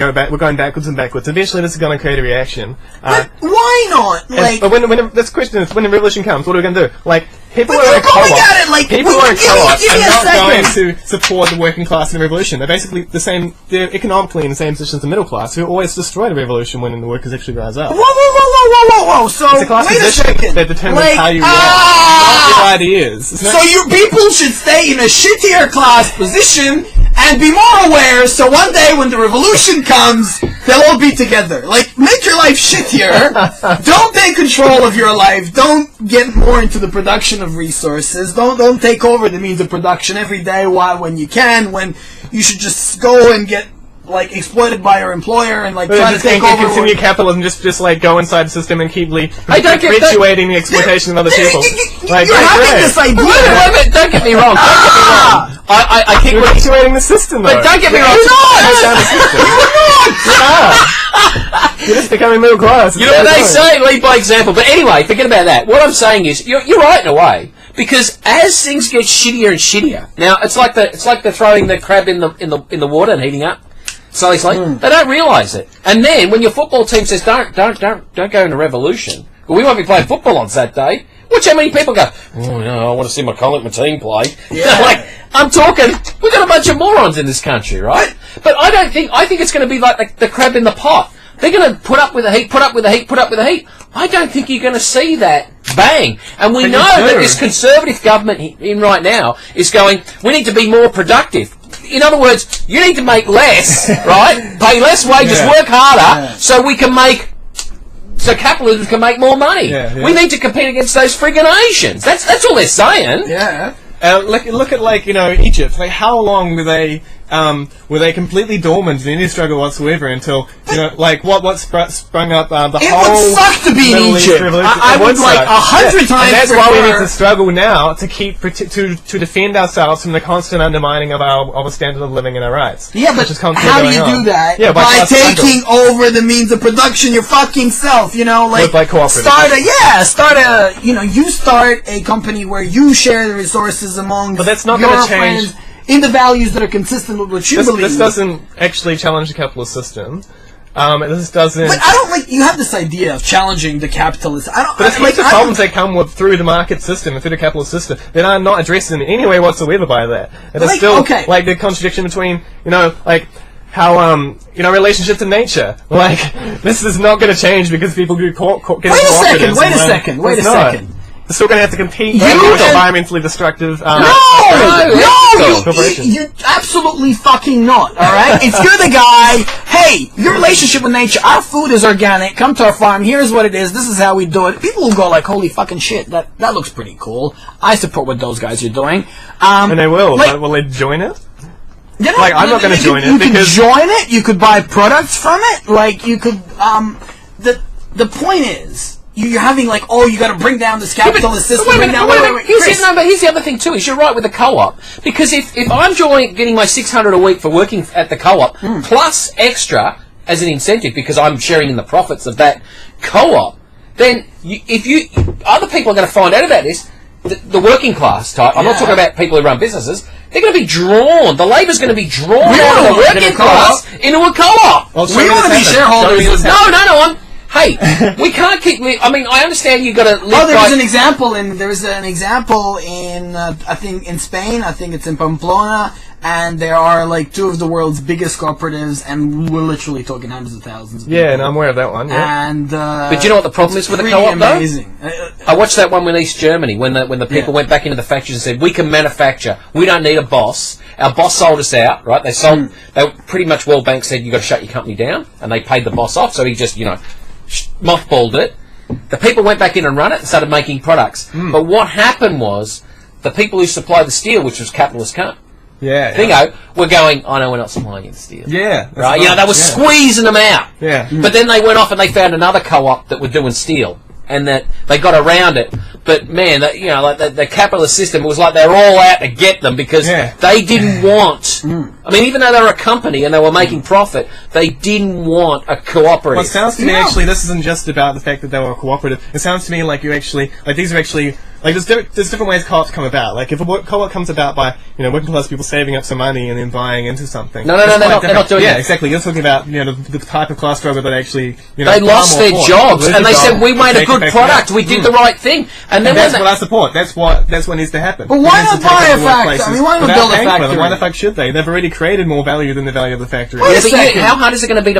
backwards and backwards. Eventually, this is going to create a reaction. But why not? But when this question is, when the revolution comes, what are we going to do? Like, people who are in co-op, people who are in co-op are not going to support the working class in the revolution. They're basically the same. They're economically in the same position as the middle class, who always destroy the revolution when the workers actually rise up. Whoa! So it's a class position that determines how you react, not your ideas. So your people should stay in a shittier class position and be more aware, so one day when the revolution comes, they'll all be together. Like, make your life shittier. Don't take control of your life. Don't get more into the production of resources. Don't take over the means of production every day when you can, when you should just go and get exploited by your employer and try to take over. Continue capitalism, just go inside the system and keep perpetuating the exploitation of other people. You're having this idea. Wait a minute, don't get me wrong. I keep perpetuating the system, though. But don't get me wrong. You're just becoming middle class. You know what they say? Lead by example. But anyway, forget about that. What I'm saying is, you're right in a way. Because as things get shittier and shittier, now it's like they're throwing the crab in the water and heating up. So it's like they don't realise it. And then when your football team says don't go into revolution, well, we won't be playing football on Saturday. Watch how many people go, oh no, I want to see my team play. Yeah. I'm talking, we've got a bunch of morons in this country, right? But I think it's going to be like the crab in the pot. They're going to put up with the heat. I don't think you're going to see that bang. And we know that this conservative government in right now is going, we need to be more productive. In other words, you need to make less, right? Pay less wages, work harder, so capitalism can make more money. We need to compete against those friggin' Asians. That's all they're saying. Yeah. Look at Egypt. How long were they completely dormant in any struggle whatsoever until what sprung up the it whole. It would suck to be in Egypt. I would 100 times. And that's why we need to struggle now to to defend ourselves from the constant undermining of our standard of living and our rights. Yeah, but how do you do that? Yeah, by taking over the means of production your fucking self. By cooperating. You start a company where you share the resources among. But that's not going to change. Friends, in the values that are consistent with what you believe. This doesn't actually challenge the capitalist system. This doesn't. But I don't you have this idea of challenging the capitalist. But it's the problems that come through the market system and through the capitalist system that are not addressed in any way whatsoever by that. And it's still the contradiction between how relationships in nature. This is not going to change because people get Wait a second. They're still going to have to compete with environmentally destructive corporations. You're absolutely fucking not, alright? If you're the guy, hey, your relationship with nature, our food is organic, come to our farm, here's what it is, this is how we do it. People will go holy fucking shit, that looks pretty cool. I support what those guys are doing. And they will, but will they join it? I'm not going to join it you because... You could join it, you could buy products from it, you could, the point is, you're having you got to bring down this capitalist system. Wait, here's the other thing too. Is you're right with the co-op, because if I'm getting my $600 a week for working at the co-op plus extra as an incentive because I'm sharing in the profits of that co-op, then other people are going to find out about this. The working class type. I'm not talking about people who run businesses. they're going to be drawn. The labour's going to be drawn out of the working class into a co-op. Well, We want to be shareholders. No. Hey, we can't keep. I mean, I understand you've got to live. Oh, there was an example in I think in Spain. I think it's in Pamplona, and there are like two of the world's biggest cooperatives, and we're literally talking hundreds of thousands of people. Yeah, and I'm aware of that one. Yeah. And but do you know what the problem is with the really co-op though? amazing. I watched that one in East Germany when the people went back into the factories and said, "We can manufacture. We don't need a boss. Our boss sold us out, right? They sold. They pretty much World Bank said you got to shut your company down, and they paid the boss off. So he just mothballed it. The people went back in and run it and started making products. But what happened was the people who supplied the steel, which was capitalist Thingo, were going, oh no, we're not supplying you the steel. Yeah. Right? They were squeezing them out. Yeah. But then they went off and they found another co-op that were doing steel. And that they got around it, but man, like the capitalist system, it was like they were all out to get them because they didn't want. I mean, even though they were a company and they were making profit, they didn't want a cooperative. Well, it sounds to me actually this isn't just about the fact that they were cooperative. It sounds to me like these are actually there's different ways co-ops come about. Like if a co-op comes about by working class people saving up some money and then buying into something. No, they're not doing that. Yeah, exactly. You're talking about the type of class struggle that actually they lost their jobs and they said we made a good product. We did the right thing, and then that's what I support. That's what needs to happen. But why not buy a factory? I mean, why not build a factory? Why the fuck should they? They've already created more value than the value of the factory. How hard is it going to be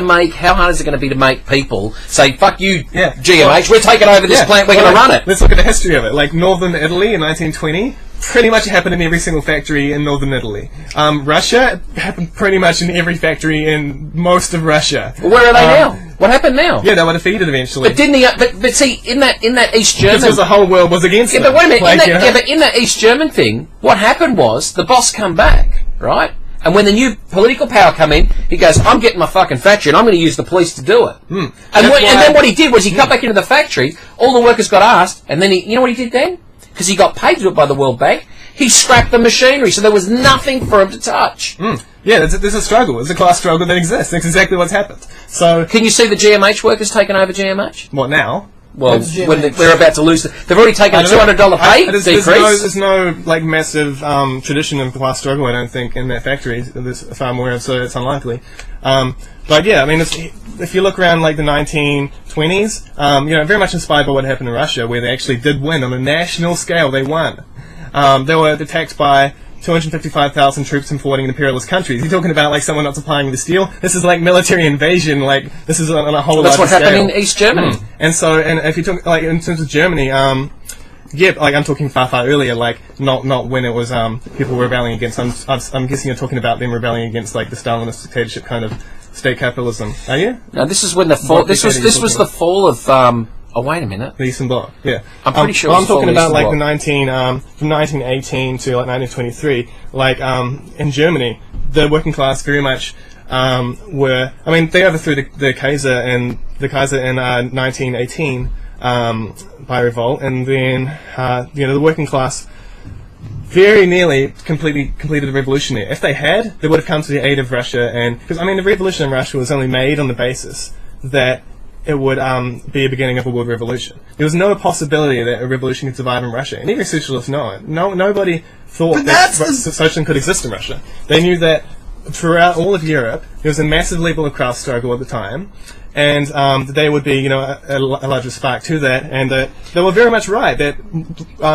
to make people say fuck you, GMH? We're taking over this plant. We're going to run it. Let's look at the history of it. Like Northern Italy in 1920. Pretty much happened in every single factory in Northern Italy. Russia happened pretty much in every factory in most of Russia. Well, where are they now? What happened now? Yeah, they were defeated eventually. But didn't but see in that East German because the whole world was against them. But wait a minute. But in that East German thing, what happened was the boss come back, right? And when the new political power come in, he goes, I'm getting my fucking factory and I'm going to use the police to do it. And then what he did was he got back into the factory, all the workers got asked, and then you know what he did then? Because he got paid to do it by the World Bank, he scrapped the machinery, so there was nothing for him to touch. Yeah, there's a struggle. There's a class struggle that exists. That's exactly what's happened. So, can you see the GMH workers taking over GMH? What now? Well, when they're about to lose, they've already taken a $200 pay decrease. There's no like massive tradition of class struggle. I don't think in that factory. There's far more, so it's unlikely. But yeah, I mean, if you look around like the 1920s, very much inspired by what happened in Russia, where they actually did win on a national scale. They won. They were attacked by 255,000 troops from 14 imperialist countries. You're talking about like someone not supplying the steel. This is like military invasion. Like this is on a whole. That's what happened scale. in East Germany. And so, and if you talk like in terms of Germany, like I'm talking far earlier, like not when it was people rebelling against. I'm guessing you're talking about them rebelling against like the Stalinist dictatorship kind of state capitalism. Are you? No, this is when the fall. This was the fall of. Oh wait a minute. The Eastern Bloc. Yeah, I'm pretty sure. I'm talking about like the from 1918 to like 1923. Like in Germany, the working class very much were. I mean, they overthrew the Kaiser in 1918 by revolt, and then the working class very nearly completed the revolution there. If they had, they would have come to the aid of Russia, and because I mean the revolution in Russia was only made on the basis that it would be a beginning of a world revolution. There was no possibility that a revolution could survive in Russia, and even socialists know it. Nobody thought that socialism could exist in Russia. They knew that throughout all of Europe there was a massive level of class struggle at the time, and there would be a larger spark to that, and they were very much right that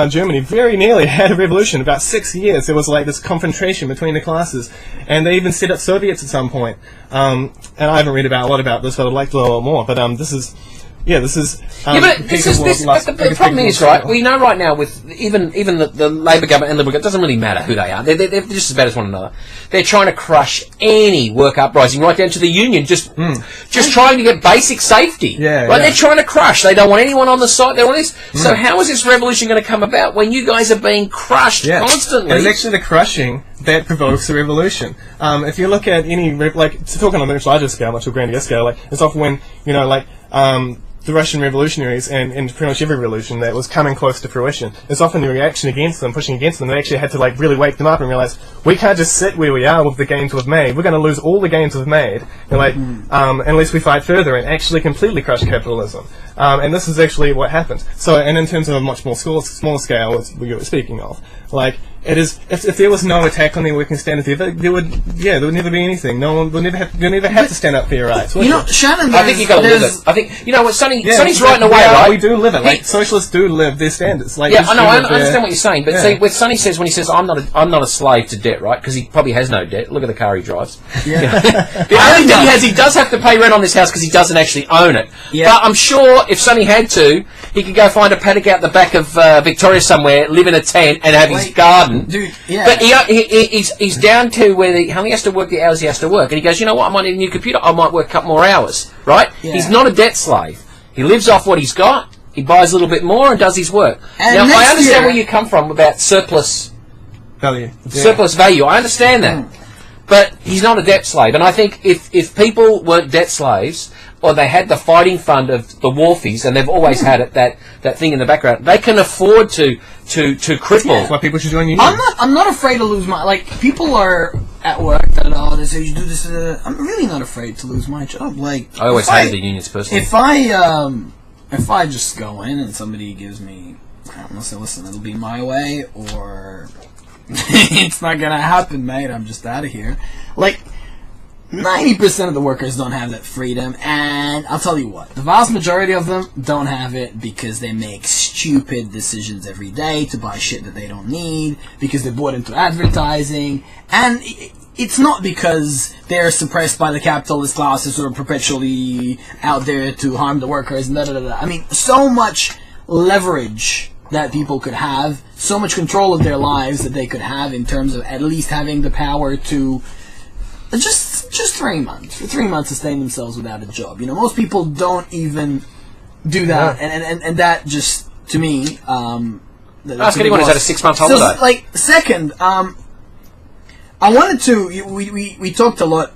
Germany very nearly had a revolution. About 6 years there was like this confrontation between the classes, and they even set up Soviets at some point. And I haven't read a lot about this, but I'd like to know a lot more. But this is. But the problem is, right, we know right now with even the Labour government and Liberal government, it doesn't really matter who they are. They're just as bad as one another. They're trying to crush any work uprising, right down to the union, just trying to get basic safety. They're trying to crush. They don't want anyone on the site. They want this. So how is this revolution going to come about when you guys are being crushed constantly? It's actually the crushing that provokes the revolution. If you look at any, to talk on a much larger scale, much grander scale, like it's often when, the Russian revolutionaries and pretty much every revolution that was coming close to fruition, it's often the reaction against them, pushing against them. They actually had to like really wake them up and realize we can't just sit where we are with the gains we've made. We're going to lose all the gains we've made, and unless we fight further and actually completely crush capitalism. And this is actually what happened. So, and in terms of a much more smaller scale, as we were speaking of, like it is. If there was no attack on their working standards, there would never be anything. No one would never have to stand up for your rights. Shannon, I think you got to live it. I think what Sonny's right in a way, right? We do live it. Like socialists do live their standards. Like I know. I understand what you're saying, but see, with Sonny says when he says I'm not a slave to debt, right? Because he probably has no debt. Look at the car he drives. Yeah. The only thing he does have to pay rent on this house because he doesn't actually own it. Yeah. But I'm sure if Sonny had to, he could go find a paddock out the back of Victoria somewhere, live in a tent, and have his garden. Dude, yeah. But he's down to where he only has to work the hours he has to work. And he goes, you know what, I might need a new computer. I might work a couple more hours. Right? Yeah. He's not a debt slave. He lives off what he's got. He buys a little bit more and does his work. And now, I understand where you come from about surplus value. Surplus value. I understand that. But he's not a debt slave. And I think if people weren't debt slaves, or they had the fighting fund of the wharfies, and they've always had it, that thing in the background, they can afford to cripple. That's why people should join unions. I'm not afraid to lose my... Like, people are at work, they say, you do this... I'm really not afraid to lose my job. Like, I always hated the unions personally. If I just go in and somebody gives me... I'm going to say, listen, it'll be my way, or... it's not going to happen, mate. I'm just out of here. Like... 90% of the workers don't have that freedom, and I'll tell you what, the vast majority of them don't have it because they make stupid decisions every day to buy shit that they don't need, because they're bought into advertising, and it's not because they're suppressed by the capitalist classes who are perpetually out there to harm the workers, and da-da-da-da. I mean, so much leverage that people could have, so much control of their lives that they could have in terms of at least having the power to just 3 months. For 3 months sustain themselves without a job. You know, most people don't even do that, and that just, to me, ask anyone who's had a 6 month holiday. So, like, second, I wanted to, we talked a lot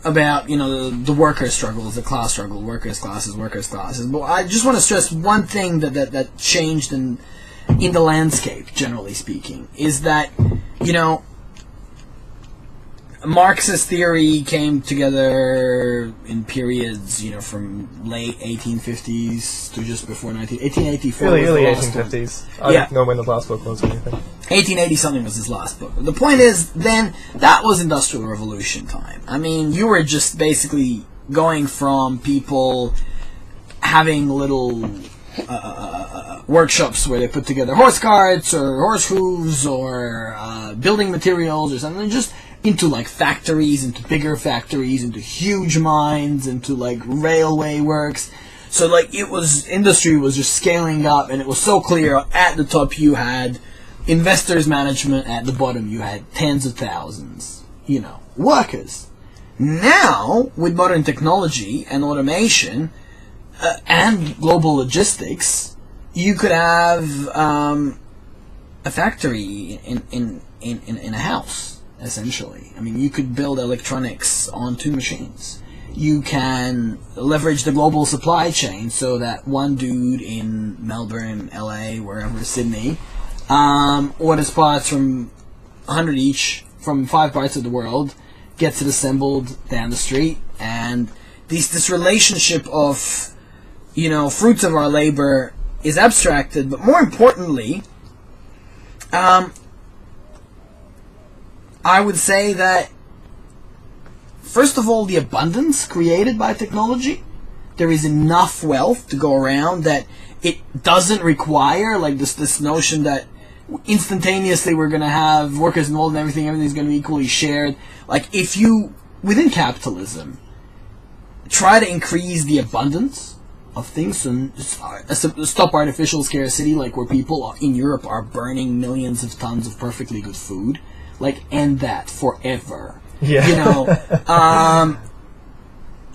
about, you know, the worker struggles, the class struggle, workers' classes, but I just want to stress one thing that changed in the landscape, generally speaking, is that, you know, Marxist theory came together in periods, you know, from late 1850s to just before 1884. Early 1850s. I don't know when the last book was or anything. 1880 something was his last book. The point is, then, that was Industrial Revolution time. I mean, you were just basically going from people having little workshops where they put together horse carts or horse hooves or building materials or something, just into like factories, into bigger factories, into huge mines, into like railway works. So like industry was just scaling up, and it was so clear. At the top you had investors management, at the bottom you had tens of thousands, you know, workers. Now, with modern technology and automation and global logistics, you could have a factory in a house. Essentially, I mean, you could build electronics on 2 machines. You can leverage the global supply chain so that one dude in Melbourne, LA, wherever, Sydney, orders parts from 100 each from 5 parts of the world, gets it assembled down the street, and this relationship of, you know, fruits of our labor is abstracted, but more importantly, I would say that, first of all, the abundance created by technology, there is enough wealth to go around that it doesn't require, like, this notion that instantaneously we're going to have workers involved in everything's going to be equally shared. Like, if you, within capitalism, try to increase the abundance of things, and stop artificial scarcity, like where people in Europe are burning millions of tons of perfectly good food, like, end that forever. Yeah. You know,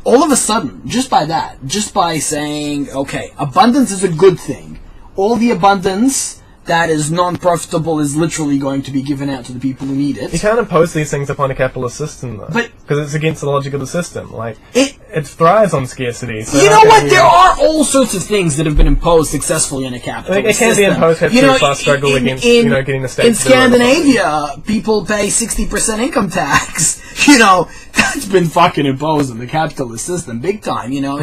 all of a sudden, just by saying, okay, abundance is a good thing, all the abundance that is non-profitable is literally going to be given out to the people who need it. You can't impose these things upon a capitalist system, though, because it's against the logic of the system. Like, it thrives on scarcity. So you know what? There are all sorts of things that have been imposed successfully in a capitalist system. It can be imposed through class struggle against, getting the state. In Scandinavia, people pay 60% income tax. You know, that's been fucking imposed in the capitalist system, big time. You know,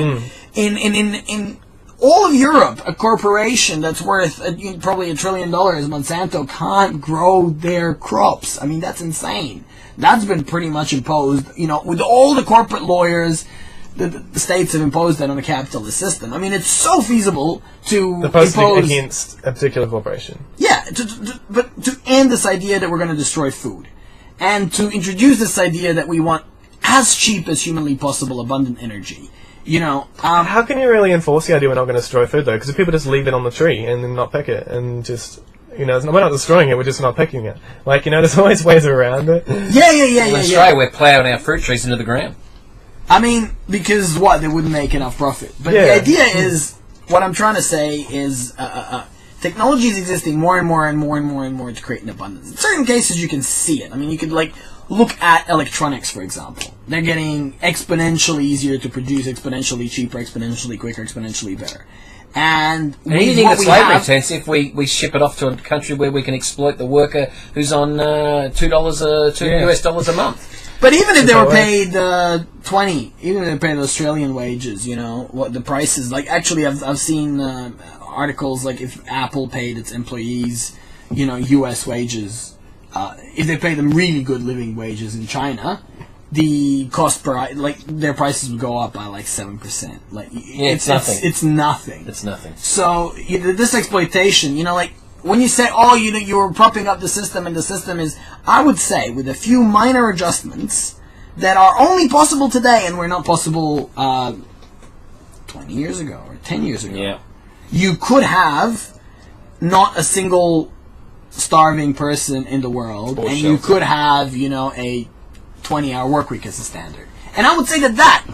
in all of Europe, a corporation that's worth probably $1 trillion, Monsanto, can't grow their crops. I mean, that's insane. That's been pretty much imposed, with all the corporate lawyers. The states have imposed that on the capitalist system. I mean, it's so feasible to impose against a particular corporation. Yeah, but to end this idea that we're going to destroy food, and to introduce this idea that we want as cheap as humanly possible abundant energy. How can you really enforce the idea we're not going to destroy food, though? Because if people just leave it on the tree and then not pick it, and just, we're not destroying it, we're just not picking it. There's always ways around it. Yeah. In Australia, we're ploughing our fruit trees into the ground. I mean, because they wouldn't make enough profit. But the idea is, what I'm trying to say is, technology is existing more and more and more and more and more to create an abundance. In certain cases, you can see it. I mean, you could, look at electronics, for example. They're getting exponentially easier to produce, exponentially cheaper, exponentially quicker, exponentially better. And anything that's labour intensive, we ship it off to a country where we can exploit the worker who's on $2 US a month. But even if they were paid even if they paid Australian wages, what the prices actually I've seen articles if Apple paid its employees, US wages. If they pay them really good living wages in China, the cost per their prices would go up by 7%. It's nothing. It's nothing. It's nothing. So this exploitation, when you say, you're propping up the system, and the system is, I would say, with a few minor adjustments that are only possible today and were not possible 20 years ago or 10 years ago. Yeah. You could have not a single starving person in the world, and you could have, a 20-hour work week as a standard. And I would say that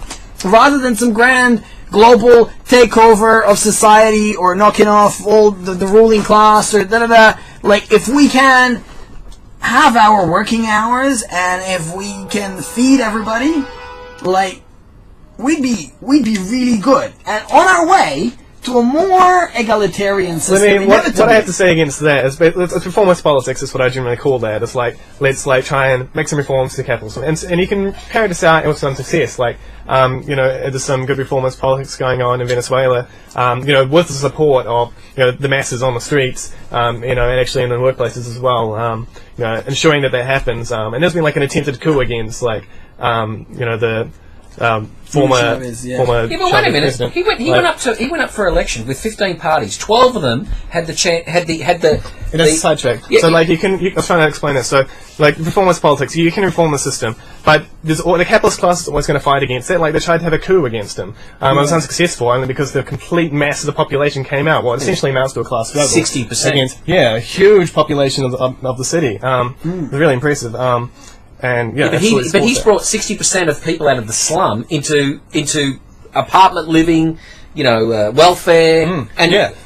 rather than some grand global takeover of society or knocking off all the ruling class or if we can have our working hours and if we can feed everybody, we'd be really good and on our way to a more egalitarian system. What I have to say against that is it's reformist politics is what I generally call that. It's let's try and make some reforms to capitalism, and you can carry this out with some success. There's some good reformist politics going on in Venezuela. With the support of the masses on the streets, and actually in the workplaces as well. Ensuring that happens. And there's been an attempted coup against the. Former Yeah, but wait a minute. He went up for election with 15 parties. 12 of them had the That's a sidetrack. Yeah, I was trying to explain it. So, reformist politics, you can reform the system, but the capitalist class is always going to fight against it. They tried to have a coup against him. It was unsuccessful only because the complete mass of the population came out. Well, it essentially amounts to a class struggle. 60%. A huge population of the city. It was really impressive. But he's brought 60% of people out of the slum into apartment living, welfare,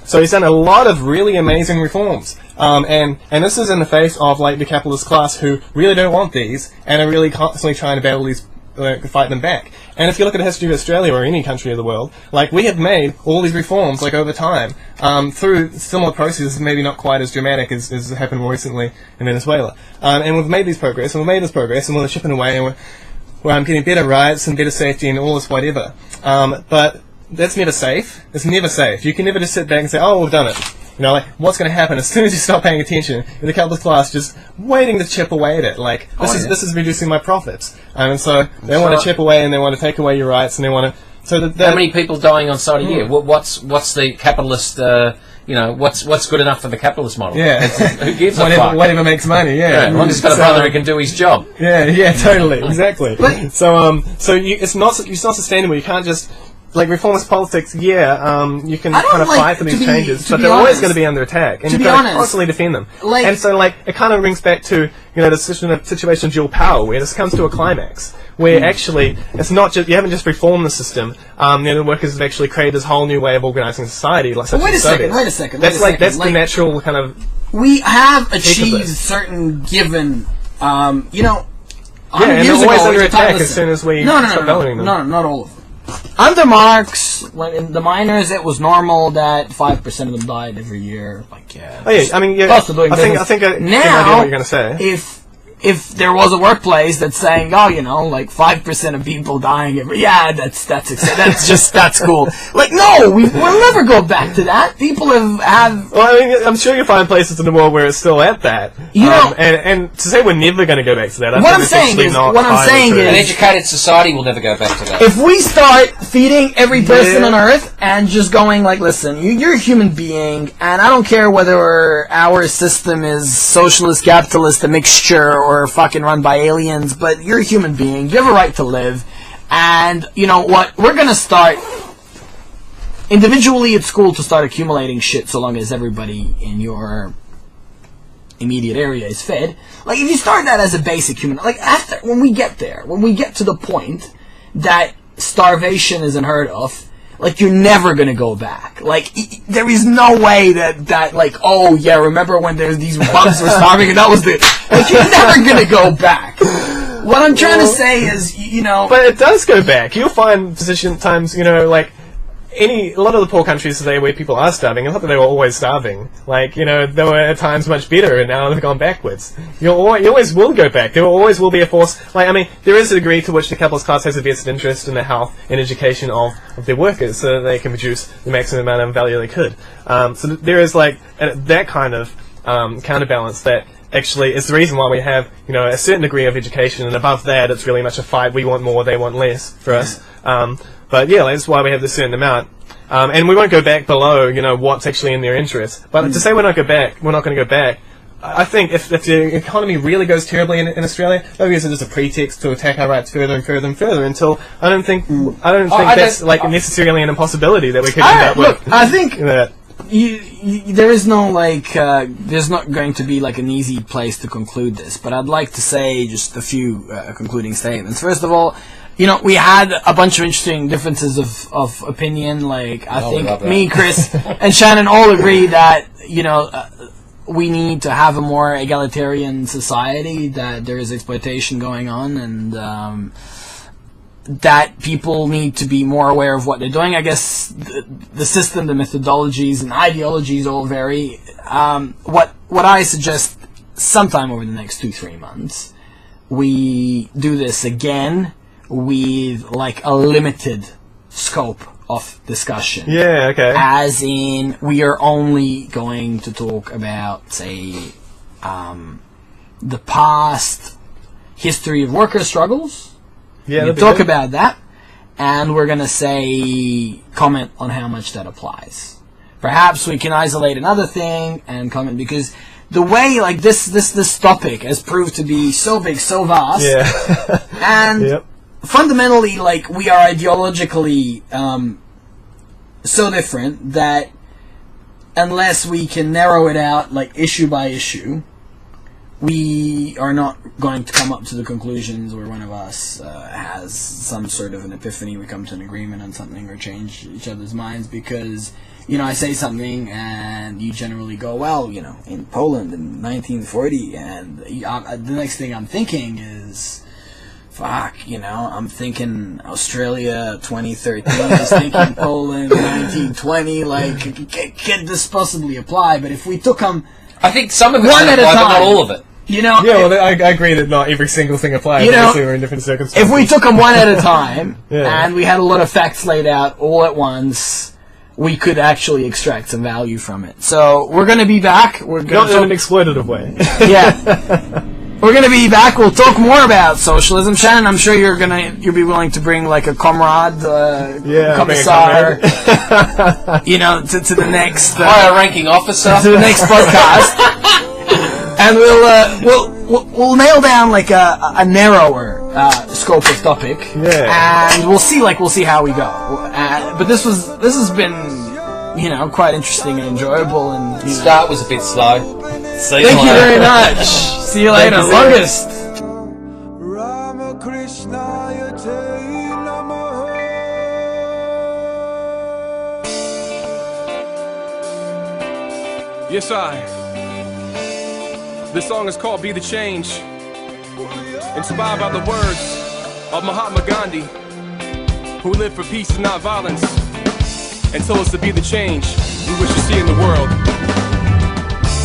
So he's done a lot of really amazing reforms, and this is in the face of the capitalist class who really don't want these and are really constantly trying to battle these, fight them back. And if you look at the history of Australia or any country of the world, we have made all these reforms over time through similar processes, maybe not quite as dramatic as happened more recently in Venezuela. And we've made this progress, and we're chipping away, and we're getting better rights and better safety and all this whatever. But that's never safe. It's never safe. You can never just sit back and say, "Oh, we've done it." What's going to happen as soon as you stop paying attention? The capitalist class just waiting to chip away at it. This is reducing my profits, and so they want to chip away and they want to take away your rights and they want to. So how many people dying on site a year? What's the capitalist? What's good enough for the capitalist model? Yeah, who gives a fuck? Whatever makes money. Yeah, as long as he's got a brother who can do his job. Yeah, totally, exactly. It's not sustainable. You can't just. Reformist politics, you can kind of fight for these changes, but they're always going to be under attack, and you've got to constantly defend them. And so, it kind of rings back to, the situation of dual power, where this comes to a climax, where actually, it's not just, you haven't just reformed the system, the workers have actually created this whole new way of organising society, Wait a second. That's the natural kind of... We have achieved certain given, and they're always under attack as soon as we start valuing them. No, not all of them. Under Marx, in the miners, it was normal that 5% of them died every year. I think I know what you're going to say. If if there was a workplace that's saying, oh, you know, like 5% of people dying every, that's cool. Like, no, we'll never go back to that. People have. Well, I mean, I'm sure you'll find places in the world where it's still at that. You know, and to say we're never going to go back to that, what I'm saying is, an educated society will never go back to that. If we start feeding every person on Earth and just going like, listen, you're a human being, and I don't care whether our system is socialist, capitalist, a mixture, or fucking run by aliens, but you're a human being, you have a right to live, and you know what, we're gonna start individually, it's cool to start accumulating shit so long as everybody in your immediate area is fed. Like, if you start that as a basic human, like, after, when we get to the point that starvation is unheard of, like, you're never gonna go back. Like, there is no way that like, oh yeah, remember when there's these bugs were starving and that was the, like, you're never gonna go back. What I'm trying to say is, you know, but it does go back. You'll find position times, you know, like a lot of the poor countries today where people are starving, it's not that they were always starving. Like, you know, they were at times much better, and now they've gone backwards. You always will go back. There always will be a force. Like, I mean, there is a degree to which the capitalist class has a vested interest in the health and education of their workers, so that they can produce the maximum amount of value they could. So there is like that kind of counterbalance that actually is the reason why we have, you know, a certain degree of education, and above that, it's really much a fight. We want more, they want less for us. But yeah, that's why we have this certain amount. And we won't go back below, you know, what's actually in their interest. But to say we're not going to go back, I think if the economy really goes terribly in Australia, maybe it's just a pretext to attack our rights further and further and further until I don't think that's necessarily an impossibility that we could end up with. Look, I think that there is no, like, there's not going to be like an easy place to conclude this, but I'd like to say just a few concluding statements. First of all, you know, we had a bunch of interesting differences of opinion. Like, I think me, Chris, and Shannon all agree that, you know, we need to have a more egalitarian society, that there is exploitation going on, and that people need to be more aware of what they're doing. I guess the system, the methodologies, and ideologies all vary. What I suggest, sometime over the next 2-3 months, we do this again, with like a limited scope of discussion. Yeah, okay. As in, we are only going to talk about, say, the past history of worker struggles. Yeah, we'll talk about that, and we're gonna say, comment on how much that applies. Perhaps we can isolate another thing and comment, because the way, like, this topic has proved to be so big, so vast, and yep. Fundamentally, like, we are ideologically so different that unless we can narrow it out, like, issue by issue, we are not going to come up to the conclusions where one of us has some sort of an epiphany, we come to an agreement on something or change each other's minds, because, you know, I say something and you generally go, well, you know, in Poland in 1940, and the next thing I'm thinking is, fuck, you know, I'm thinking Australia 2013, I was thinking Poland 1920, like, can this possibly apply? But if we took them, I think some of it can apply, but not all of it. You know, yeah, well, I agree that not every single thing applies. You know, obviously, we're in different circumstances. If we took them one at a time, and we had a lot of facts laid out all at once, we could actually extract some value from it. So we're going to be back. We're going not in an exploitative way. Yeah. We're going to be back. We'll talk more about socialism. Shannon, I'm sure you'll be willing to bring, like, a comrade, commissar, you know, to the next higher ranking officer, to the next podcast, and we'll nail down, like, a narrower scope of topic, and we'll see how we go. But this has been, you know, quite interesting and enjoyable. And the start was a bit slow. Thank you very much. See you later. Longest. Yes, this song is called Be the Change, inspired by the words of Mahatma Gandhi, who lived for peace and not violence, and told us to be the change we wish to see in the world.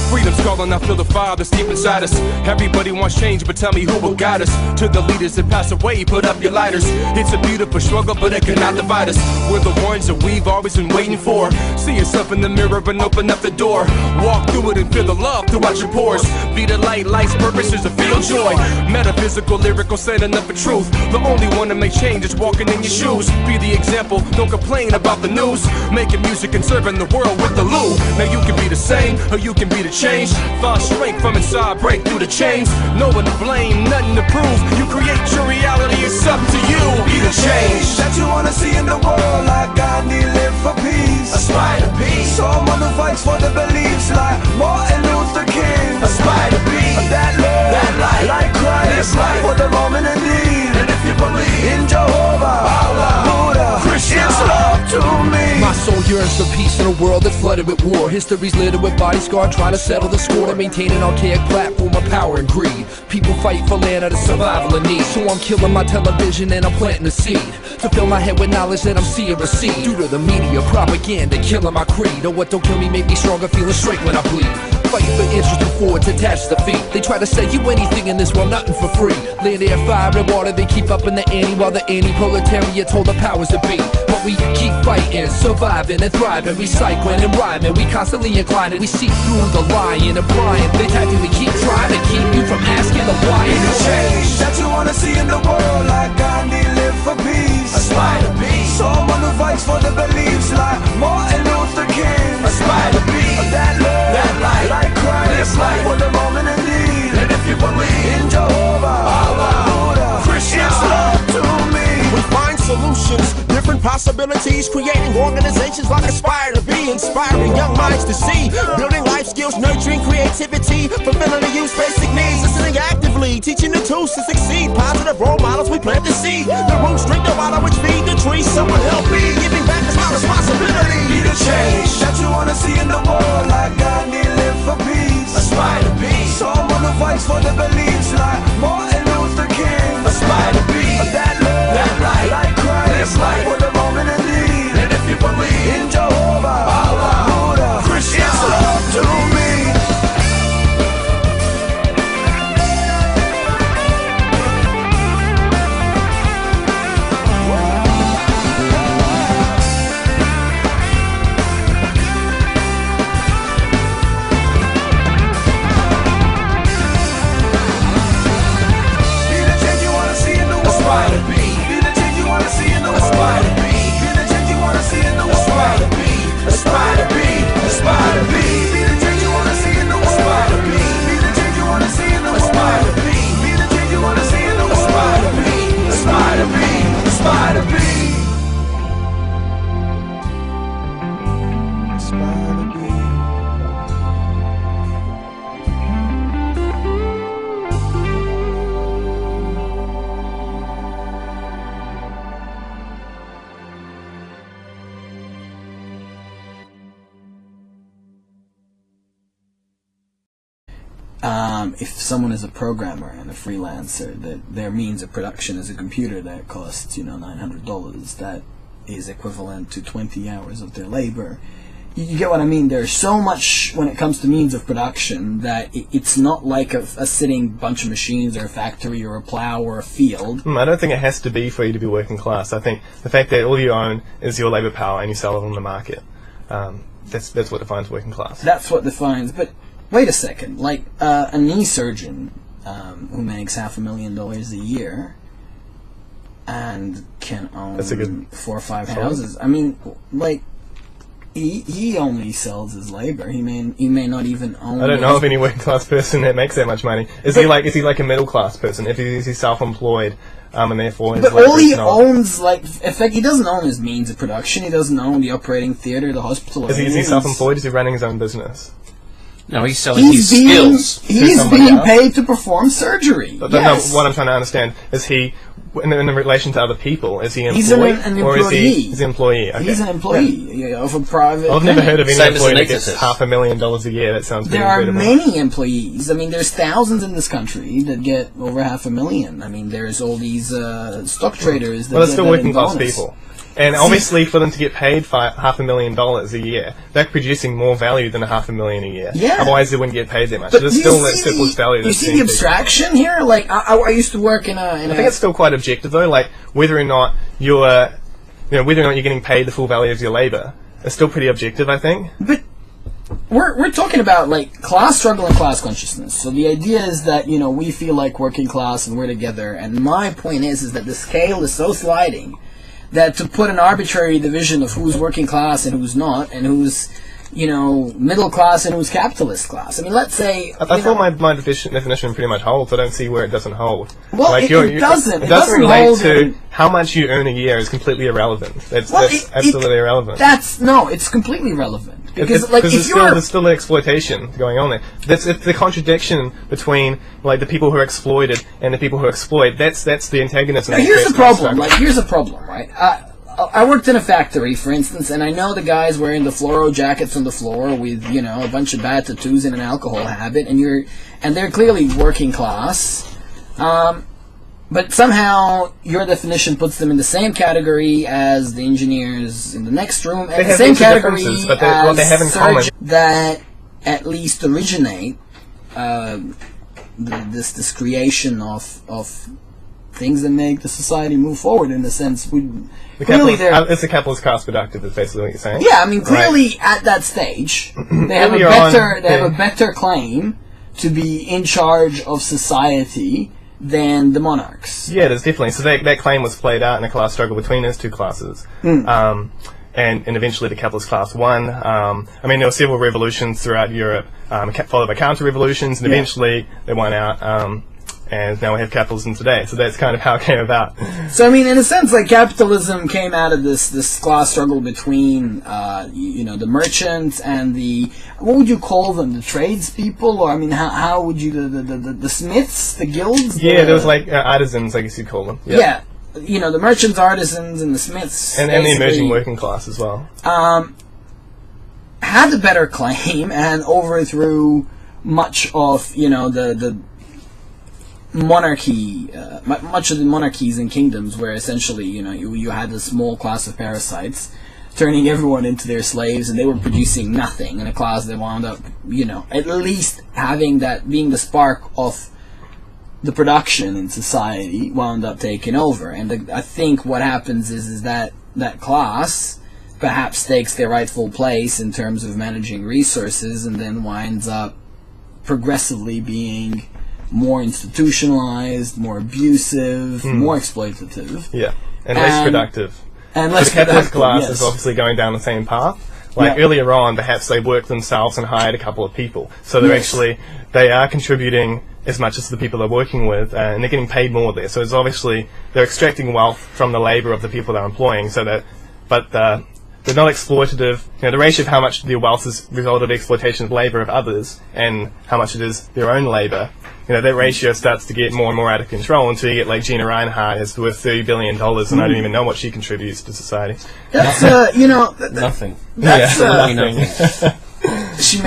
Freedom's calling, I feel the fire that's deep inside us. Everybody wants change, but tell me who will guide us. To the leaders that pass away, put up your lighters. It's a beautiful struggle, but it cannot divide us. We're the ones that we've always been waiting for. See yourself in the mirror and open up the door. Walk through it and feel the love throughout your pores. Be the light, life's purpose is to feel joy. Metaphysical, lyrical, standing up for truth. The only one that may change is walking in your shoes. Be the example, don't complain about the news. Making music and serving the world with the loo. Now you can be the same, or you can be the change. Find strength from inside, break through the chains. No one to blame, nothing to prove. You create your reality, it's up to you. Be the change that you wanna see in the world, like Gandhi live for peace. Aspire to be someone who fights for the beliefs, like Martin Luther King. Aspire to be that Lord, that light, like Christ, light for the moment indeed. And if you believe in Jehovah, Allah, Buddha, Krishna, it's love to me. My soul yearns for peace in a world that's flooded with war. History's littered with body scar, trying to settle the score to maintain an archaic platform of power and greed. People fight for land out of survival and need. So I'm killing my television and I'm planting a seed to fill my head with knowledge that I'm seeing recede. Due to the media propaganda killing my creed. Or what don't kill me make me stronger, feeling straight when I bleed. Fight for interest before it's attached to feet. They try to sell you anything in this world, nothing for free. Land, air, fire, and water, they keep up in the ante, while the anti-proletariat hold the powers that be. But we keep fighting, surviving and thriving, recycling and rhyming. We constantly inclining, we see through the lying and prying. They tactically keep trying to keep you from asking the why. Be the change that you wanna see in the world, like Gandhi live for peace. Aspire to be someone who fights for the beliefs, like Martin Luther King. Aspire to be that Lord, that light, like Christ, light for the moment indeed. And if you believe in Jehovah, Allah, Buddha, Krishna, it's love to me. We find solutions, different possibilities, creating organizations like Aspire to Be, inspiring young minds to see, building life skills, nurturing creativity, fulfilling the youth's basic needs, listening actively, teaching the tools to succeed, positive role models, we plant the seed, the roots drink the water which feed the trees, someone help me, giving back is my responsibility. Be the change that you wanna see in the world, like Gandhi live for peace. Aspire to be someone who fights for the beliefs, like Martin Luther King. Aspire to be that Lord, that light, like Christ, light for the moment indeed. And if you believe in Jehovah, Allah, Buddha, Krishna, it's love to me. If someone is a programmer and a freelancer, that their means of production is a computer that costs, $900, that is equivalent to 20 hours of their labor. You get what I mean? There's so much when it comes to means of production that it's not like a sitting bunch of machines or a factory or a plow or a field. I don't think it has to be for you to be working class. I think the fact that all you own is your labour power and you sell it on the market, that's what defines working class. That's what defines, but wait a second, like a knee surgeon who makes $500,000 a year and can own 4 or 5 houses. I mean, like, he only sells his labor. He may not even own. I don't know of any working class person that makes that much money. Is he like a middle class person? Is he self-employed and therefore? But all he owns, like, in fact, he doesn't own his means of production. He doesn't own the operating theater, the hospital. Is he self-employed? Is he running his own business? No, he's selling his skills. He's being paid to perform surgery. But yes. No, what I'm trying to understand is he, in relation to other people, is he employed? He's an employee. Or is he an employee? Okay. He's an employee of a private. I've never heard of any Same employee as that gets $500,000 a year. That sounds There very are incredible. many employees. I mean, there's thousands in this country that get over $500,000. I mean, there's all these stock traders. That Well, it's still get that working in class bonus. people. And obviously, for them to get paid $500,000 a year, they're producing more value than $500,000 a year. Yeah. Otherwise, they wouldn't get paid that much. But There's still that surplus value. You see the abstraction here? Like, I used to work in a... I think it's still quite objective, though. Like, whether or not you're getting paid the full value of your labour, it's still pretty objective, I think. But we're talking about, like, class struggle and class consciousness. So the idea is that, we feel like working class and we're together. And my point is that the scale is so sliding that to put an arbitrary division of who's working class and who's not, and who's, middle class and who's capitalist class. I mean, let's say... I thought my definition pretty much holds. I don't see where it doesn't hold. Well, like it doesn't. It doesn't relate hold to how much you earn a year is completely irrelevant. That's absolutely irrelevant. It's completely relevant. Because there's still an exploitation going on there. It's the contradiction between the people who are exploited and the people who exploit. That's the antagonism. Now, here's the problem. Here's a problem, right? I worked in a factory, for instance, and I know the guys wearing the fluoro jackets on the floor with a bunch of bad tattoos and an alcohol habit, and they're clearly working class. But somehow your definition puts them in the same category as the engineers in the next room, and the same category as what they have in common that at least originate this creation of things that make the society move forward. In a sense, it's a capitalist class productive. Is basically what you're saying. Yeah, I mean, clearly at that stage, they have a better claim to be in charge of society than the monarchs. Yeah, there's definitely. So that claim was played out in a class struggle between those two classes. And eventually the capitalist class won. There were several revolutions throughout Europe, followed by counter-revolutions, and eventually they won out. And now we have capitalism today. So that's kind of how it came about. So, I mean, in a sense, like, capitalism came out of this class struggle between, the merchants and what would you call them? The tradespeople? Or, I mean, how would you, the smiths, the guilds? Yeah, there was, artisans, I guess you'd call them. Yep. Yeah. The merchants, artisans, and the smiths. And the emerging working class as well. Had a better claim and overthrew much of, the monarchy, much of the monarchies and kingdoms where essentially, you had a small class of parasites turning everyone into their slaves, and they were producing nothing, and a class that wound up, at least having that, being the spark of the production in society, wound up taking over. And I think what happens is that class perhaps takes their rightful place in terms of managing resources, and then winds up progressively being more institutionalized, more abusive, more exploitative. Yeah, and less productive. And less the capitalist productive, class is obviously going down the same path. Earlier on, perhaps they worked themselves and hired a couple of people. So they are contributing as much as the people they're working with, and they're getting paid more there. So it's obviously, they're extracting wealth from the labour of the people they're employing, but they're not exploitative. The ratio of how much their wealth is a result of exploitation of labour of others and how much it is their own labour, that ratio starts to get more and more out of control until you get Gina Reinhardt is worth $30 billion, and I don't even know what she contributes to society. That's nothing. That's nothing. She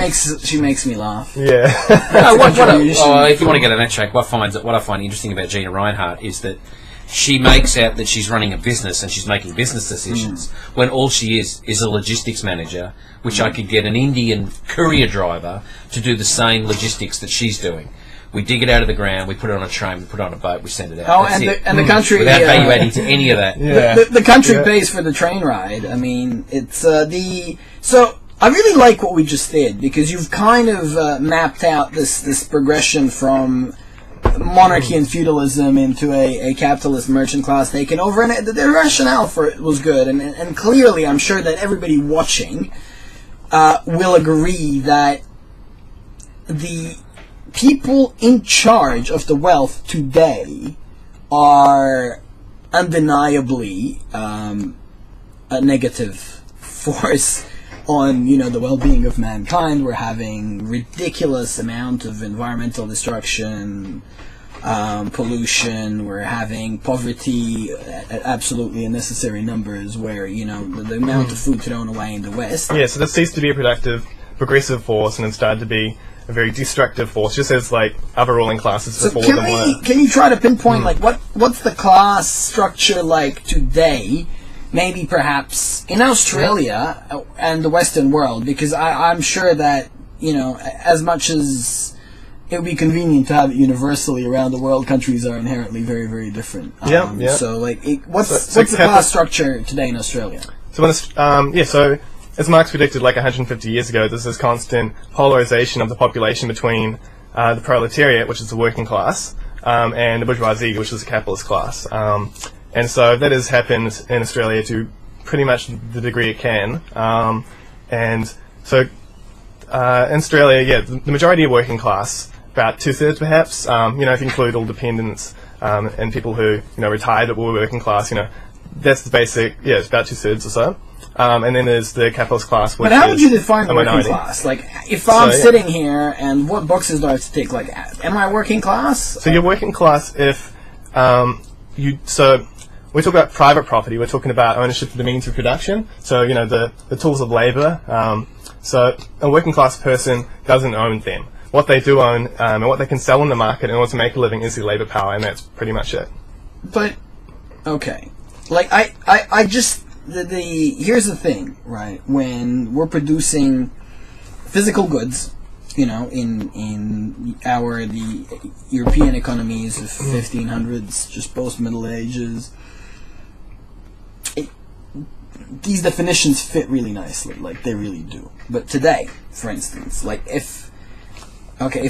makes me laugh. Yeah. If you want to get on that track, what I find interesting about Gina Reinhardt is that she makes out that she's running a business and she's making business decisions when all she is a logistics manager, which I could get an Indian courier driver to do the same logistics that she's doing. We dig it out of the ground, we put it on a train, we put it on a boat, we send it out. The country... Without value adding to any of that. Yeah. The country pays for the train ride. I mean, it's So, I really like what we just did, because you've kind of mapped out this progression from monarchy and feudalism into a capitalist merchant class taking over, and the rationale for it was good, and clearly I'm sure that everybody watching will agree that the people in charge of the wealth today are undeniably a negative force on the well-being of mankind. We're having ridiculous amount of environmental destruction, pollution. We're having poverty at absolutely unnecessary numbers, where the amount of food thrown away in the West. Yeah, so this ceased to be a productive, progressive force, and it started to be a very destructive force, just as other ruling classes before them were. Can you try to pinpoint what's the class structure like today maybe perhaps in Australia and the Western world, because I'm sure that, you know, as much as it would be convenient to have it universally around the world, countries are inherently very, very different. So, like, what's the class structure today in Australia? So, so as Marx predicted like 150 years ago, there's this constant polarization of the population between the proletariat, which is the working class, and the bourgeoisie, which is the capitalist class. And so that has happened in Australia to pretty much the degree it can. And so in Australia, the majority of working class, about 2/3 perhaps, you know, if you include all dependents and people who, you know, retired that were working class, you know, that's the basic, it's about 2/3 or so. And then there's the capitalist class, which But how would you define the working minority class? Like, if I'm sitting here, and what boxes do I have to tick? Like, am I working class? So you're working class if so we talk about private property, we're talking about ownership of the means of production, so, you know, the tools of labour. So a working class person doesn't own them. What they do own and what they can sell in the market in order to make a living is their labour power, and that's pretty much it. But, okay. Like, I just... here's the thing, right? When we're producing physical goods, you know, in the European economies of 1500s, just post-Middle Ages, these definitions fit really nicely, like they really do. But today, for instance, like if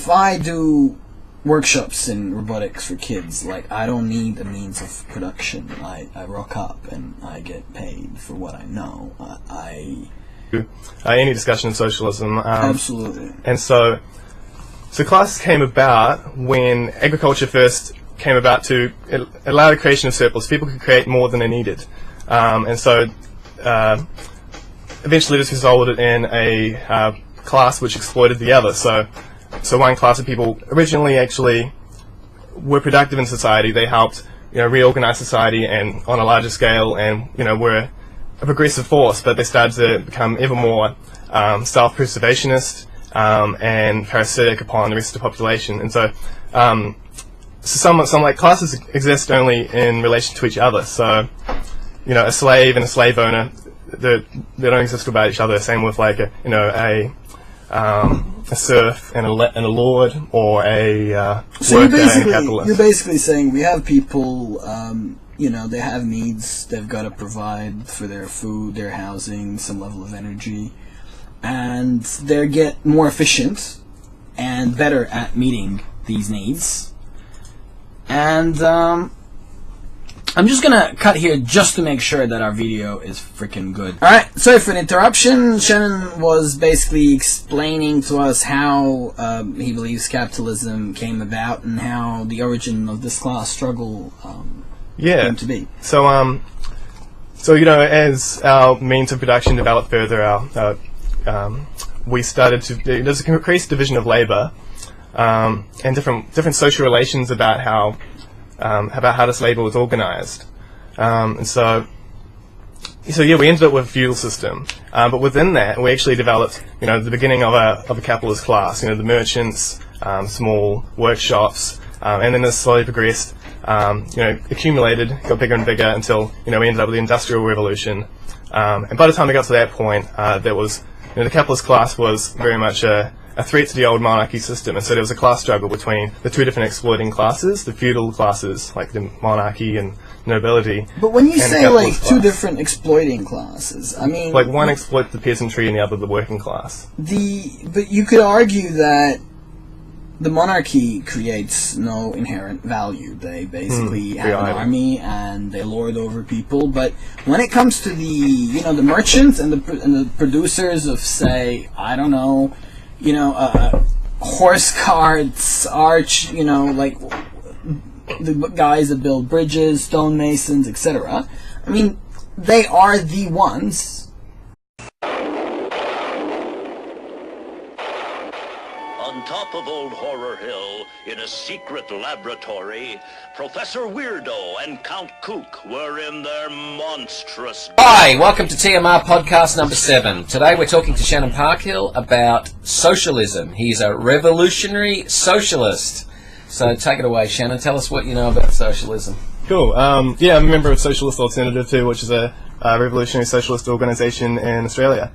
I do workshops in robotics for kids, like, I don't need a means of production. I rock up and I get paid for what I know. Any discussion of socialism. Absolutely. And so classes came about when agriculture first came about to allow the creation of surplus. People could create more than they needed. And so eventually this resulted in a class which exploited the other. So one class of people originally actually were productive in society. They helped, you know, reorganize society and on a larger scale, and, you know, were a progressive force. But they started to become ever more self-preservationist and parasitic upon the rest of the population. And so, some like classes exist only in relation to each other. So, you know, a slave and a slave owner, they don't exist about each other. Same with like a serf and a lord, or a so worker and a capitalist. You're basically saying we have people, you know, they have needs, they've got to provide for their food, their housing, some level of energy, and they get more efficient and better at meeting these needs. And I'm just gonna cut here just to make sure that our video is freaking good. Alright, sorry for the interruption. Shannon was basically explaining to us how he believes capitalism came about and how the origin of this class struggle came to be. So, you know, as our means of production developed further, we started to... There's an increased division of labour and different social relations about how this labour was organised, and so we ended up with a feudal system. But within that, we actually developed, you know, the beginning of a capitalist class. You know, the merchants, small workshops, and then this slowly progressed. You know, accumulated, got bigger and bigger until, you know, we ended up with the Industrial Revolution. And by the time we got to that point, there was, you know, the capitalist class was very much a threat to the old monarchy system, and so there was a class struggle between the two different exploiting classes, the feudal classes, like the monarchy and nobility. But when you say, like, two different exploiting classes, I mean... Like, one exploits the peasantry and the other the working class. But you could argue that the monarchy creates no inherent value. They basically have an army and they lord over people. But when it comes to the, you know, the merchants and the producers of, say, I don't know, you know, horse carts, you know, like the guys that build bridges, stonemasons, etc. I mean, they are the ones. On top of Old Horror Hill, in a secret laboratory, Professor Weirdo and Count Kook were in their monstrous... Hi, welcome to TMR podcast number 7. Today we're talking to Shannon Parkhill about socialism. He's a revolutionary socialist. So take it away, Shannon. Tell us what you know about socialism. Cool. Yeah, I'm a member of Socialist Alternative too, which is a Revolutionary Socialist organisation in Australia.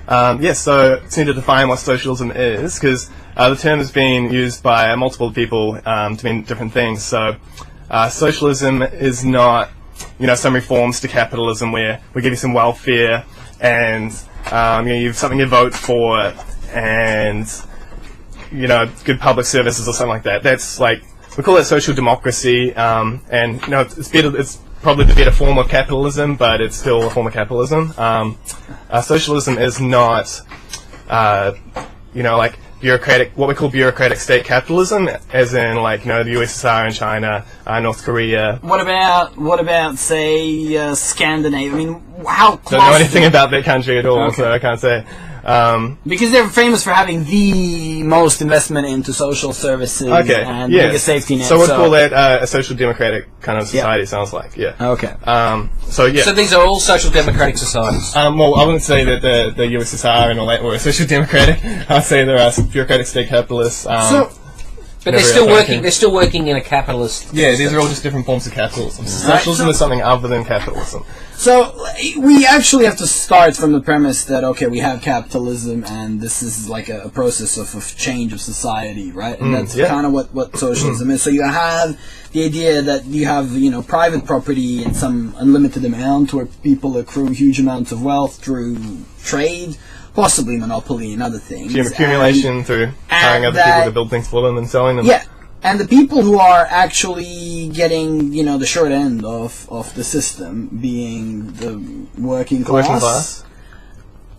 Yes, so it's need to define what socialism is, because the term has been used by multiple people to mean different things. So socialism is not, some reforms to capitalism where we give you some welfare and you have something you vote for and good public services or something like that. That's like, we call it social democracy, and it's probably the better form of capitalism, but it's still a form of capitalism. Socialism is not, like bureaucratic, what we call bureaucratic state capitalism, as in like the USSR and China, North Korea. What about say Scandinavia? I mean, how close? Don't know anything about that country at all, so I can't say. Because they're famous for having the most investment into social services and biggest safety net. So we'd call that a social democratic kind of society, sounds like, Okay. So these are all social democratic societies? Well, I wouldn't say that the USSR and all that were social democratic. I'd say there are bureaucratic state capitalists. But they're still working. They're still working in a capitalist. Yeah, these are all just different forms of capitalism. Socialism is something other than capitalism. So we actually have to start from the premise that we have capitalism, and this is like a process of change of society, right? And that's kind of what socialism is. So you have the idea that you have private property in some unlimited amount, where people accrue huge amounts of wealth through trade. Possibly monopoly and other things. Accumulation through hiring other people to build things for them and selling them. Yeah, and the people who are actually getting, the short end of the system, being the working class.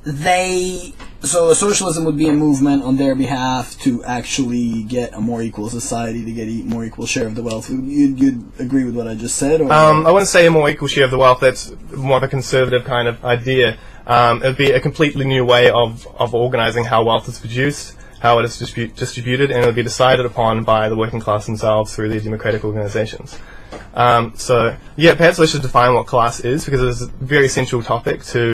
So socialism would be a movement on their behalf to actually get a more equal society, to get a more equal share of the wealth. You'd agree with what I just said? Or I wouldn't say a more equal share of the wealth. That's more of a conservative kind of idea. It would be a completely new way of organising how wealth is produced, how it is distributed, and it would be decided upon by the working class themselves through these democratic organisations. Perhaps we should define what class is, because it is a very central topic to